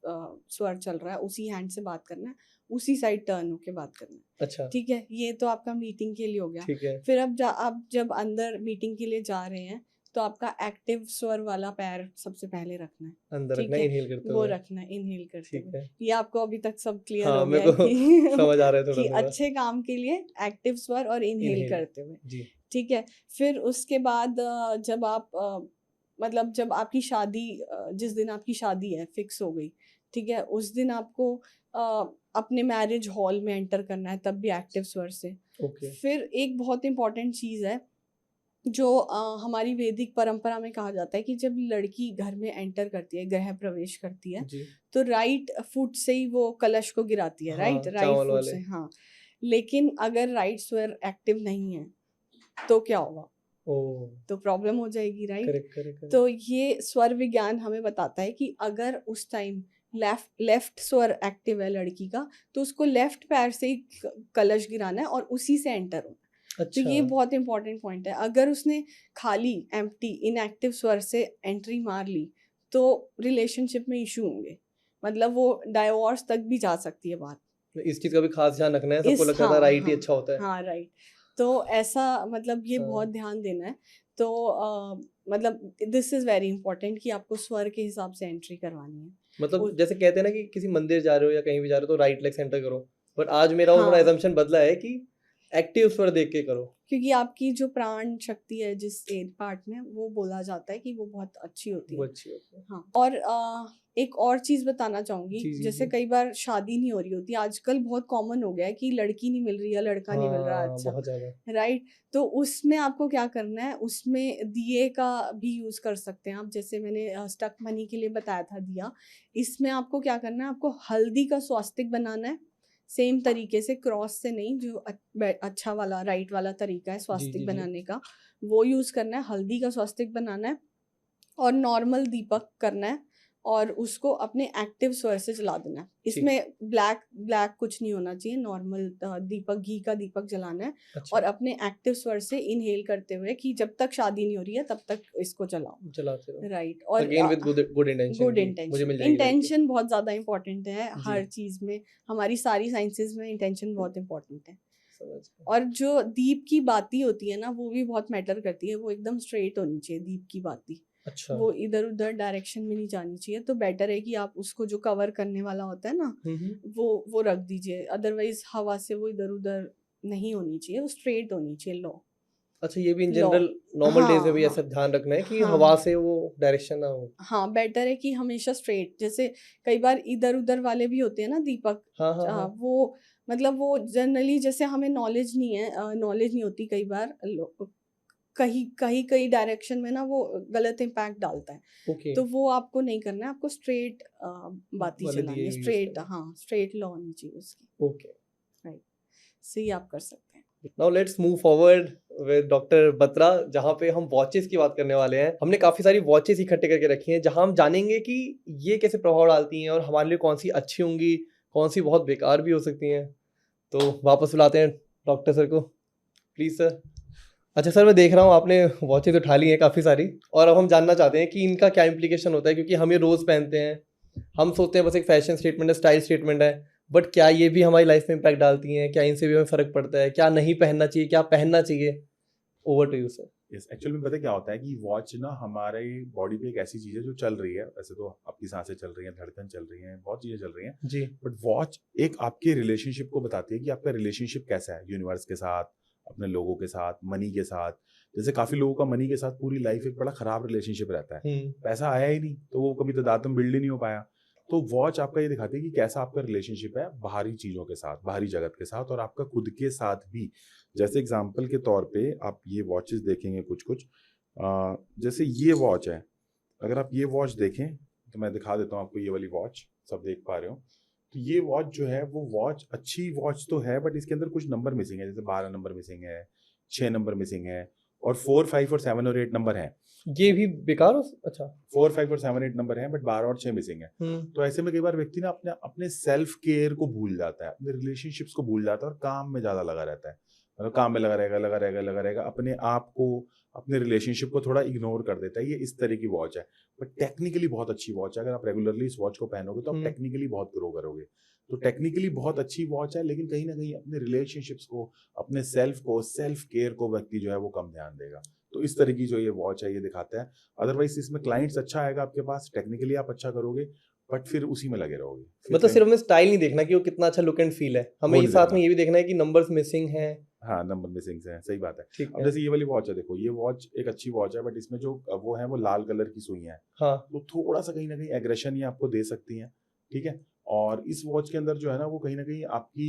स्वर चल रहा है उसी हैंड से बात करना है, उसी साइड टर्न होके बात करना है। अच्छा ठीक है, ये तो आपका मीटिंग के लिए हो गया। ठीक है। फिर आप जब अंदर मीटिंग के लिए जा रहे हैं, तो आपका एक्टिव स्वर वाला पैर सबसे पहले रखना है। अंदर ठीक रखना, है, इनहेल करते वो हुए। रखना है इनहेल करते ठीक हुए। है। ये आपको अभी तक सब क्लियर हाँ हो गया मेरे है को कि समझ आ रहा है थोड़ा कि थोड़ा। अच्छे काम के लिए एक्टिव स्वर और इनहेल इनहेल करते हुए। जी। ठीक है, फिर उसके बाद जब आप मतलब जब आपकी शादी, जिस दिन आपकी शादी है फिक्स हो गई, ठीक है, उस दिन आपको अपने मैरिज हॉल में एंटर करना है, तब भी एक्टिव स्वर से। ओके। फिर एक बहुत इंपॉर्टेंट चीज़ है, जो हमारी वैदिक परंपरा में कहा जाता है कि जब लड़की घर में एंटर करती है, गृह प्रवेश करती है, जी। तो राइट फुट से ही वो कलश को गिराती है। हाँ, राइट चावल फुट वाले। से, हाँ। लेकिन अगर राइट स्वर एक्टिव नहीं है, तो क्या होगा? ओह, तो प्रॉब्लम हो जाएगी। राइट। Correct correct correct. तो ये स्वर विज्ञान हमें बताता है कि अगर उस टाइम लेफ्ट स्वर एक्टिव है लड़की का, तो उसको लेफ्ट पैर से ही कलश गिराना है और उसी से एंटर होना है। तो अच्छा। ये बहुत इंपॉर्टेंट पॉइंट है। अगर उसने खाली एम्प्टी इनएक्टिव स्वर से एंट्री मार ली, तो रिलेशनशिप में इशू होंगे, मतलब वो डाइवोर्स तक भी जा सकती है बात। इस चीज का भी खास ध्यान रखना है, सबको लगता था हाँ राइट ही हाँ अच्छा होता है। हाँ, राइट। तो ऐसा मतलब ये हाँ। बहुत ध्यान देना है। तो मतलब दिस इज वेरी इंपॉर्टेंट कि आपको स्वर के हिसाब से एंट्री करवानी है। मतलब जैसे कहते हैं ना कि किसी मंदिर जा रहे हो या कहीं भी जा रहे हो तो राइट लेग सेंटर करो, बट आज मेरा और थोड़ा हाँ एजम्पशन बदला है कि एक्टिव स्वर देख के करो। क्योंकि आपकी जो प्राण शक्ति है जिस पार्ट में, वो बोला जाता है कि वो बहुत अच्छी होती वो है। अच्छी होती है। हाँ, और एक और चीज बताना चाहूंगी, जी, जी, जैसे जी। कई बार शादी नहीं हो रही होती आजकल, बहुत कॉमन हो गया है कि लड़की नहीं मिल रही है, लड़का नहीं मिल रहा हाँ, अच्छा, बहुत ज्यादा। राइट। तो उसमें आपको क्या करना है, उसमें दिए का भी यूज कर सकते हैं आप, जैसे मैंने स्टक मनी के लिए बताया था दिया। इसमें आपको क्या करना है, आपको हल्दी का स्वास्तिक बनाना है, सेम तरीके से, क्रॉस से नहीं, जो अच्छा वाला राइट वाला तरीका है जी, स्वास्तिक जी, जी। बनाने का, वो यूज करना है। हल्दी का स्वास्तिक बनाना है और नॉर्मल दीपक करना है, और उसको अपने एक्टिव स्वर से जला देना है। ठीक। इसमें ब्लैक ब्लैक कुछ नहीं होना चाहिए, नॉर्मल दीपक, घी का दीपक जलाना है, अच्छा, और अपने एक्टिव स्वर से इनहेल करते हुए कि जब तक शादी नहीं हो रही है तब तक इसको चलाओ, जलाते रहो। राइट। और again with good intention good की मुझे इंटेंशन, मिल जाएगी लड़की। इंटेंशन बहुत ज्यादा इंपॉर्टेंट है जी। हर चीज में, हमारी सारी साइंसेस में इंटेंशन बहुत इंपॉर्टेंट है। समझ गया। और जो दीप की बाती होती है ना, वो भी बहुत मैटर करती है, वो एकदम स्ट्रेट होनी चाहिए दीप की बाती, अच्छा। वो इधर उधर डायरेक्शन में नहीं जानी चाहिए। तो बेटर है कि आप उसको जो कवर करने वाला होता है ना, हम्म। वो रख दीजिए, अदरवाइज हवा से वो इधर उधर नहीं होनी चाहिए, वो स्ट्रेट होनी चाहिए, लो। अच्छा, ये भी इन लो, जनरल नॉर्मल डेज में हाँ भी हाँ ऐसा ध्यान रखना है कि हाँ हवा हाँ से वो डायरेक्शन ना हो। हाँ, बेटर है कि हमेशा स्ट्रेट, जैसे कई बार इधर उधर वाले भी होते हैं ना दीपक, हाँ हाँ हाँ। वो मतलब वो जनरली, जैसे हमें नॉलेज नहीं है, नॉलेज नहीं होती कई बार, कहीं कहीं कई डायरेक्शन में ना वो गलत इम्पैक्ट डालता है। ओके। तो वो आपको नहीं करना है, आपको स्ट्रेट बाती वाले चलानी दिए है, यूज स्ट्रेट, करना। हाँ स्ट्रेट लॉ होनी चाहिए उसकी, ओके। राइट। सही आप कर सकते हैं। Now let's move forward with doctor Batra, जहाँ पे हम वॉचेस की बात करने वाले हैं। हमने काफी सारी वॉचेस इकट्ठे करके रखी हैं, जहाँ हम जानेंगे कि ये कैसे प्रभाव डालती हैं और हमारे लिए कौन सी अच्छी होंगी, कौन सी बहुत बेकार भी हो सकती हैं। तो वापस बुलाते हैं डॉक्टर सर को, प्लीज सर। अच्छा सर, मैं देख रहा हूँ आपने वॉचेस उठा ली हैं काफ़ी सारी, और अब हम जानना चाहते हैं कि इनका क्या इम्प्लीकेशन होता है, क्योंकि हम ये रोज़ पहनते हैं, हम सोचते हैं बस एक फैशन स्टेटमेंट है, स्टाइल स्टेटमेंट है, बट क्या ये भी हमारी लाइफ में इम्पैक्ट डालती हैं? क्या इनसे भी हमें फ़र्क पड़ता है? क्या नहीं पहनना चाहिए, क्या पहनना चाहिए? Over to you sir. Yes, actually में पता है क्या होता है कि वॉच ना हमारे बॉडी पे एक ऐसी चीज़ है जो चल रही है। वैसे तो आपकी सांसें चल रही हैं, धड़कन चल रही है, बहुत चीज़ें चल रही हैं, जी। बट वॉच एक आपके रिलेशनशिप को बताती है कि आपका रिलेशनशिप कैसा है यूनिवर्स के साथ, अपने लोगों के साथ, मनी के साथ। जैसे काफ़ी लोगों का मनी के साथ पूरी लाइफ एक बड़ा ख़राब रिलेशनशिप रहता है, पैसा आया ही नहीं तो वो कभी तदात्म बिल्ड ही नहीं हो पाया। तो वॉच आपका ये दिखाती है कि कैसा आपका रिलेशनशिप है बाहरी चीज़ों के साथ, बाहरी जगत के साथ, और आपका खुद के साथ भी। जैसे एग्जाम्पल के तौर पे आप ये वॉचेस देखेंगे कुछ कुछ, जैसे ये वॉच है, अगर आप ये वॉच देखें तो मैं दिखा देता हूँ आपको, ये वाली वॉच सब देख पा रहे हो। तो ये वॉच जो है वो वॉच अच्छी वॉच तो है, बट इसके अंदर कुछ नंबर मिसिंग है, जैसे 12 नंबर मिसिंग है, 6 नंबर मिसिंग है, और 4, 5 और 7 और 8 नंबर है। ये भी बेकार हो? अच्छा। 4, 5 और 7, 8 नंबर है, बट 12 और 6 मिसिंग है। तो ऐसे में कई बार व्यक्ति ना अपने अपने सेल्फ केयर को भूल जाता है, अपने रिलेशनशिप्स को भूल जाता है, और काम में ज्यादा लगा रहता है। मतलब काम में लगा रहेगा लगा रहेगा लगा रहेगा, अपने आप को, अपने रिलेशनशिप को थोड़ा इग्नोर कर देता है। ये इस तरह की वॉच है, बट टेक्निकली बहुत अच्छी वॉच है। अगर आप रेगुलरली इस वॉच को पहनोगे तो आप टेक्निकली बहुत ग्रो करोगे। तो टेक्निकली बहुत अच्छी वॉच है, लेकिन कहीं ना कहीं अपने रिलेशनशिप्स को, अपने सेल्फ को, सेल्फ केयर को व्यक्ति जो है वो कम ध्यान देगा। तो इस तरह की जो ये वॉच है ये दिखाता है। अदरवाइज इसमें क्लाइंट्स अच्छा आएगा आपके पास, टेक्निकली आप अच्छा करोगे, बट फिर उसी में लगे रहोगे। मतलब सिर्फ हमें स्टाइल नहीं देखना कि वो कितना अच्छा लुक एंड फील है, हमें वो ये नहीं साथ देखना। में ये भी देखना है कि नंबर्स मिसिंग हैं। हाँ, नंबर मिसिंग है, सही बात है। ठीक अब है। जैसे ये वाली वॉच है, देखो ये वॉच एक अच्छी वॉच है, बट इसमें जो वो है वो लाल कलर की सुइयां हैं, हाँ। तो थोड़ा सा कहीं ना कहीं एग्रेशन ये आपको दे सकती हैं, ठीक है। और इस वॉच के अंदर जो है ना वो कहीं ना कहीं आपकी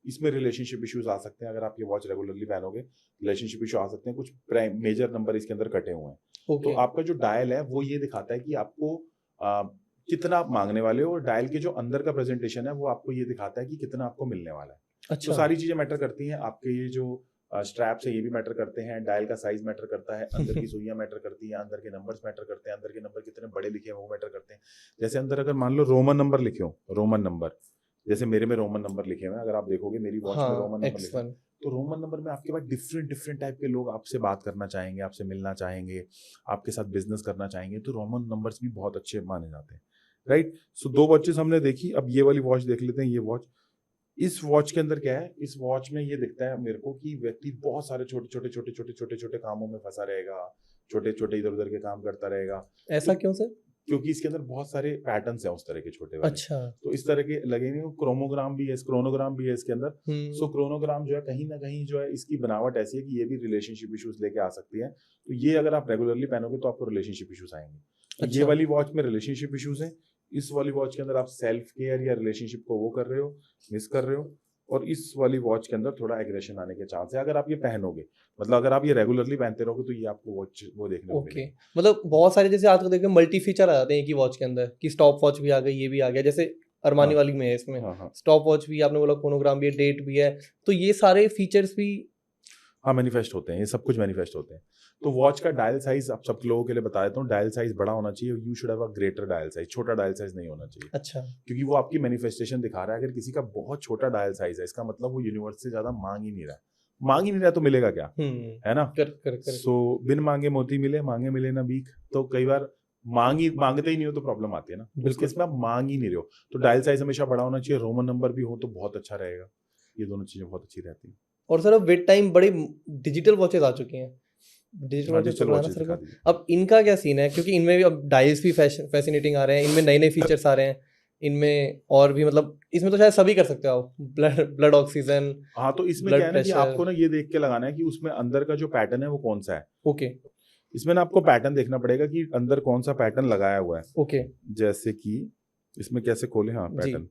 इसमें रिलेशनशिप इश्यूज आ सकते हैं। अगर आप ये वॉच रेगुलरली पहनोगे, रिलेशनशिप इशू आ सकते हैं। कुछ मेजर नंबर इसके अंदर कटे हुए हैं। तो ओके। आपका जो डायल है वो ये दिखाता है कि आपको कितना आप मांगने वाले हो, और डायल के जो अंदर का प्रेजेंटेशन है वो आपको ये दिखाता है कि कितना आपको मिलने वाला है। तो अच्छा। सारी चीजें मैटर करती हैं। आपके ये जो स्ट्रैप्स है ये भी मैटर करते हैं, डायल का साइज मैटर करता है, अंदर की सुइयां मैटर करती हैं, अंदर के नंबर्स मैटर करते हैं, अंदर के नंबर कितने बड़े लिखे हैं वो मैटर करते हैं। जैसे अंदर अगर मान लो रोमन नंबर लिखे हो, रोमन नंबर, जैसे मेरे में रोमन नंबर लिखे हुए हैं, अगर आप देखोगे मेरी वॉच में रोमन हाँ, नंबर लिखे हैं, X1। तो रोमन नंबर में आपके पास डिफरेंट डिफरेंट टाइप के लोग आपसे बात करना चाहेंगे, आपसे मिलना चाहेंगे, आपके साथ बिजनेस करना चाहेंगे। तो रोमन नंबर्स भी बहुत अच्छे माने जाते हैं, राइट। सो 2 वॉचेस हमने देखी, अब ये वाली वॉच देख लेते हैं। ये वॉच, इस वॉच के अंदर क्या है, इस वॉच में ये दिखता है मेरे को कि व्यक्ति बहुत सारे छोटे छोटे छोटे छोटे छोटे छोटे कामों में फंसा रहेगा, छोटे छोटे इधर उधर के काम करता रहेगा। ऐसा तो क्यों सर? क्योंकि इसके अंदर बहुत सारे पैटर्न्स हैं उस तरह के छोटे वाले। अच्छा। तो इस तरह के लगेंगे, क्रोमोग्राम भी है, क्रोनोग्राम भी है इसके अंदर। सो क्रोनोग्राम जो है कहीं ना कहीं जो है इसकी बनावट ऐसी है कि ये भी रिलेशनशिप इश्यूज लेके आ सकती है। तो ये अगर आप रेगुलरली पहनोगे तो आपको रिलेशनशिप इश्यूज आएंगे। तो ये अच्छा। वाली वॉच में रिलेशनशिप इश्यूज हैं, इस वाली वॉच के अंदर आप सेल्फ केयर या रिलेशनशिप को वो कर रहे हो, मिस कर रहे हो, और इस वाली वॉच के अंदर थोड़ा एग्रेशन आने के चांस है अगर आप ये पहनोगे। मतलब अगर आप ये रेगुलरली पहनते रहोगे तो ये आपको वॉच वो देखने को ओके, मिलेगी। मतलब बहुत सारे जैसे आजकल देखिए मल्टी फीचर आ जाते हैं एक ही वॉच के अंदर कि स्टॉप वॉच भी आ गई, ये भी आ गया, जैसे अरमानी हाँ। वाली में है इसमें हाँ हाँ स्टॉप वॉच भी, आपने बोला फोनोग्राम भी है, डेट भी है, तो ये सारे फीचर्स भी। हाँ, मैनिफेस्ट होते हैं, ये सब कुछ मैनिफेस्ट होते हैं। तो वॉच का डायल साइज आप सब लोगों के लिए बता देता हूँ, डायल साइज बड़ा होना चाहिए। You should have a greater dial size, छोटा डायल साइज नहीं होना चाहिए, अच्छा। क्योंकि वो आपकी मैनिफेस्टेशन दिखा रहा है। अगर किसी का बहुत छोटा डायल साइज है, इसका मतलब वो यूनिवर्स से ज्यादा मांग ही नहीं रहा है। मांग ही नहीं रहा तो मिलेगा क्या, है ना? करेक्ट। सो बिन मांगे मोती मिले, मांगे मिले ना भीख। तो कई बार मांगते ही नहीं हो तो प्रॉब्लम आती है ना। तो बिल्कुल। इसमें आप मांग ही नहीं रहे हो तो डायल साइज हमेशा बड़ा होना चाहिए। रोमन नंबर भी हो तो बहुत अच्छा रहेगा। ये दोनों चीजें बहुत अच्छी रहती हैं। और सर अब विद टाइम बड़े डिजिटल वॉचेस आ चुकी हैं, डिजिटल वॉचेस डिजिटल चल रहा है ना वॉचेस सर दिखा को? दीजिए। अब इनका क्या सीन है, क्योंकि इनमें भी अब डायल्स भी फैसिनेटिंग आ रहे हैं, इनमें नए नए फीचर्स आ रहे हैं इनमें, और भी मतलब इसमें तो शायद सभी कर सकते हो आप, ब्लड ऑक्सीजन। हाँ, तो इसमें ब्लड क्या है ना कि प्रेशर। आपको ना ये देख के लगाना है कि उसमें अंदर का जो पैटर्न है वो कौन सा है। ओके इसमें ना आपको पैटर्न देखना पड़ेगा कि अंदर कौन सा पैटर्न लगाया हुआ है। ओके जैसे कि इसमें कैसे खोले, हाँ जी। पैटर्न,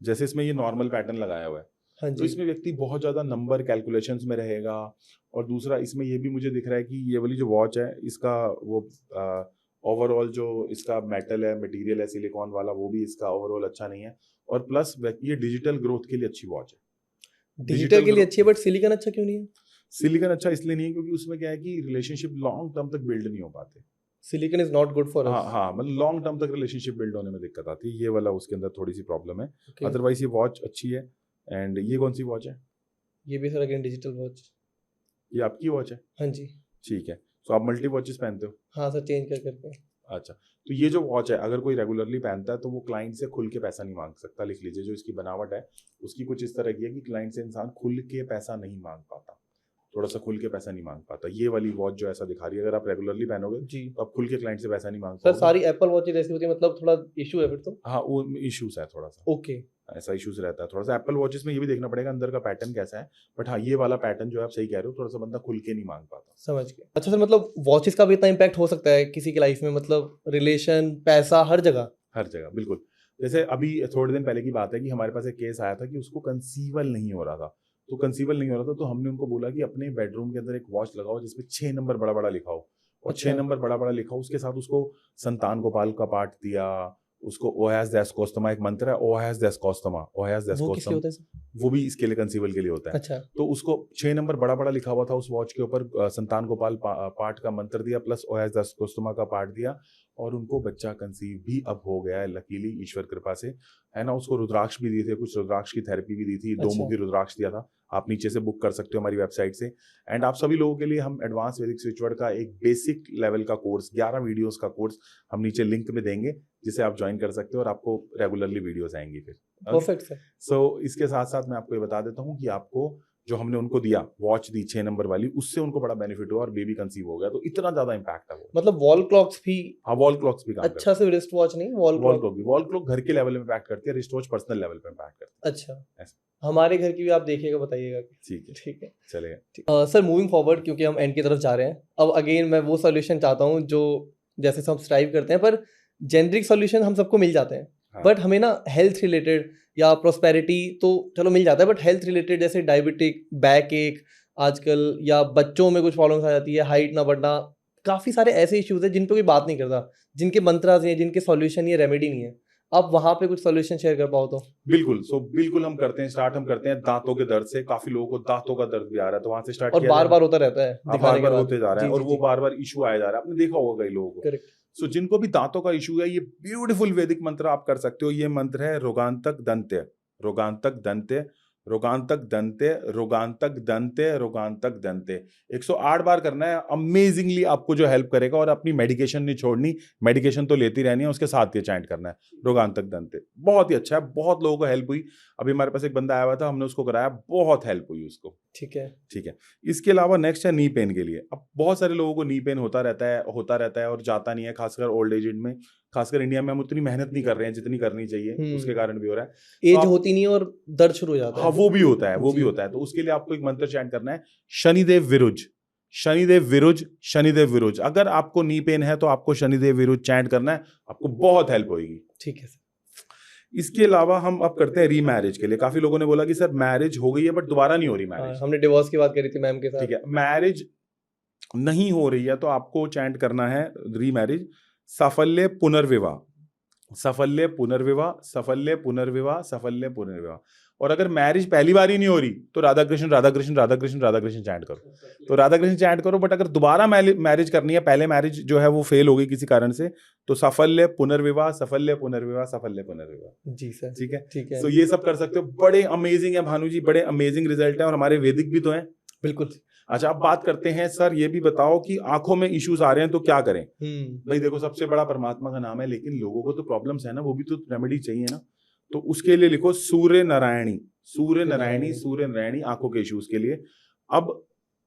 जैसे इसमें ये नॉर्मल पैटर्न लगाया हुआ है। हाँ तो जी। इसमें व्यक्ति बहुत ज्यादा नंबर कैलकुलेशंस में रहेगा। और दूसरा इसमें ये भी मुझे दिख रहा है कि ये वाली जो वॉच है इसका वो ओवरऑल जो इसका मेटल है, मटेरियल है सिलिकॉन वाला, वो भी इसका ओवरऑल अच्छा नहीं है। और प्लस ये डिजिटल ग्रोथ के लिए अच्छी वॉच है। डिजिटल के लिए अच्छी है, बट सिलिकॉन अच्छा क्यों नहीं है? सिलिकॉन अच्छा इसलिए नहीं है क्योंकि उसमें क्या है कि रिलेशनशिप लॉन्ग टर्म तक बिल्ड नहीं हो पाते। Silicon is not good for हाँ अस। हाँ, मतलब लॉन्ग टर्म तक रिलेशनशिप बिल्ड होने में दिक्कत आती है। ये वाला उसके अंदर थोड़ी सी प्रॉब्लम है। ओके, अदरवाइज ये वॉच अच्छी है। एंड ये कौन सी वॉच है? ये भी सर अगेन डिजिटल वॉच। ये आपकी वॉच है? हाँ जी। ठीक है, तो आप मल्टी वॉचेस पहनते हो? हाँ सर, चेंज कर करके। अच्छा, तो ये जो वॉच है अगर कोई रेगुलरली पहनता है तो वो क्लाइंट से खुल के पैसा नहीं मांग सकता। लिख लीजिए, जो इसकी बनावट है उसकी कुछ इस तरह की है कि क्लाइंट से इंसान खुल के पैसा नहीं मांग पाता, थोड़ा सा खुल के पैसा नहीं मांग पाता। ये वाली वॉच जो ऐसा दिखा रही है, अगर आप रेगुलरली पहनोगे जी तो आप खुल के क्लाइंट से पैसा नहीं मांग सर, पाओगे। सारी एप्पल वॉचेज ऐसी होती है, मतलब थोड़ा इशू है फिर तो। हाँ, वो इश्यूज है थोड़ा सा, ओके ऐसा इश्यूज रहता है थोड़ा सा। एप्पल वॉचेस में ये भी देखना पड़ेगा अंदर का पैटर्न कैसा है। बट हाँ, ये वाला पैटर्न जो है आप सही कह रहे हो, थोड़ा सा बंदा खुल के नहीं मांग पाता। समझ गया। अच्छा सर, मतलब वॉचेस का भी इतना इम्पैक्ट हो सकता है किसी की लाइफ में, मतलब रिलेशन, पैसा, हर जगह? हर जगह, बिल्कुल। जैसे अभी थोड़े दिन पहले की बात है कि हमारे पास एक केस आया था कि उसको कंसीवल नहीं हो रहा था। तो कंसीवल नहीं हो रहा था तो हमने उनको बोला कि अपने बेडरूम के अंदर एक वॉच लगाओ जिसमें 6 नंबर बड़ा बड़ा लिखा हो। और 6 अच्छा। नंबर बड़ा बड़ा लिखा हो, उसके साथ उसको संतान गोपाल का पाठ दिया, उसको ओहैस दैस्कोस्तमा एक मंत्र है, ओहैस दैस्कोस्तमा, ओहैस वो किसके दैस्कोस्तम, होता है सर? वो भी इसके लिए कंसीवल के लिए होता है। अच्छा। तो उसको 6 नंबर बड़ा बड़ा लिखा हुआ था उस वॉच के ऊपर, संतान गोपाल पाठ का मंत्र दिया प्लस ओहैस दैस्कोस्तमा का पाठ दिया, और उनको बच्चा कंसीव भी अब हो गया है लकीली, ईश्वर कृपा से, है ना। उसको रुद्राक्ष भी दिए थे, कुछ रुद्राक्ष की थेरेपी भी दी थी, 2 अच्छा। मुखी रुद्राक्ष दिया था। आप नीचे से बुक कर सकते हो हमारी वेबसाइट से। एंड आप सभी लोगों के लिए हम एडवांस वैदिक स्विच वर्ड का एक बेसिक लेवल का कोर्स, 11 वीडियोस का कोर्स हम नीचे लिंक में देंगे, जिसे आप ज्वाइन कर सकते हो और आपको रेगुलरली वीडियोस आएंगी फिर। Perfect sir. सो इसके साथ साथ मैं आपको ये बता देता हूँ कि आपको जो हमने उनको दिया, वॉच दी 6 नंबर वाली, उससे उनको बड़ा बेनिफिट हुआ और बेबी कंसीव हो गया। तो इतना ज्यादा इंपैक्ट है वो। मतलब वॉल क्लॉक्स भी? हाँ, वॉल क्लॉक्स भी काम अच्छा, सिर्फ रिस्ट वॉच नहीं, वॉल वॉल क्लॉक? क्लॉक भी, वॉल क्लॉक घर के लेवल में इम्पैक्ट करती है, रिस्ट वॉच पर्सनल लेवल पे इम्पैक्ट करती अच्छा, ऐसा। हमारे घर की भी आप देखिएगा, बताइएगा। है। ठीक है, ठीक है। चलेगा। सर मूविंग फॉरवर्ड, क्योंकि हम एंड की तरफ जा रहे हैं, अब अगेन मैं वो सॉल्यूशन चाहता हूँ जो जैसे सब स्ट्राइव करते हैं, पर जेनरिक सॉल्यूशन हम सबको मिल जाते हैं, हाँ। बट हमें ना हेल्थ रिलेटेड या प्रोस्पेरिटी तो चलो मिल जाता है, बट हेल्थ रिलेटेड जैसे डायबिटिक, बैक एक आजकल, या बच्चों में कुछ प्रॉब्लम्स आ जाती है, हाइट ना बढ़ना, काफ़ी सारे ऐसे इश्यूज हैं जिन पे कोई बात नहीं करता, जिनके मंत्राज हैं, जिनके सॉल्यूशन या रेमेडी नहीं है। आप वहाँ पे कुछ सॉल्यूशन शेयर कर पाओ तो? बिल्कुल। बिल्कुल हम करते हैं स्टार्ट। हम करते हैं दांतों के दर्द से। काफी लोगों को दांतों का दर्द भी आ रहा है, तो वहां से स्टार्ट और किया बार जाए। बार होता रहता है हाँ, दिखाने बार के बार बाद। होते जा रहा है जी और जी वो जी, बार बार इशू आया जा रहा है। आपने देखा होगा कई लोगों को। करेक्ट। सो जिनको भी दांतों का इशू है, ये ब्यूटीफुल वैदिक मंत्र आप कर सकते हो। ये मंत्र है रोगांतक दंत्य, रोगांतक दंत्य, रोगांतक दंत्य, रोगांतक दंत्य, रोगांतक दंत्य। 108 बार करना है। अमेजिंगली आपको जो हेल्प करेगा, और अपनी मेडिकेशन नहीं छोड़नी, मेडिकेशन तो लेती रहनी है, उसके साथ ये चैंट करना है रोगांतक दंत्य। बहुत ही अच्छा है, बहुत लोगों को हेल्प हुई। अभी हमारे पास एक बंदा आया हुआ था, हमने उसको कराया, बहुत हेल्प हुई उसको। ठीक है। ठीक है। इसके अलावा नेक्स्ट है नी पेन के लिए। अब बहुत सारे लोगों को नी पेन होता रहता है और जाता नहीं है, खासकर ओल्ड एज में, खासकर इंडिया में हम उतनी मेहनत नहीं कर रहे हैं जितनी करनी चाहिए, उसके कारण भी हो रहा है। एज होती नहीं और दर्द शुरू हो जाता हाँ, है। वो भी होता है, वो भी होता है। तो उसके लिए आपको एक मंत्र चैंट करना है, शनिदेव विरुज, शनिदेव विरुज, शनिदेव विरुज। अगर आपको नी पेन है तो आपको शनिदेव विरुज चैंट करना है, आपको बहुत हेल्प होगी। ठीक है सर। इसके अलावा हम अब करते हैं रीमैरिज के लिए। काफी लोगों ने बोला कि सर मैरिज हो गई है बट दोबारा नहीं हो रही मैरिज। हमने डिवोर्स की बात करी थी मैम के साथ। ठीक है, मैरिज नहीं हो रही है तो आपको चैंट करना है रीमैरिज, साफल्य पुनर्विवाह, साफल्य पुनर्विवाह, साफल्य पुनर्विवाह, साफल्य पुनर्विवाह। और अगर मैरिज पहली बार ही नहीं हो रही तो राधा कृष्ण राधा कृष्ण राधा कृष्ण राधा कृष्ण चैंट करो। तो राधा कृष्ण चैंट करो। बट अगर दोबारा मैरिज करनी है, पहले मैरिज जो है वो फेल हो गई किसी कारण से, तो साफल्य पुनर्विवाह, साफल्य पुनर्विवाह, साफल्य पुनर्विवाह। जी सर। ठीक है, ठीक है। तो ये सब कर सकते हो। बड़े अमेजिंग है भानु जी, बड़े अमेजिंग रिजल्ट है और हमारे वैदिक भी तो हैं। बिल्कुल। अच्छा, अब बात करते हैं सर, ये भी बताओ कि आंखों में इश्यूज आ रहे हैं तो क्या करें। भाई देखो, सबसे बड़ा परमात्मा का नाम है, लेकिन लोगों को तो प्रॉब्लम्स है ना, वो भी तो रेमेडी चाहिए ना। तो उसके लिए लिखो सूर्य नारायणी, सूर्य नारायणी, सूर्य नारायणी आंखों के इश्यूज के लिए। अब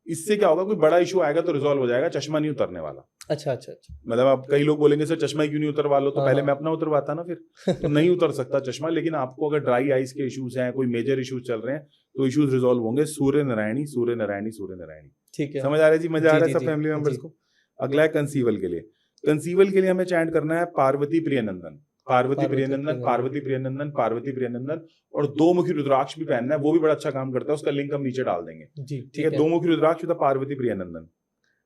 इससे क्या होगा, कोई बड़ा इशू आएगा तो रिजॉल्व हो जाएगा, चश्मा नहीं उतरने वाला। अच्छा अच्छा अच्छा। मतलब अब कई लोग बोलेंगे सर चश्मा क्यों नहीं उतरवा लो, तो हाँ, पहले हाँ। मैं अपना उतरवाता ना, फिर तो नहीं उतर सकता चश्मा। लेकिन आपको अगर ड्राई आइज के इश्यूज हैं, कोई मेजर इश्यूज चल रहे हैं, तो इश्यूज रिजॉल्व होंगे। सूर्य नारायणी, सूर्य नारायणी, सूर्य नारायणी। ठीक है। समझ आ रहा है जी, मजा आ जी, रहा है जी, सब जी, फैमिली मेंबर्स जी। को। अगला है कंसीवल के लिए। कंसीवल के लिए हमें चैंट करना है पार्वती प्रियनंदन, पार्वती प्रियनंदन, पार्वती प्रियनंदन, पार्वती प्रियनंदन। और दो मुखी रुद्राक्ष भी पहनना है, वो भी बड़ा अच्छा काम करता है, उसका लिंक हम नीचे डाल देंगे। जी ठीक है, दो मुखी रुद्राक्ष विद पार्वती प्रियनंदन।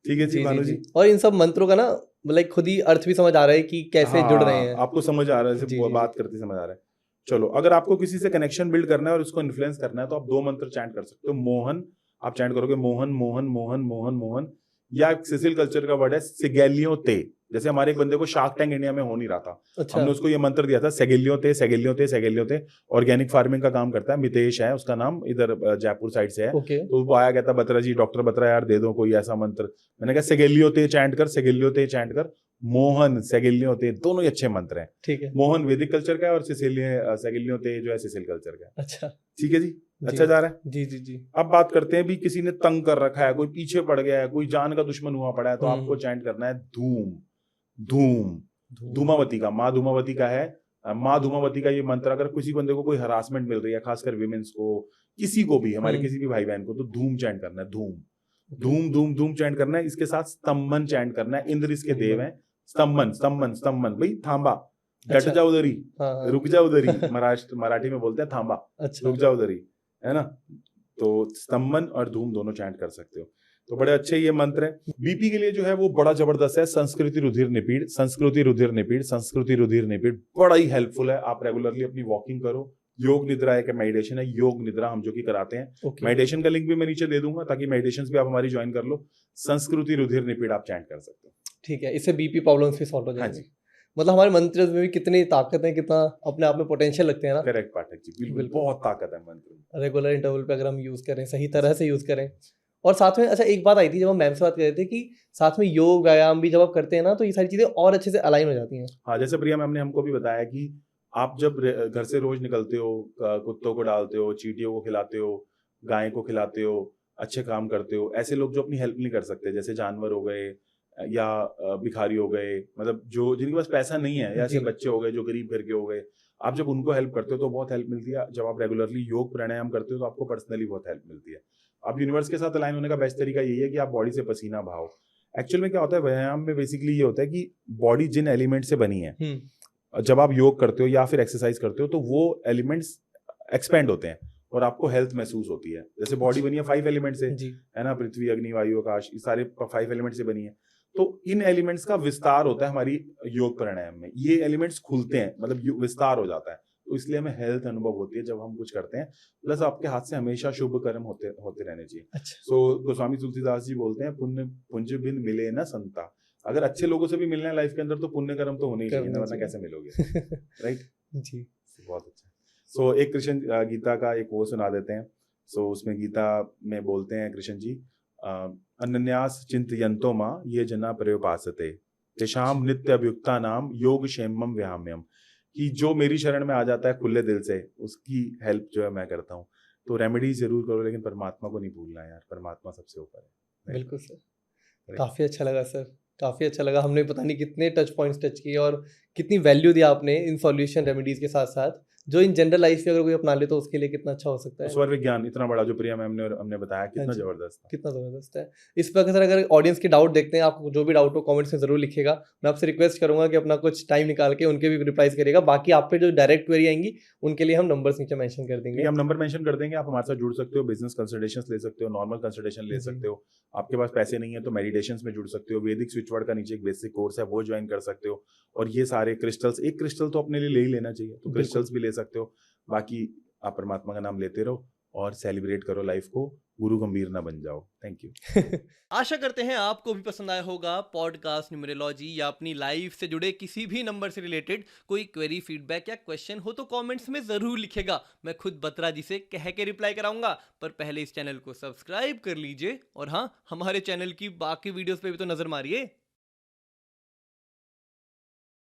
ठीक है जी भानु जी। और इन सब मंत्रों का ना मतलब खुद ही अर्थ भी समझ आ रहा है कि कैसे जुड़ रहे हैं। आपको समझ आ रहा है, जी, जी, बात करते समझ आ रहा है। चलो, अगर आपको किसी से कनेक्शन बिल्ड करना है और उसको इन्फ्लुएंस करना है तो आप दो मंत्र चैंट कर सकते हो। मोहन, आप चैंट करोगे मोहन मोहन मोहन मोहन मोहन, या सिसिल कल्चर का वर्ड है सेगेलियो ते। जैसे हमारे एक बंदे को शार्क टैंक इंडिया में हो नहीं रहा था, अच्छा। हमने उसको ये मंत्र दिया था, सेगेलियो ते, सेगेलियो ते, सेगेलियो ते। ऑर्गेनिक फार्मिंग का काम करता है, मितेश है उसका नाम, इधर जयपुर साइड से है। ओके। तो वो आया कहता, बत्रा जी, डॉक्टर बत्रा यार दे दो कोई ऐसा मंत्र। मैंने कहा सेगेलियो ते चैंट कर, सेगेलियो ते चैंट कर। मोहन, सेगेलियो ते, दोनों ही अच्छे मंत्र हैं। ठीक है। मोहन वैदिक कल्चर का है और सेगेलियो ते जो है सिसिल कल्चर का है। अच्छा। ठीक है जी, अच्छा जा रहा है। जी जी जी। अब बात करते हैं भी, किसी ने तंग कर रखा है, कोई पीछे पड़ गया है, कोई जान का दुश्मन हुआ पड़ा है, तो आपको चैंट करना है धूम धूम, धूमावती का, माँ धूमावती का है। माँ धूमावती का ये मंत्र, अगर किसी बंदे को कोई हरासमेंट मिल रही है, खासकर विमेंस को, किसी को भी, हमारे किसी भी भाई बहन को, तो धूम चैंट करना है, धूम धूम धूम धूम चैंट करना है। इसके साथ स्तंभन चैंट करना है, इंद्र इसके देव हैं। स्तंभन स्तंभन स्तंभन, भाई थांबा, डट जाओ उधरी, रुक जाओ उधरी, मराठी में बोलते हैं थांबा, रुक जाओ उधरी, है ना। तो स्तंभन और धूम दोनों चैंट कर सकते हो, तो बड़े अच्छे ये मंत्र है। बीपी के लिए जो है वो बड़ा जबरदस्त है, संस्कृति रुधिर निपीड़, संस्कृति रुधिर निपीड़, संस्कृति रुधिर निपीड़, बड़ा ही हेल्पफुल है। आप रेगुलरली अपनी वॉकिंग करो। योग निद्रा एक मेडिटेशन है, योग निद्रा हम जो कि कराते हैं। मेडिटेशन का लिंक भी मैं नीचे दे दूंगा, ताकि मेडिटेशंस भी आप हमारी ज्वाइन कर लो। संस्कृति रुधिर निपीड़ आप चैंट कर सकते हो। ठीक है, इससे बीपी प्रॉब्लम्स भी सॉल्व हो जाएंगी। मतलब हमारे मंत्र में भी कितनी ताकत है, कितना अपने आप में पोटेंशियल लगते हैं ना। करेक्ट पाठक जी, बिल्कुल बहुत ताकत है मंत्र में। रेगुलर इंटरवल पे अगर हम यूज करें, सही तरह से यूज करें। और साथ में अच्छा एक बात आई थी जब हम मैम से बात कर रहे थे कि साथ में योग व्यायाम भी जब आप करते हैं ना, तो ये सारी चीजें और अच्छे से अलाइन हो जाती हैं। हाँ, जैसे प्रिया मैम ने हमको भी बताया कि आप जब घर से रोज निकलते हो, कुत्तों को डालते हो, चींटियों को खिलाते हो, गाय को खिलाते हो, अच्छे काम करते हो, ऐसे लोग जो अपनी हेल्प नहीं कर सकते, जैसे जानवर हो गए या भिखारी हो गए, मतलब जो जिनके पास पैसा नहीं है, या ऐसे बच्चे हो गए जो गरीब घर के हो गए, आप जब उनको हेल्प करते हो तो बहुत हेल्प मिलती है। जब आप रेगुलरली योग प्राणायाम करते हो तो आपको पर्सनली बहुत हेल्प मिलती है। आप यूनिवर्स के साथ अलाइन होने का बेस्ट तरीका यही है कि आप बॉडी से पसीना बहाओ। एक्चुअल में क्या होता है, व्यायाम में बेसिकली ये होता है कि बॉडी जिन एलिमेंट से बनी है, जब आप योग करते हो या फिर एक्सरसाइज करते हो तो वो एलिमेंट्स एक्सपेंड होते हैं और आपको हेल्थ महसूस होती है। जैसे बॉडी बनी है 5 एलिमेंट से, है ना, पृथ्वी अग्नि वायु आकाश, ये सारे 5 एलिमेंट से बनी है। तो इन एलिमेंट्स का विस्तार होता है हमारी योग प्राणायाम में, ये एलिमेंट्स खुलते हैं, मतलब विस्तार हो जाता है। तो इसलिए हमें हेल्थ अनुभव होती है जब हम कुछ करते हैं। प्लस आपके हाथ से हमेशा शुभ कर्म होते रहने चाहिए। सो गोस्वामी तुलसीदास जी बोलते हैं, पुण्य पुंज बिन मिले ना संता। अगर अच्छे लोगों से भी मिलना है लाइफ के अंदर तो पुण्य कर्म तो होने ही चाहिए, वरना कैसे मिलोगे, राइट जी। बहुत अच्छा। सो एक कृष्ण गीता का एक वो सुना देते हैं। सो उसमें गीता में बोलते हैं कृष्ण जी, अनन्यास चिंतयन्तो मां ये जना पर्युपासते तेषाम नित्य अभियुक्ता नाम योग क्षेमम व्याम्यम, कि जो मेरी शरण में आ जाता है खुले दिल से, उसकी हेल्प जो है मैं करता हूँ। तो रेमेडीज जरूर करो, लेकिन परमात्मा को नहीं भूलना यार, परमात्मा सबसे ऊपर है। बिल्कुल सर, Correct. काफ़ी अच्छा लगा सर, काफ़ी अच्छा लगा। हमने पता नहीं कितने टच पॉइंट्स टच किए और कितनी वैल्यू दिया आपने इन सॉल्यूशन रेमेडीज़ के साथ-साथ, जो इन जनरल लाइफ में अगर कोई अपना ले तो उसके लिए कितना अच्छा हो सकता है। स्वर विज्ञान इतना बड़ा जो प्रिया मैम ने और हमने बताया, हाँ कितना जी, जबरदस्त था। कितना ज़बरदस्त है। इस पर सर अगर ऑडियंस के डाउट देखते हैं, आपको जो भी डाउट हो कमेंट्स में ज़रूर लिखिएगा। मैं आपसे रिक्वेस्ट करूँगा कि अपना कुछ टाइम निकाल के उनके भी रिप्लाईज़ करिएगा। बाकी आप पे जो डायरेक्ट क्वेरी आएँगी, उनके लिए हम नंबर्स नीचे मेंशन कर ठीक देंगे। है, हम नंबर मेंशन कर देंगे, आप हमारे साथ जुड़ सकते हो, बिजनेस कंसल्टेशंस ले सकते हो, नॉर्मल कंसल्टेशन ले जी। सकते हो। आपके पास पैसे नहीं है तो मेडिटेशंस में जुड़ सकते हो, वैदिक स्विच वर्ड का नीचे एक बेसिक कोर्स है वो ज्वाइन कर सकते हो, और ये सारे क्रिस्टल्स, एक क्रिस्टल तो अपने लिए ले ही लेना चाहिए, तो बिल्कुल। क्रिस्टल्स भी ले सकते हो। बाकी आप परमात्मा का नाम लेते रहो और सेलिब्रेट करो लाइफ को, गुरु गंभीर ना बन जाओ। Thank you. आशा करते हैं आपको भी पसंद आया होगा पॉडकास्ट न्यूमरोलॉजी, या अपनी लाइफ से जुड़े किसी भी नंबर से रिलेटेड कोई क्वेरी, फीडबैक या क्वेश्चन हो तो कमेंट्स में ज़रूर लिखेगा। मैं खुद बत्रा जी से कह के रिप्लाई कराऊंगा। पर पहले इस चैनल को सब्सक्राइब कर लीजिए, और हाँ, हमारे चैनल की बाकी वीडियोस पे भी तो नज़र मारिए।